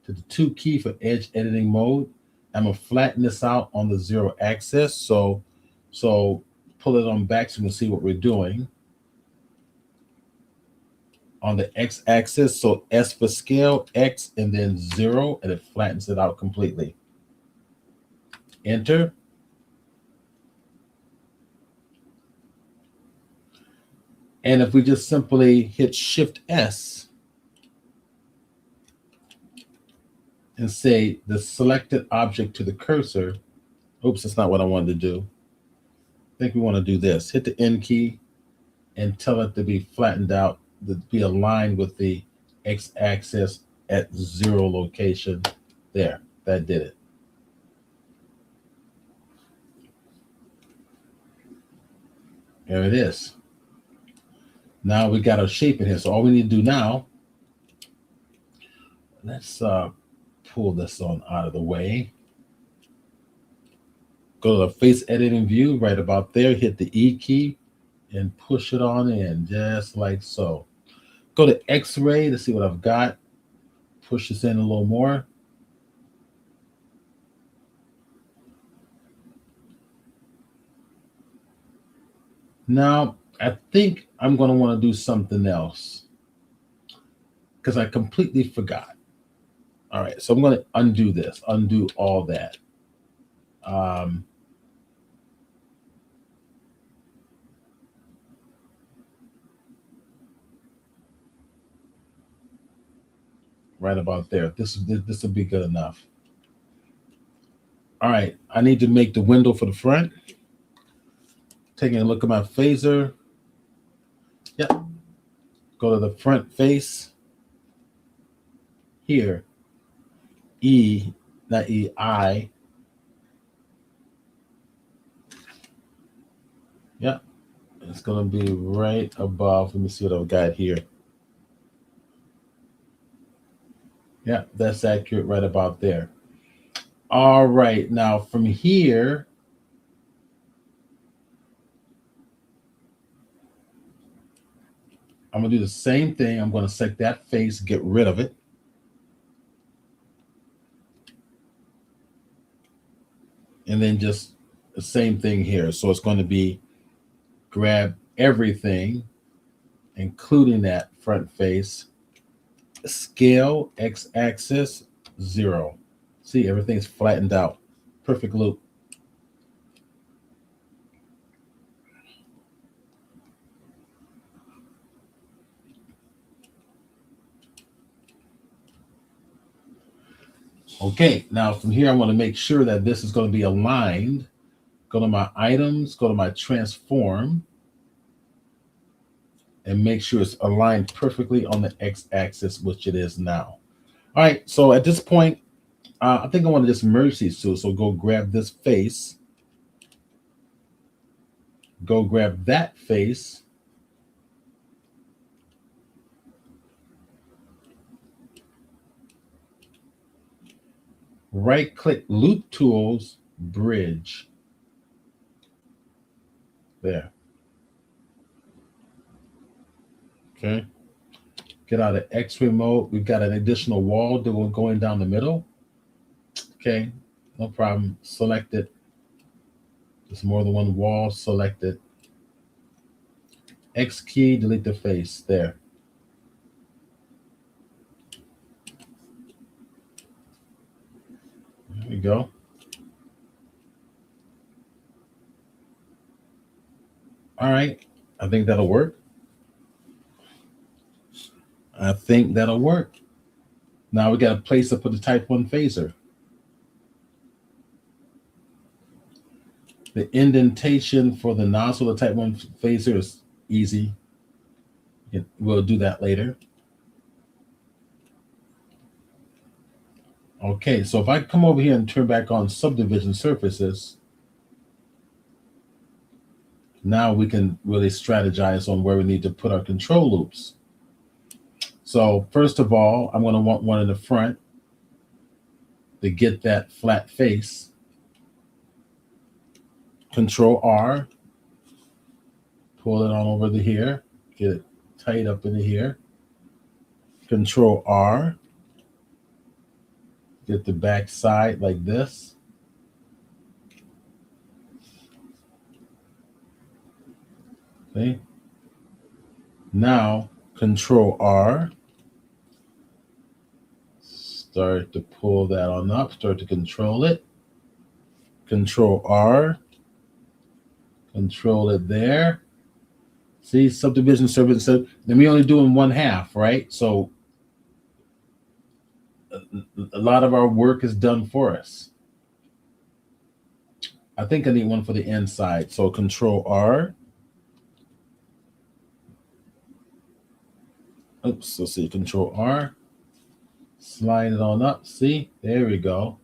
to the 2 key for edge editing mode. I'm gonna flatten this out on the 0 axis. So pull it on back so you can see what we're doing. On the X axis, so S for scale, X, and then 0, and it flattens it out completely. Enter. And if we just simply hit Shift S and say the selected object to the cursor, oops, that's not what I wanted to do. I think we want to do this. Hit the N key and tell it to be flattened out, to be aligned with the X axis at 0 location. There, that did it. There it is. Now we got our shape in here. So all we need to do now, let's pull this on out of the way. Go to the face editing view right about there, hit the E key and push it on in just like so. Go to X-ray to see what I've got. Push this in a little more. Now, I think I'm going to want to do something else because I completely forgot. All right, so I'm going to undo this, undo all that. Right about there. This will be good enough. All right, I need to make the window for the front. Taking a look at my phaser. Yep. Go to the front face here. E, not E, I. Yeah, it's going to be right above. Let me see what I've got here. Yeah, that's accurate right about there. All right, now from here, I'm going to do the same thing. I'm going to select that face, get rid of it. And then just the same thing here. So it's going to be grab everything, including that front face, scale, x-axis, 0. See, everything's flattened out. Perfect loop. Okay, now from here, I want to make sure that this is going to be aligned. Go to my items, go to my transform, and make sure it's aligned perfectly on the x-axis, which it is now. All right, so at this point, I think I want to just merge these two. So go grab this face, go grab that face, right-click Loop Tools, Bridge. There. Okay. Get out of X-ray mode. We've got an additional wall that will going down the middle. Okay, no problem. Select it. There's more than one wall. Select it. X key, delete the face. There. There we go. All right. I think that'll work. I think that'll work. Now we got a place to put the Type 1 phaser. The indentation for the nozzle of the Type 1 phaser is easy. We'll do that later. Okay, so if I come over here and turn back on subdivision surfaces, now we can really strategize on where we need to put our control loops. So first of all, I'm going to want one in the front to get that flat face. Control R, pull it on over to here, get it tight up into here. Control R, get the back side like this. Okay. Now, Control R, start to pull that on up, start to control it. Control R, control it there. See, subdivision surface. So then we only doing 1/2, right? So a lot of our work is done for us. I think I need one for the inside. So Control R. Oops, let's see, Control R. Slide it on up. See, there we go.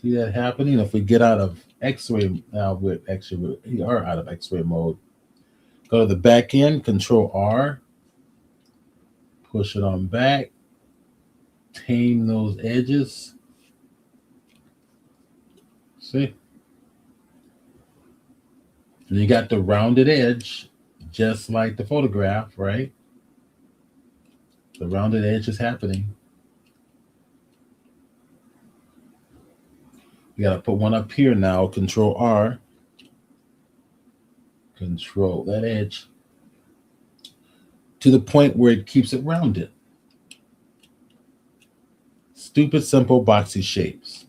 See that happening? If we get out of X-ray, now we are out of X-ray mode. Go to the back end, Control R. Push it on back. Tame those edges. See? And you got the rounded edge, just like the photograph, right? The rounded edge is happening. You got to put one up here now, Control R. Control that edge to the point where it keeps it rounded. Stupid, simple, boxy shapes.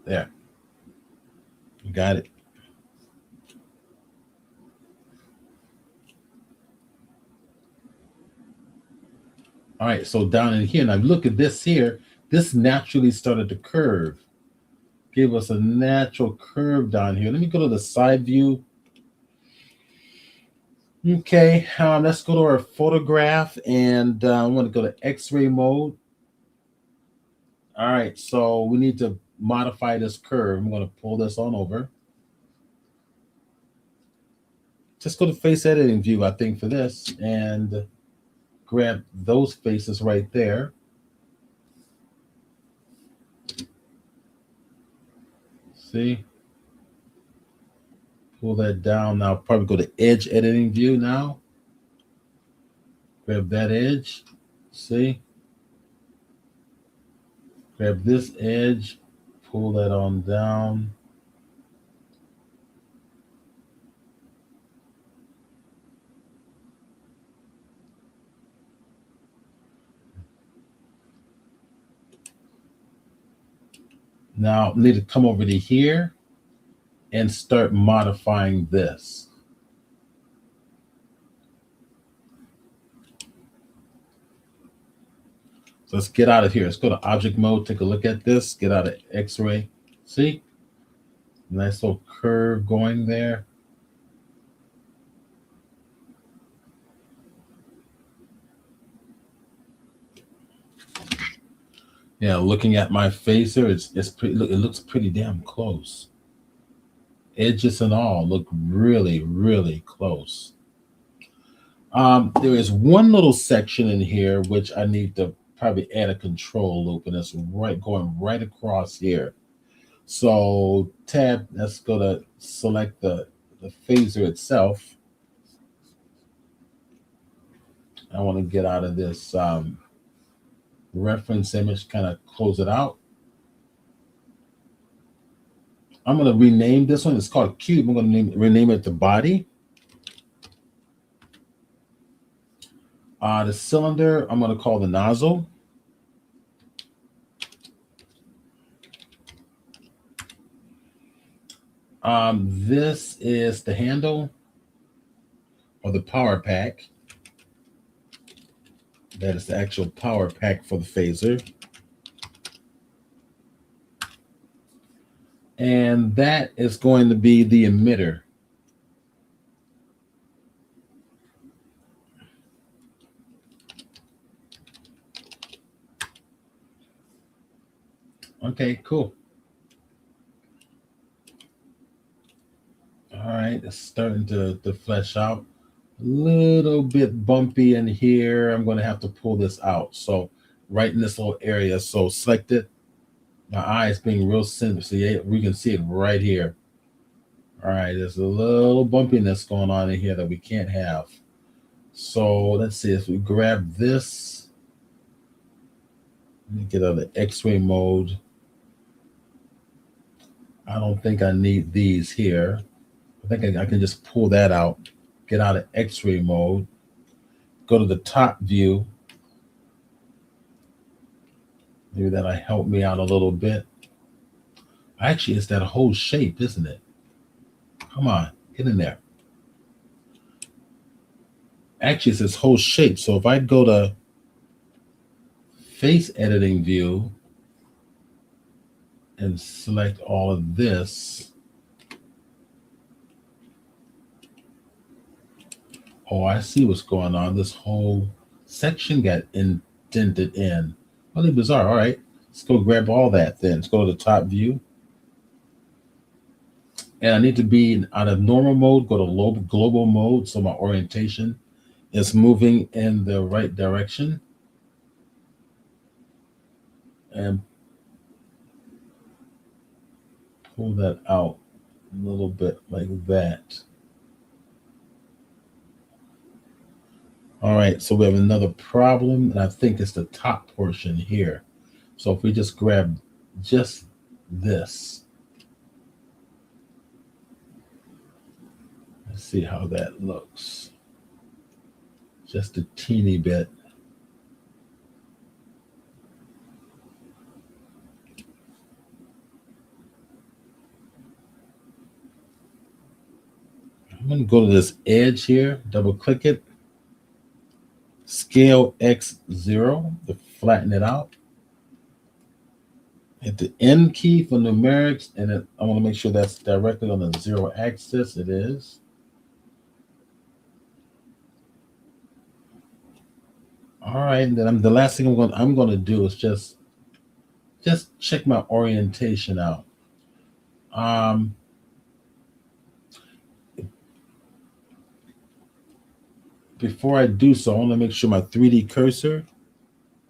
There. You got it. All right, so down in here, now look at this here. This naturally started to curve. Give us a natural curve down here. Let me go to the side view. Okay, let's go to our photograph, and I'm going to go to X-ray mode. All right, so we need to modify this curve. I'm going to pull this on over. Just go to face editing view, I think, for this, and grab those faces right there. See? Pull that down. Now probably go to edge editing view now. Grab that edge. See? Grab this edge. Pull that on down. Now need to come over to here and start modifying this. So let's get out of here. Let's go to object mode. Take a look at this. Get out of X-ray. See? Nice little curve going there. Yeah, looking at my phaser, it's pretty. Look, it looks pretty damn close. Edges and all look really, really close. There is one little section in here which I need to probably add a control loop, and it's right going right across here. So tab, let's go to select the phaser itself. I want to get out of this reference image, kind of close it out. I'm going to rename this one. It's called cube. I'm going to rename it to body. The cylinder, I'm going to call the nozzle. This is the handle or the power pack. That is the actual power pack for the phaser. And that is going to be the emitter. Okay, cool. All right, it's starting to flesh out. A little bit bumpy in here. I'm going to have to pull this out. So right in this little area. So select it. My eye is being real sensitive. See, we can see it right here. All right, there's a little bumpiness going on in here that we can't have. So let's see, if we grab this, let me get out of the X-ray mode. I don't think I need these here. I think I can just pull that out, get out of X-ray mode, go to the top view. Maybe that'll help me out a little bit. Actually, it's that whole shape, isn't it? Come on, get in there. Actually, it's this whole shape. So if I go to face editing view and select all of this, oh, I see what's going on. This whole section got indented in. Really bizarre. All right, let's go grab all that then. Let's go to the top view. And I need to be out of normal mode, go to global mode, so my orientation is moving in the right direction. And pull that out a little bit like that. All right, so we have another problem, and I think it's the top portion here. So if we just grab just this, let's see how that looks. Just a teeny bit. I'm going to go to this edge here, double click it, scale X0 to flatten it out. Hit the N key for numerics, and then I want to make sure that's directly on the 0 axis. It is. All right, and then the last thing I'm going to do is just check my orientation out. Um, Before I do so, I want to make sure my 3D cursor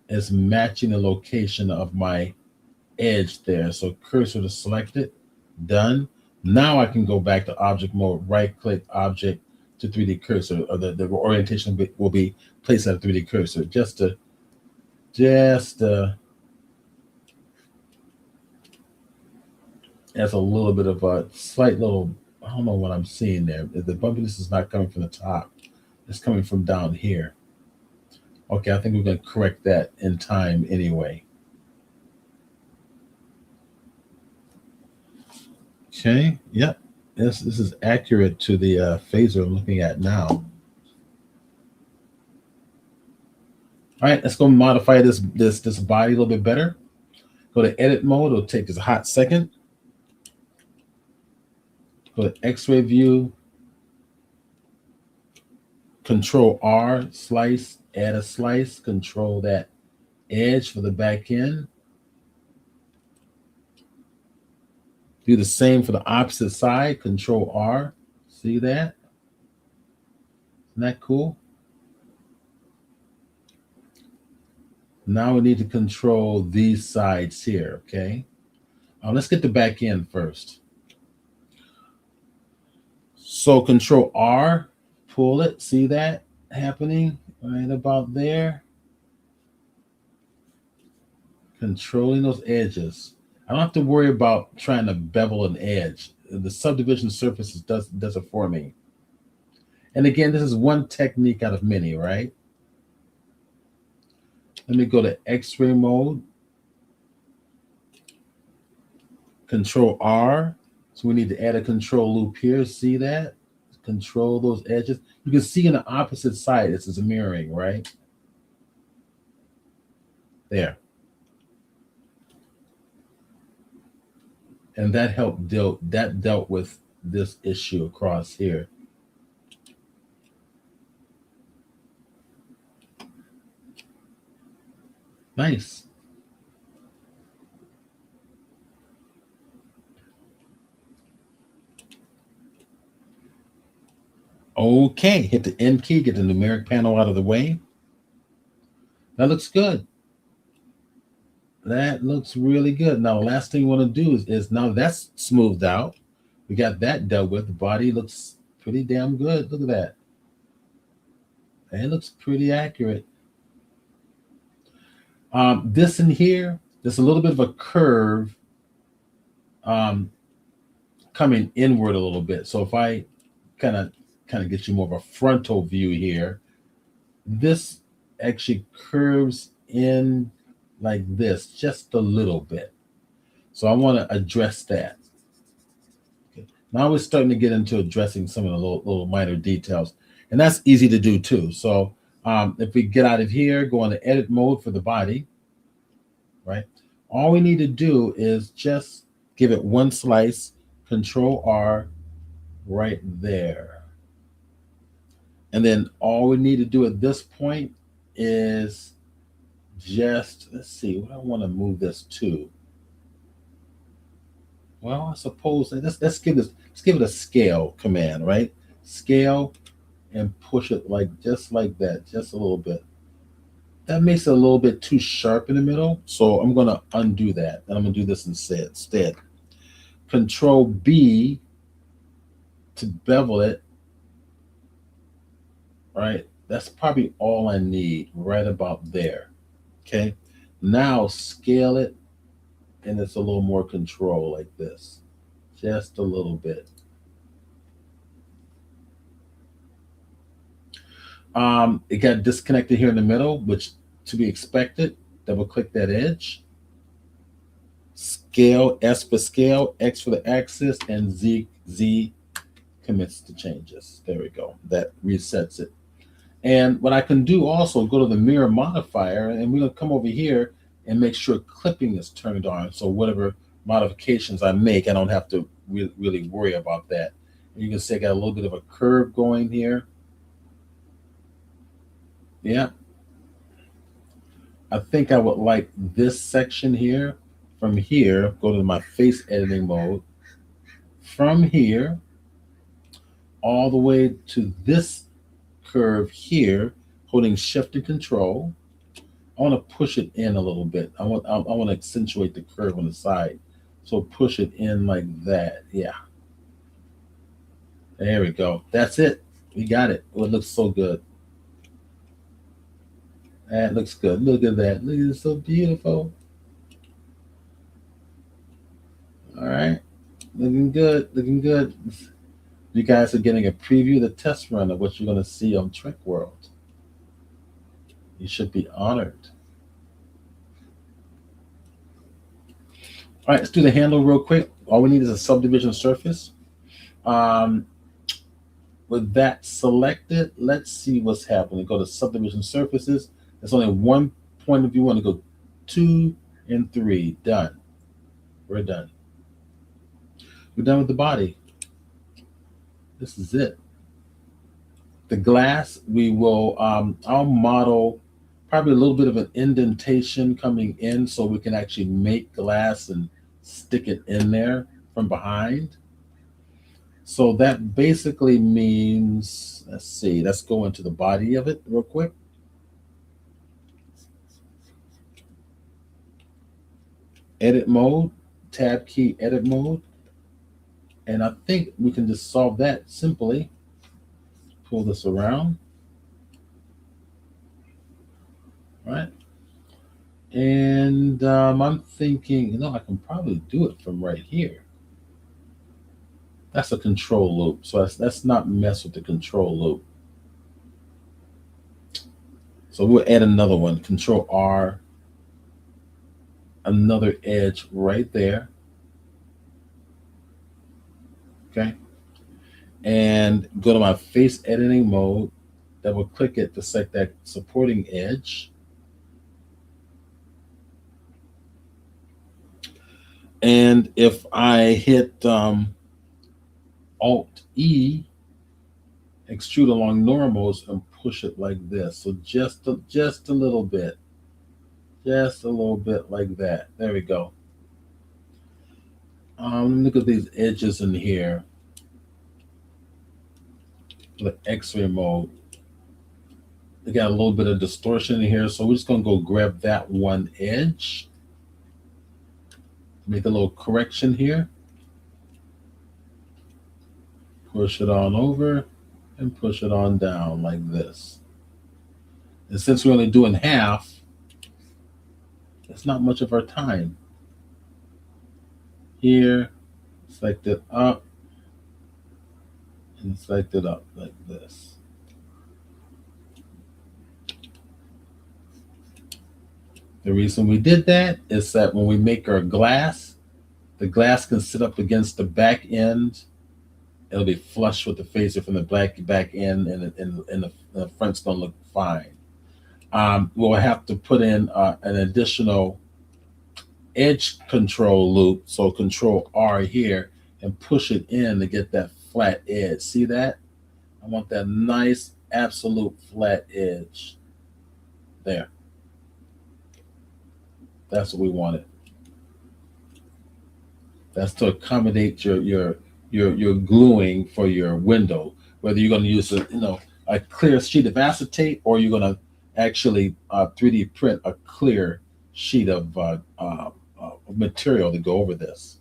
is matching the location of my edge there. So cursor to select it, done. Now I can go back to object mode, right click object to 3D cursor, or the orientation will be placed at a 3D cursor just as a little bit of a slight little, I don't know what I'm seeing there. The bumpiness is not coming from the top. It's coming from down here. Okay, I think we're going to correct that in time anyway. Okay, yep. This is accurate to the phaser I'm looking at now. All right, let's go modify this body a little bit better. Go to edit mode. It'll take just a hot second. Go to X-ray view. Control R, slice, add a slice. Control that edge for the back end. Do the same for the opposite side. Control R. See that? Isn't that cool? Now we need to control these sides here, okay? Let's get the back end first. So Control R, pull it. See that happening right about there? Controlling those edges. I don't have to worry about trying to bevel an edge. The subdivision surfaces does it for me. And again, this is one technique out of many, right? Let me go to X-ray mode. Control R. So we need to add a control loop here. See that? Control those edges. You can see on the opposite side, this is a mirroring, right? There. And that dealt with this issue across here. Nice. Okay, hit the N key, get the numeric panel out of the way. That looks good. That looks really good. Now, the last thing you want to do is now that's smoothed out. We got that dealt with. The body looks pretty damn good. Look at that. It looks pretty accurate. This in here, there's a little bit of a curve coming inward a little bit. So if I kind of get you more of a frontal view here, this actually curves in like this just a little bit. So I want to address that. Okay. Now we're starting to get into addressing some of the little minor details, and that's easy to do too. So if we get out of here, go into edit mode for the body, right? All we need to do is just give it one slice, Control R right there. And then all we need to do at this point is just, let's see, what I want to move this to. Well, I suppose let's give it a scale command, right? Scale and push it just like that, just a little bit. That makes it a little bit too sharp in the middle. So I'm going to undo that. And I'm going to do this instead. Control B to bevel it. Right? That's probably all I need right about there. Okay. Now scale it, and it's a little more control like this. Just a little bit. It got disconnected here in the middle, which to be expected. Double click that edge. Scale, S for scale, X for the axis, and Z commits the changes. There we go. That resets it. And what I can do also, go to the mirror modifier, and we're going to come over here and make sure clipping is turned on. So whatever modifications I make, I don't have to really worry about that. And you can see I got a little bit of a curve going here. Yeah. I think I would like this section here. From here, go to my face editing mode. From here, all the way to this curve here, holding Shift and Control. I want to push it in a little bit. I want to accentuate the curve on the side. So push it in like that. Yeah. There we go. That's it. We got it. Oh, it looks so good. That looks good. Look at that. Look at it. So beautiful. All right. Looking good. Looking good. You guys are getting a preview of the test run of what you're going to see on Trick World. You should be honored. All right, let's do the handle real quick. All we need is a subdivision surface. Um, with that selected, let's see what's happening. Go to subdivision surfaces. There's only one point of view. We want to go 2 and 3. Done. We're done. We're done with the body. This is it. The glass, we will, I'll model probably a little bit of an indentation coming in so we can actually make glass and stick it in there from behind. So that basically means, let's see, let's go into the body of it real quick. Edit mode, tab key, edit mode. And I think we can just solve that simply. Pull this around. Right? And I'm thinking, I can probably do it from right here. That's a control loop. So let's not mess with the control loop. So we'll add another one, Control R, another edge right there. Okay. And go to my face editing mode, double click it to select that supporting edge. And if I hit Alt E, extrude along normals and push it like this. So just a little bit. Just a little bit like that. There we go. Look at these edges in here. The X-ray mode. We got a little bit of distortion in here, so we're just gonna go grab that one edge. Make a little correction here. Push it on over and push it on down like this. And since we're only doing half, it's not much of our time. Here, select it up, and select it up like this. The reason we did that is that when we make our glass, the glass can sit up against the back end. It'll be flush with the phaser from the back end, and the front's gonna look fine. We'll have to put in an additional edge control loop. So Control R here and push it in to get that flat edge. See that? I want that nice absolute flat edge there. That's what we wanted. That's to accommodate your gluing for your window. Whether you're going to use a clear sheet of acetate or you're going to actually 3D print a clear sheet of material to go over this.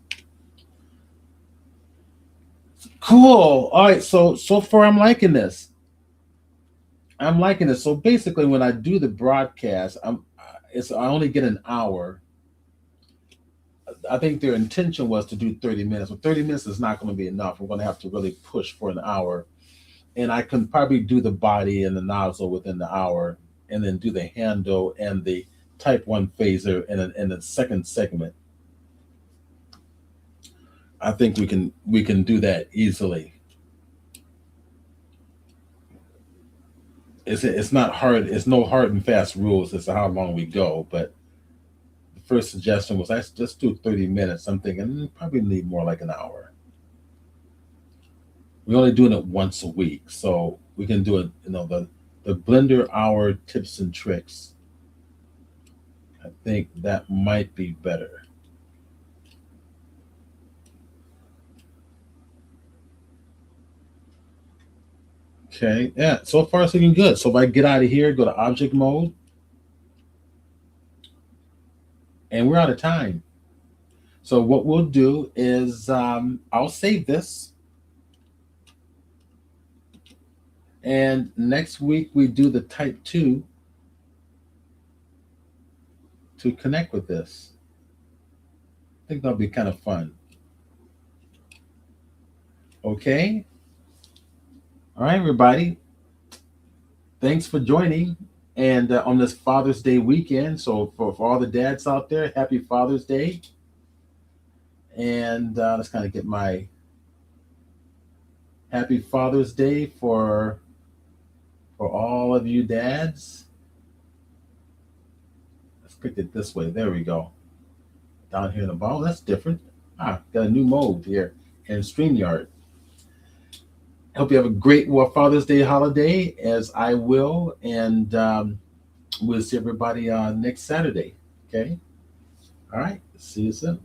Cool. All right. So far I'm liking this. So basically, when I do the broadcast, I only get an hour. I think their intention was to do 30 minutes. But 30 minutes is not going to be enough. We're going to have to really push for an hour. And I can probably do the body and the nozzle within the hour, and then do the handle and the type 1 phaser in the second segment. I think we can do that easily. It's not hard. It's no hard and fast rules as to how long we go. But the first suggestion was let's just do 30 minutes. I'm thinking probably need more like an hour. We're only doing it once a week, so we can do it. The Blender hour tips and tricks. I think that might be better. Okay, yeah, so far it's looking good. So if I get out of here, go to object mode, and we're out of time. So what we'll do is I'll save this, and next week we do the type 2 to connect with this. I think that'll be kind of fun. Okay. All right, everybody. Thanks for joining. And on this Father's Day weekend. So for all the dads out there, happy Father's Day. And let's kind of get my happy Father's Day for all of you dads. Let's pick it this way. There we go. Down here in the bottom. That's different. Got a new mode here in StreamYard. Hope you have a great Father's Day holiday, as I will, and we'll see everybody next Saturday. Okay. All right. See you soon.